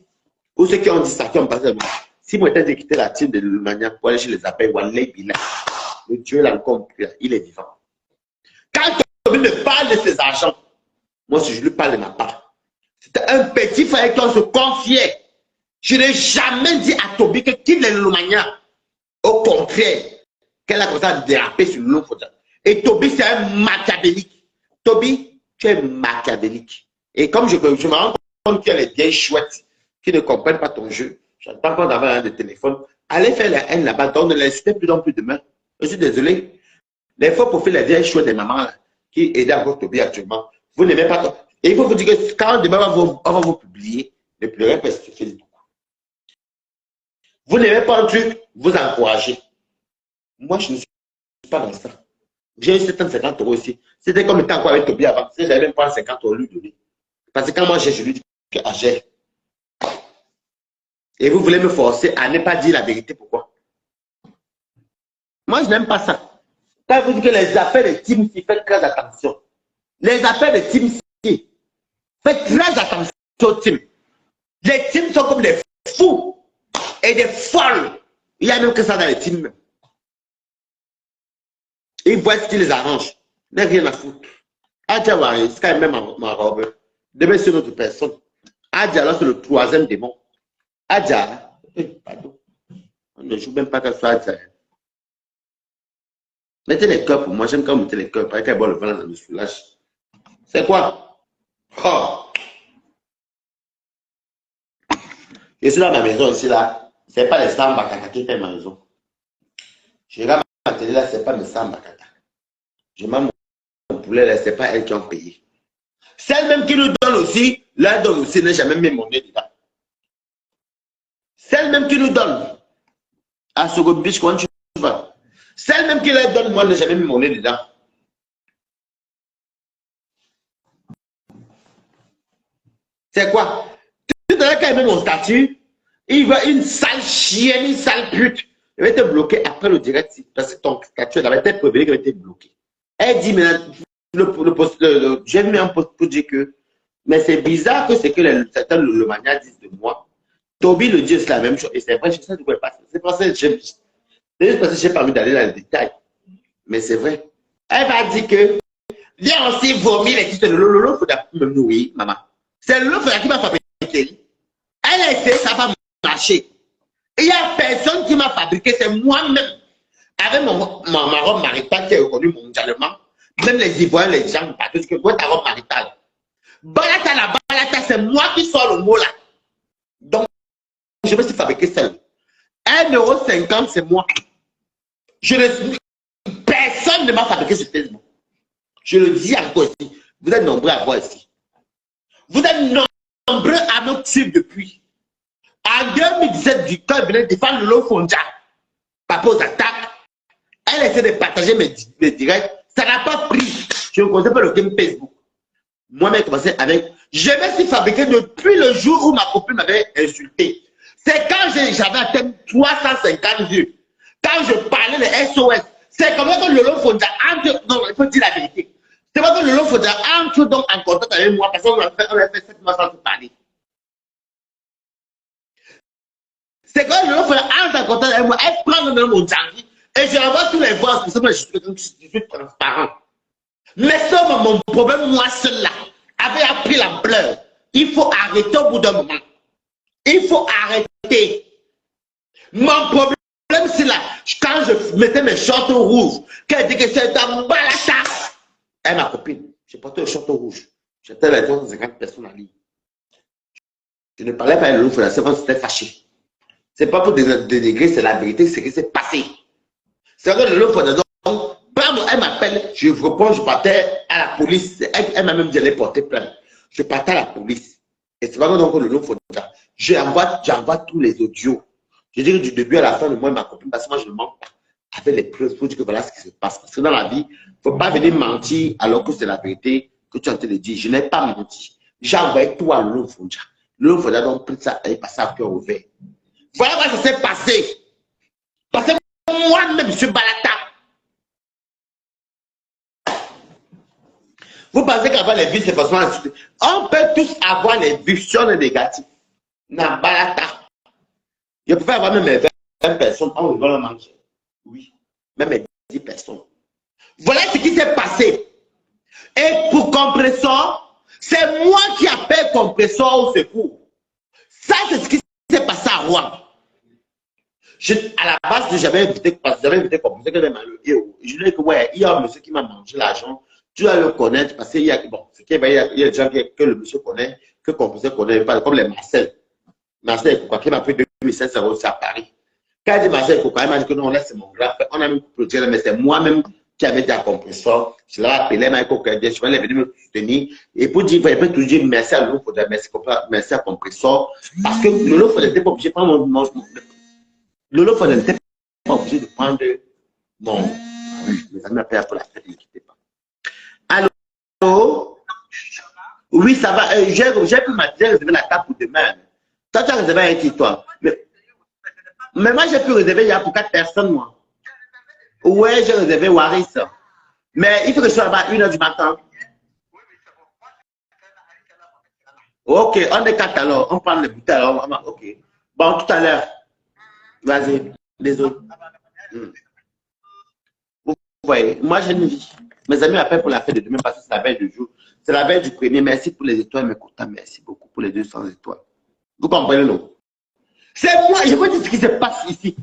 S1: ou ceux qui ont dit ça, qui ont passé moi. Si moi j'étais de quitter la team de l'Allemagne pour aller chez les appels, le Dieu l'a compris, il est vivant. Quand Toby me parle de ses argents, moi si je lui parle de ma part, c'était un petit frère qui on se confiait. Je n'ai jamais dit à Toby que quitte l'Allemagne. Au contraire, qu'elle a commencé à déraper sur le nom. Et Toby, c'est un machiavélique. Toby, tu es machiavélique. Et comme je me rends compte qu'il y a les vieilles chouettes qui ne comprennent pas ton jeu, j'attends pas d'avoir un de téléphone. Allez faire la haine là-bas, donc ne l'incitez plus non plus demain. Je suis désolé. Les faux profils, les vieilles chouettes des mamans là, qui aident encore Toby actuellement, vous n'aimez pas. Et il faut vous dire que quand demain on va vous publier, ne pleurez pas sur Facebook. Vous n'aimez pas un truc, vous encouragez. Moi, je ne suis pas dans ça. J'ai eu 750 € ici. C'était comme le temps quoi avec Toby avant. Si j'avais même pas 50 € lui donner. Parce que quand moi j'ai, je lui dis que j'ai. Et vous voulez me forcer à ne pas dire la vérité, pourquoi? Moi, je n'aime pas ça. Quand vous dites que les affaires de Team C, faites très attention. Les affaires de Team C, faites très attention aux teams. Les teams sont comme des fous et des folles. Il y a même que ça dans les teams. Ils voient ce qui les arrange. Il n'y a rien à foutre. Adja Wari, c'est quand même ma robe. Demain, c'est une autre personne. Adja, là, c'est le troisième démon. Adja, pardon. On ne joue même pas qu'à ça, Adja. Mettez les cœurs pour moi. J'aime quand vous mettez les cœurs. Pareil qu'elle boit le vin dans le soulage. C'est quoi? Oh. Je suis dans ma maison ici, là. Ce n'est pas les Samba Kaka qui fait ma maison. Je regarde ma télé, là, ce n'est pas mes Samba Kaka. Je mange mon poulet, là, ce n'est pas elles qui ont payé. Celle même qui nous donne aussi, leur donne aussi, n'a jamais mis mon nez dedans. Celle même qui nous donne, à Sogo Beach, quand tu vas, celle même qui leur donne, moi, n'a jamais mis mon nez dedans. C'est quoi? Tout à l'heure, quand il met mon statut, il va une sale chienne, une sale pute. Il va être bloqué après le direct, parce que ton statut, elle avait été prévenu qu'il va être bloqué. Elle dit, mais j'ai mis un post pour dire que, mais c'est bizarre que c'est que certains le mania disent de moi. Toby le dit, c'est la même chose. Et c'est vrai, je sais de quoi il passe. C'est pour ça que j'ai pas envie d'aller dans les détails. Mais c'est vrai. Elle va dire que, viens aussi vomir les titres de Lolo, il faudra me nourrir, maman. C'est Lolo qui m'a fabriqué. Elle a essayé, ça va marcher. Il n'y a personne qui m'a fabriqué, c'est moi-même. Avec ma robe maritale qui est reconnue mondialement, même les Ivoiriens, les gens, parce que quoi ta robe maritale? Balata, la balata, c'est moi qui sors le mot là. Donc, je me suis fabriqué seul. 1,50 €, c'est moi. Personne ne m'a fabriqué ce Facebook. Je le dis encore ici. Vous êtes nombreux à voir ici. Vous êtes nombreux à me suivre depuis. En 2017, du temps, il venait défendre Lolo Fonja. Papa aux attaques. Elle essaie de partager mes directs. Ça n'a pas pris. Je ne connaissais pas le game Facebook. Moi-même, commencé avec. Je me suis fabriqué depuis le jour où ma copine m'avait insulté. C'est quand j'avais atteint 350 vues. Quand je parlais de SOS. C'est comme ça que Lolo Fonja entre. Non, il faut dire la vérité. C'est pas que Lolo Fonja entre donc en contact avec moi parce qu'on a fait 7 mois sans se parler. C'est quand Lolo Fonja entre en contact avec moi, elle prend le nom mon janvier et je l'envoie tous les voix parce que je suis transparent. Mais ça, mon problème, moi seul là, avait appris la pleur. Il faut arrêter au bout d'un moment. Il faut arrêter. Mon problème, c'est là, quand je mettais mes shorts rouges, qu'elle dit que c'est un balata. Elle, ma copine, j'ai porté le short rouge. J'étais avec 250 personnes en ligne. Je ne parlais pas à l'autre, c'est parce que c'était fâché. C'est pas pour dénigrer, c'est la vérité, c'est que c'est passé. C'est vrai que l'autre, donc, elle m'appelle, je réponds, je partais à la police. Elle m'a même dit d'aller porter plainte. Je partais à la police. Et c'est pas donc le nom Fonja. J'envoie tous les audios. Je dis que du début à la fin de moi et ma copine, parce que moi je ne mens pas. Avec les preuves pour dire que voilà ce qui se passe. Parce que dans la vie, il ne faut pas venir mentir alors que c'est la vérité que tu es en train de dire. Je n'ai pas menti. J'ai envoyé tout à Lolo Fonja. Lolo Fonja donc pris ça et passé à cœur ouvert. Voilà comment ça s'est passé. Parce que moi-même, je suis balata. Vous pensez qu'avoir les vues, c'est forcément insulté. On peut tous avoir les vues sur le négatif. Non, balata. Je pouvais avoir même mes 20 personnes, on va le manger. Oui, même mes 10 personnes. Voilà ce qui s'est passé. Et pour Compressor, c'est moi qui appelle Compressor au secours. Ça, c'est ce qui s'est passé à Rouen. À la base, j'avais invité Compressor, que même le héros. Je lui ai dit que, ouais, il y a un monsieur qui m'a mangé l'argent. Tu dois le connaître parce qu'il y a, bon, il y a des gens que le monsieur connaît, que Compressor connaît pas, comme les Marcel. Marcel Kouka, qui m'a pris 2500 € à Paris. Quand il dit Marcel Kouka, il m'a dit que non, là c'est mon grand frère. On a même produit, mais c'est moi-même qui avais dit à Compressor. Je l'ai appelé, Marcel Kouka, je vais venir me soutenir. Et pour dire, il peut toujours dire merci à Lolo Fonja, merci à Compressor. Parce que Lolo Fonja n'était pas obligé de prendre Lolo Fonja n'était pas obligé de prendre mon. Mes amis m'appellent pour la fête, ne quittez pas. Allô? Oui, ça va. J'ai réservé la table pour demain. Toi, tu as réservé un qui, toi? Mais moi, j'ai pu réserver il y a pour 4 personnes, moi. Ouais, j'ai réservé Waris. Mais il faut que je sois là-bas à 1 h du matin. Ok, on est 4 alors. On prend les bouteilles alors. Ok. Bon, tout à l'heure. Vas-y, les autres. Vous voyez, moi, j'ai une vie. Mes amis appellent pour la fête de demain parce que c'est la veille du jour. C'est la veille du premier. Merci pour les étoiles, mes contents. Merci beaucoup pour les 200 étoiles. Vous comprenez, non? C'est moi, je vous dis ce qui se passe ici.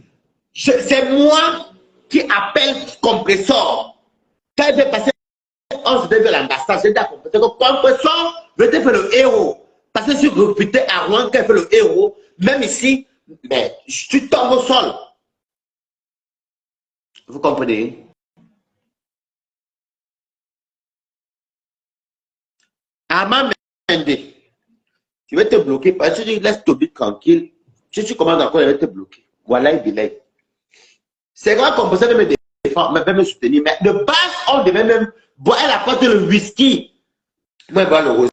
S1: C'est moi qui appelle Compressor. Quand il fait passer, on se devait l'ambassade. J'ai dit à Compressor que Compressor veut faire le héros. Parce que je suis recruté à Rouen qui fait le héros. Même ici, mais tu tombes au sol. Vous comprenez? Armand Mende, je vais te bloquer parce que tu dis laisse Toby tranquille. Si tu commandes encore, je vais te bloquer. Voilà, il délai. C'est grave qu'on possède me défendre, même me soutenir. Mais de base, on devait même boire. Elle apporte le whisky. Moi, je bois le rosé.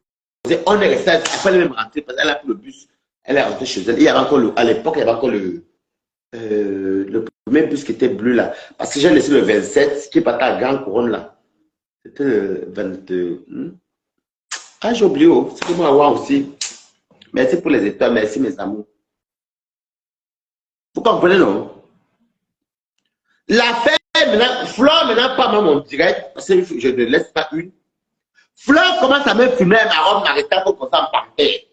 S1: On est resté, elle fallait même rentrer parce qu'elle a pris le bus. Elle est rentrée chez elle. Il y avait encore à l'époque, il y avait encore le premier bus qui était bleu là. Parce que j'ai laissé le 27 qui est parti à Grande Couronne là. C'était le 22. Ah, j'ai oublié. Oh. C'est pour moi avoir aussi. Merci pour les étoiles. Merci mes amours. Vous comprenez, non? L'affaire, maintenant, Flore maintenant pas même en direct, parce que je ne laisse pas une. Flore commence à me fumer ma robe maritale pour qu'on s'en partait.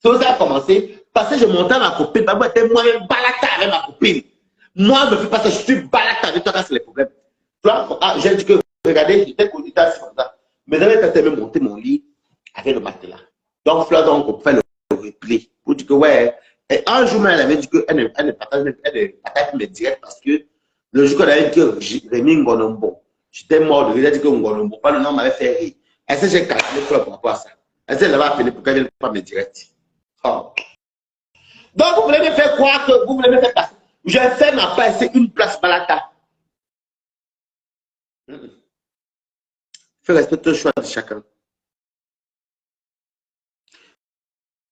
S1: Ça, ça a commencé parce que je montais à ma copine. Moi-même balata avec ma copine. Moi, je ne fais pas ça, je suis balata avec toi quand c'est les problèmes. Flore, j'ai dit que, regardez, j'étais connu comme ça. Mais j'avais quand même monté mon lit avec le matelas. Donc, Flore, donc, on fait le replay. Pour dire que, ouais, et un jour, elle avait dit qu'elle ne partage mes directs parce que le jour qu'on avait dit que Rémi Ngonombo, j'étais mort de rire, elle a dit que Ngonombo, pas le nom m'avait fait rire. Est-ce que j'ai calculé pour rapport à ça? Est-ce qu'elle va appeler pour qu'elle ne vienne pas me directs? Oh. Donc, vous voulez me faire croire que vous voulez me faire passer. Je fais ma part, c'est une place balata. Il faut respecter le choix de chacun.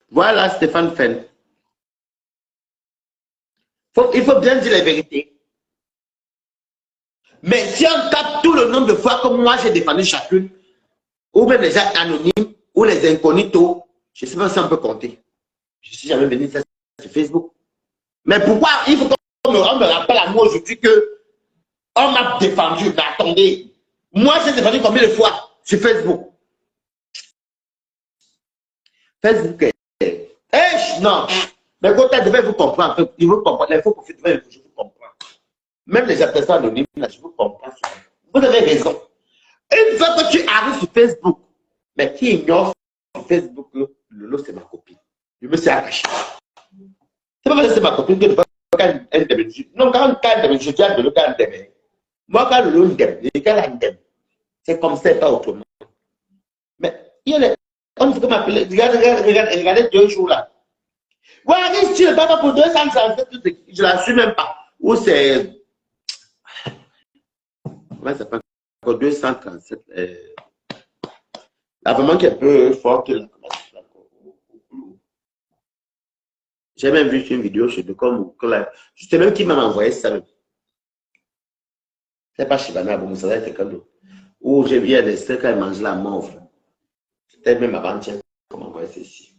S1: Voilà, Stéphane Fenn. Il faut bien dire la vérité. Mais si on tape tout le nombre de fois comme moi j'ai défendu chacune, ou même les gens anonymes, ou les incognitos, je ne sais pas si on peut compter. Je ne suis jamais venu faire ça sur Facebook. Mais pourquoi il faut qu'on me rappelle à moi aujourd'hui que on m'a défendu? Mais attendez, moi j'ai défendu combien de fois sur Facebook? Facebook est... non. Mais quand tu devais vous comprendre, il vous comprendre. Il faut que je vous comprends. Même les personnes anonymes, là, je vous comprends. Vous avez raison. Une fois que tu arrives sur Facebook, mais qui ignore sur Facebook que Lolo, c'est ma copine. Je me suis attaché. C'est pas parce que c'est ma copine que je vois quand elle t'aime. Non, quand elle t'aime, je dis à Lolo quand elle t'aime. Moi, quand Lolo t'aime, je dis quand elle t'aime. C'est comme ça, pas autrement. Mais il y a les... On ne peut pas m'appeler. Regardez 2 jours là. Ouais, si tu ne pas pour 237, je ne la suis même pas. Ou c'est... Ouais, ça fait encore 237. La vraiment qui est un peu forte. J'ai même vu une vidéo chez Decom. Je sais même qui m'a envoyé ça. C'est pas Shibana, bon, ça va être quelqu'un d'autre. Où j'ai vu des steaks quand elle mange la mauve. C'était même avant-hier qu'on m'a envoyé ceci.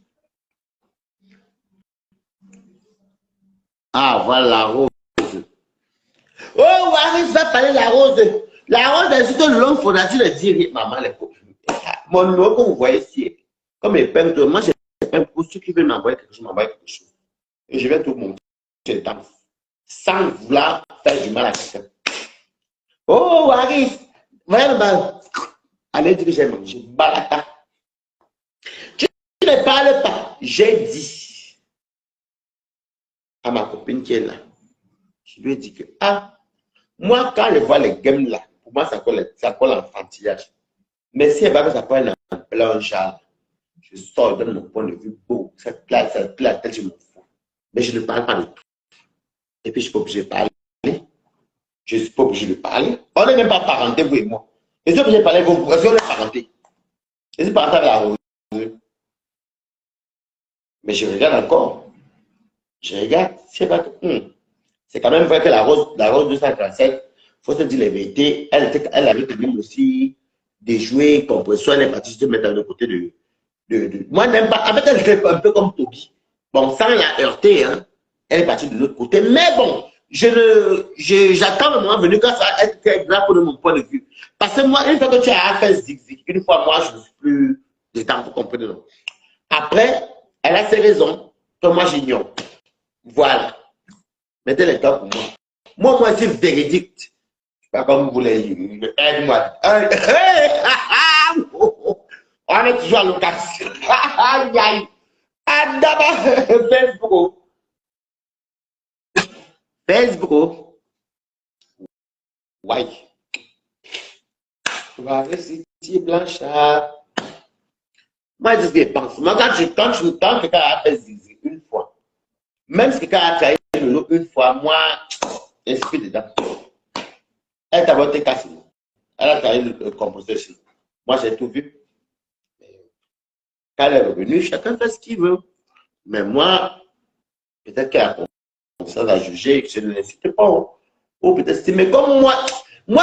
S1: Ah, voilà la rose. Oh, Waris va parler de la rose. La rose, c'est surtout le long fondateur de dire, maman, les copains. Mon numéro que vous voyez ici, comme épingle, moi, j'ai épingle pour ceux qui veulent m'envoyer quelque chose, m'envoyer quelque chose. Et je vais tout monter dedans, sans vouloir faire du mal à quelqu'un. Oh, Waris, vraiment, allez dire que j'ai mangé. Balata. Tu ne parles pas. J'ai dit à ma copine qui est là, je lui ai dit que, moi, quand je vois les games là, pour moi, ça colle l'enfantillage. Mais si elle va que ça colle un blanche, je sors de mon point de vue beau. Cette place, je m'en fous. Mais je ne parle pas de tout. Et puis, je ne suis pas obligé de parler. Je ne suis pas obligé de parler. On n'est même pas parenté, vous et moi. Je suis obligé de parler, vous, est-ce qu'on est parenté? Je suis parenté avec la rose. Mais je regarde encore. Je regarde. C'est quand même vrai que la rose 237, il faut se dire la vérité, elle avait quand même aussi des jouets compression, elle est partie se mettre de côté de... Moi, n'aime pas. En fait, elle fait un peu comme Toby. Bon, sans la heurter, hein, elle est partie de l'autre côté. Mais bon, j'attends le moment venu quand ça va être très grave de mon point de vue. Parce que moi, une fois que tu as fait zig-zig, une fois, moi, je ne suis plus dedans, vous comprenez, non? Après, elle a ses raisons que moi, j'ignore. Voilà. Mettez les temps pour moi. Moi, c'est véridique. Pas comme vous voulez. Aide-moi. On est toujours à l'occasion. Aïe, aïe. Facebook. Facebook. Ouais. Tu vas réciter Blanchard. Moi, je dis ce que je pense. Moi, quand quelqu'un a fait zizi une fois, même si quelqu'un a trahi le lot une fois, moi, esprit dedans. Elle t'a voté cassé. Elle a trahi le composteur ici. Moi, j'ai tout vu. Quand elle est revenue, chacun fait ce qu'il veut. Mais moi, peut-être qu'elle a commencé à juger et que je ne l'incite pas. Ou peut-être c'est, mais comme moi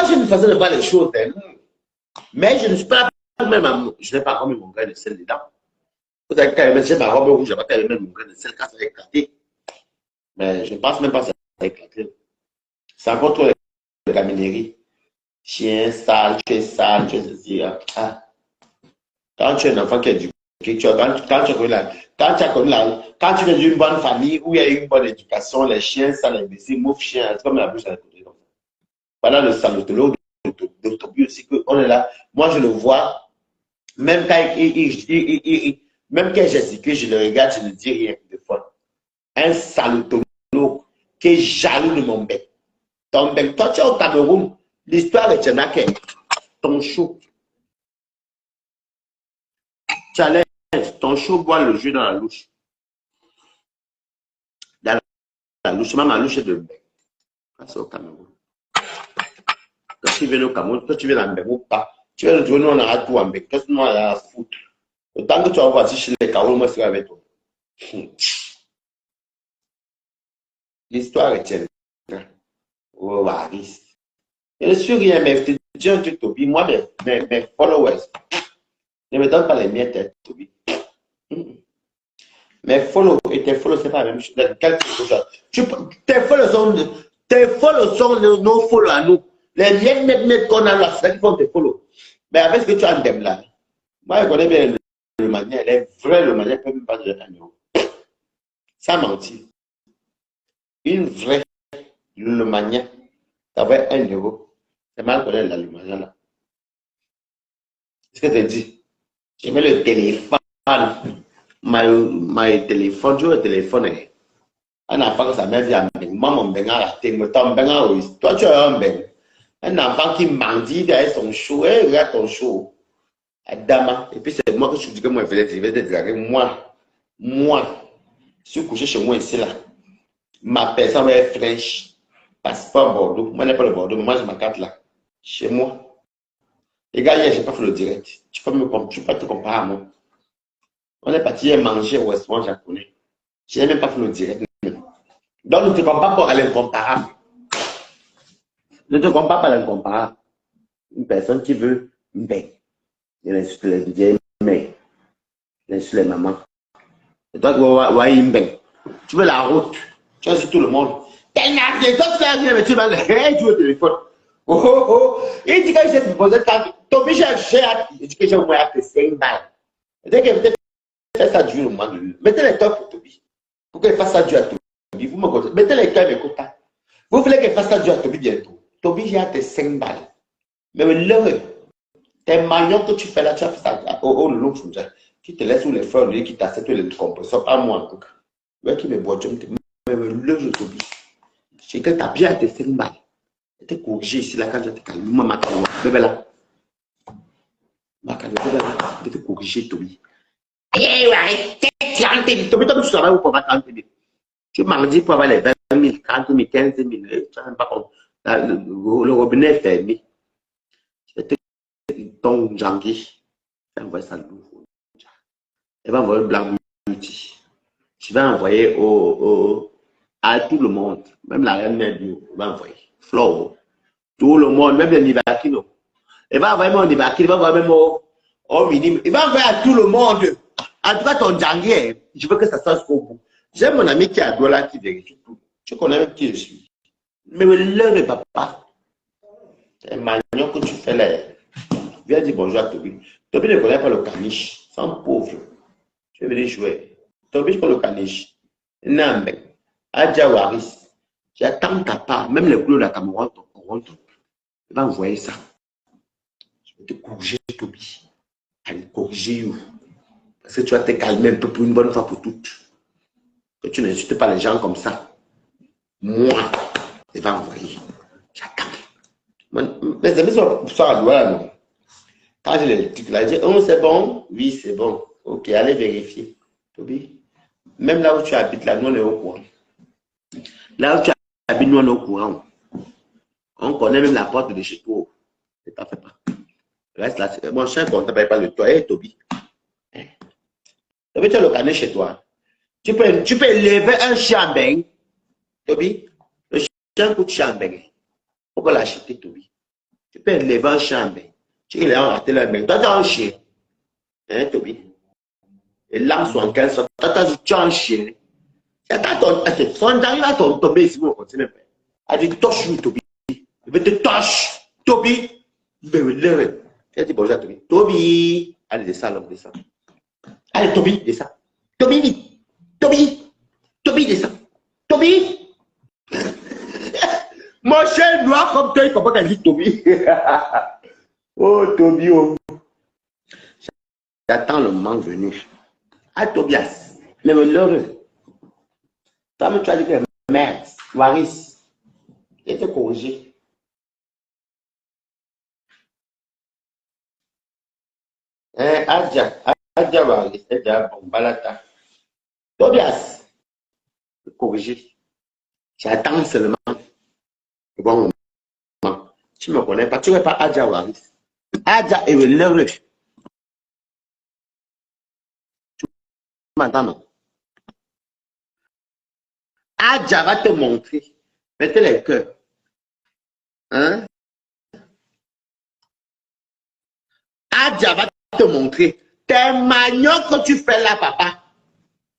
S1: j'ai une façon de voir les choses. Hein. Mais je ne suis pas même, je n'ai pas remis mon grain de sel dedans. Vous avez quand même, j'ai ma robe rouge, je n'ai pas quand même mon grain de sel quand ça va éclater. Mais je ne pense même pas que ça va éclater. C'est encore trop la gaminerie. Chien sale, tu es sale, tu es ceci. Ah. Quand tu es un enfant qui est éduqué, quand tu viens d'une bonne famille où il y a une bonne éducation, les chiens sales, imbéciles, mauvais chiens, c'est comme la bouche à la côté. Voilà le salotolo de Tobi aussi, qu'on est là. Moi, je le vois, même quand même quand j'exécute, je le regarde, je ne dis rien de fois. Un salotolo qui est jaloux de mon bec. Ton bec, toi, tu es au Cameroun, l'histoire est Tchénaké, ton chou. Challenge, ton chou boit le jus dans la louche. Dans la louche, même la louche est de bec. C'est au Cameroun. Quand tu viens au Cameroun, toi tu viens en bec ou pas. Tu viens de jouer, nous on aura tout en bec. Qu'est-ce que nous on a à foutre? Le temps que tu vas voir si chez les Cameroun, moi je serai avec toi. L'histoire est tienne. Oh, Waris. Je ne suis rien, mais je te dis un truc, Toby. Moi, mes followers, ne me donne pas les miettes, Toby. Mes follow et tes follow, c'est pas la même chose. Tes follow sont nos follow à nous. Les miettes qu'on a là, c'est qui font tes follow. Mais avec ce que tu as en là, moi, je connais bien le manière. Les vrais, le manière, ne peut même pas te donner. Ça mentit. Une vraie, le manière, ça va être 1 euro. C'est mal connaître la lumania là. C'est ce que tu dis. Je mets le téléphone. My téléphone, je veux le téléphone. Un enfant que sa mère vient à moi, mon ben à la tête, me tombe ben à oui. Toi, tu as un ben. Un enfant qui mendie derrière son show, regarde ton show. Adama. Et puis c'est moi que je dis que moi, je vais te déclarer. Moi, je suis couché chez moi ici là. Ma personne est fraîche. Passeport Bordeaux. Moi, je n'ai pas le Bordeaux, mais moi, j'ai ma carte là. Chez moi. Les gars, hier, je n'ai pas fait le direct. Tu peux pas te comparer à moi. On est parti manger au restaurant japonais. Je n'ai même pas fait le direct. Donc, ne te compare pas à l'incomparable. Ne te compare pas à l'incomparable. Une personne qui veut une belle. Il insulte les vieilles mères. Il insulte les mamans. Et toi, tu veux la route. Tu insultes tout le monde. Toi, tu l'as rien, mais tu vas le tu veux le téléphone. Oh, oh, oh. Il dit que je vais te poser ton biche, il dit que j'ai au moins 5 balles. Dès que peut-être faire ça durer au moment de lui. Mettez les tops pour Toby. Pour qu'elle fasse ça durer à Toby. Vous me comptez. Mettez les cœurs, mes quotas. Vous voulez qu'elle fasse ça durer à Toby bientôt. Toby, j'ai tes 5 balles. Mais l'heure, tes manions que tu fais là, tu as fait ça au long, qui te laisse sous les fleurs, lui, qui t'accepte les composants, pas moi en tout cas. Lui qui me boit, mais l'heure, je Toby. C'est que tu as bien tes 5 balles. Tu es corrigé ici, là, quand je te calme. Maman, bébé là. Ma calme, bébé là. Tu es corrigé, Toby. Eh ouais, 30 000. Toby, tu travailles où pour avoir 30 000? Tu m'as dit pour avoir les 20 000, 40 000, 15 000. Tu n'as même pas compris. Le robinet est fermé. Ton Djangui, tu vas envoyer ça lourd. Elle va envoyer Blanc Multi. Tu vas envoyer à tout le monde. Même la reine mère du va envoyer. Flo. Tout le monde, même les Nivakino. Elle va envoyer mon Nivakino, il va envoyer même au minimum. Il va envoyer à tout le monde. En tout cas, ton Djangui, je veux que ça soit jusqu'au bout. J'ai mon ami qui est à Douala qui vérifie tout. Tu connais même qui je suis. Mais l'heure ne va pas. C'est manion que tu fais là. Viens dire bonjour à Toby. Toby ne connaît pas le caniche. C'est un pauvre. Tu veux venir jouer. Toby, je connais le caniche. Non, mais. Adja Waris. J'attends ta part. Même les couleurs de la Cameroun, il va envoyer ça. Je vais te corriger, Toby. Allez, corriger. Parce que tu vas te calmer un peu pour une bonne fois pour toutes. Que tu n'insultes pas les gens comme ça. Moi, il va envoyer. J'attends. Mes amis sont à Douala, non? Quand je les trucs là, je dis, oh, c'est bon? Oui, c'est bon. Ok, allez vérifier. Toby. Même là où tu habites, là, nous on est au courant. Là où tu habites, nous on est au courant. On connaît même la porte de chez toi. Ne t'en fais pas. Reste là. Mon chien, on ne t'appelle pas le toit. Hey, Toby. Toby, tu as le canet chez toi. Tu peux lever un chien en bain. Toby, le chien coûte chien en bain. Pourquoi l'acheter, Toby? Tu peux lever un chien en bain. Tu peux rater le bain. Toi, tu as un chien. Hein, Toby? Et là, sont en 15 ans. Toi, tu as un chien. Son arrive à tomber ici, on continue. Elle dit, touche-nous, Toby. Je vais te toucher, Toby. Je vais le elle dit bonjour à Toby. Toby. Allez, descends, l'homme, descends. Allez, Toby, descends. Toby, vite. Toby. Toby, descends. Toby. Mon chien noir comme toi, il comprend qu'elle dit Toby. Oh, Toby, oh. J'attends le moment venu. Ah, Tobias. Mais l'heureux. Toi, tu as dit que merde, Waris, il te corriger. Adja Waris, Adja Bombalata. Tobias, corriger. J'attends seulement le bon moment. Tu ne me connais pas, tu ne veux pas Adja Waris. Adja est l'heureux. Tu m'entends, non? Adja va te montrer. Mettez les cœurs. Hein? Adja va te montrer. Tes maniocs que tu fais là, papa.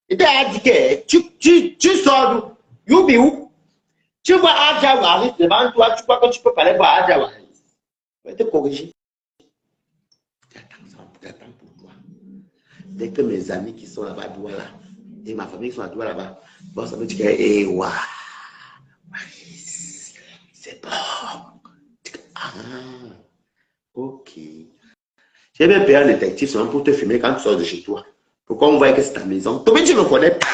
S1: Il t'a dit que tu sors d'où? Youbi où? Tu vois Adja Waris devant toi, tu crois que tu peux parler pour Adja Waris. Je vais te corriger. J'attends pour toi. Dès que mes amis qui sont là-bas, Douala, et ma famille qui sont à Douala là-bas, bon, ça veut dire que, eh, waouh, c'est bon. Ah, ok. J'ai même payé un détective seulement pour te filmer quand tu sors de chez toi. Pour qu'on voit que c'est ta maison. Tobi, tu ne me connais pas.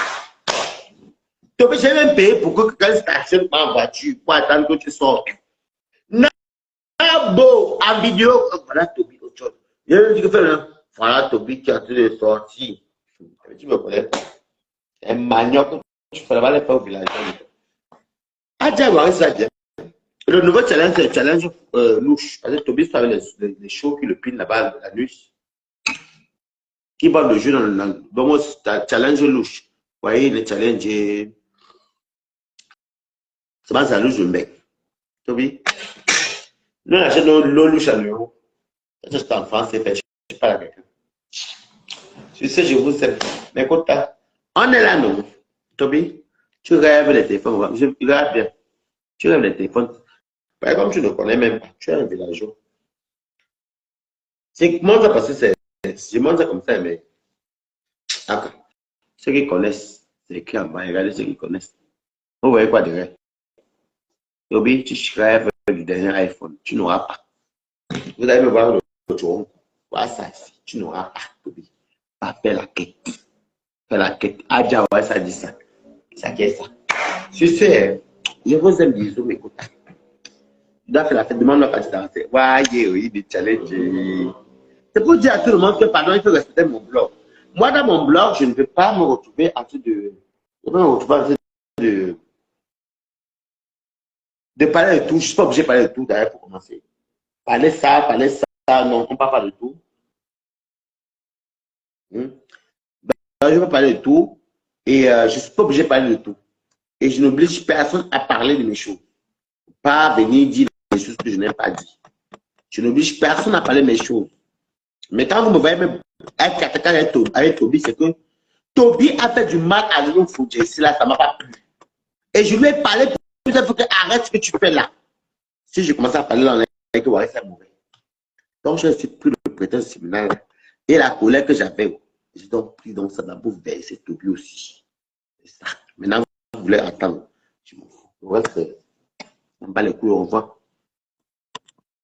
S1: Tobi, j'ai même payé pour que quelqu'un stationne en voiture pour attendre que tu sortes. Beau, en vidéo, voilà Tobi, autre chose. Je me dis que voilà Tobi qui est en train de sortir. Tu me connais pas. Un manioc, tu fais là-bas les faire au village. Adja Waris, ça bien. Le nouveau challenge, c'est le challenge louche. Parce que Tobi fait les shows qui le pinent là-bas la nuit. Qui va le jeu dans le challenge louche. Vous voyez, le challenge, c'est pas ça louche de mec. Tobi, nous on achète l'eau louche à l'euro. Ça, c'est en France, c'est fait. Je ne sais pas quelqu'un. Je sais, je vous aime. Mais écoute, on est là, non? Tobi, tu rêves les téléphones. Je regarde bien. Tu rêves les téléphones. Par exemple, tu ne connais même pas. Tu es un villageois. C'est comment ça parce que c'est. Je montre ça comme ça, mais. D'accord. Ceux qui connaissent, c'est écrit en bas. Regardez ceux qui connaissent. Vous voyez quoi derrière? Tobi, tu rêves du dernier iPhone. Tu n'auras pas. Vous allez me voir le tour. Voilà ça ici. Tu n'auras pas, Tobi. Pas faire la quête. Faire la quête. Adja, ouais, ça dit ça. Ça qui est ça. Tu sais, je vous aime, bisous, mais écoute. Tu dois faire la fête. Demande-moi quand tu danses. Ouais, oui, des challenges. C'est pour dire à tout le monde que, pardon, il faut respecter mon blog. Moi, dans mon blog, je ne vais pas me retrouver en train de. Je vais me retrouver en train de parler de tout. Je ne suis pas obligé de parler de tout d'ailleurs pour commencer. Parler ça, non, on ne parle pas de tout. Donc, je vais parler de tout et je ne suis pas obligé de parler de tout. Et je n'oblige personne à parler de mes choses. Pas venir dire les choses que je n'ai pas dit. Je n'oblige personne à parler de mes choses. Mais quand vous me voyez même avec Toby, c'est que Toby a fait du mal à Lyon Foudjé. C'est là, ça ne m'a pas plu. Et je lui ai parlé pour dire que arrête ce que tu fais là. Si je commence à parler dans les ouais, c'est mauvais. Donc, je ne suis plus le prétexte séminaire. Et la colère que j'avais, j'ai donc pris donc ça d'abord verser Toby aussi. C'est ça. Maintenant, vous voulez attendre. Je m'en fous. Le reste, on bat les couilles, on voit.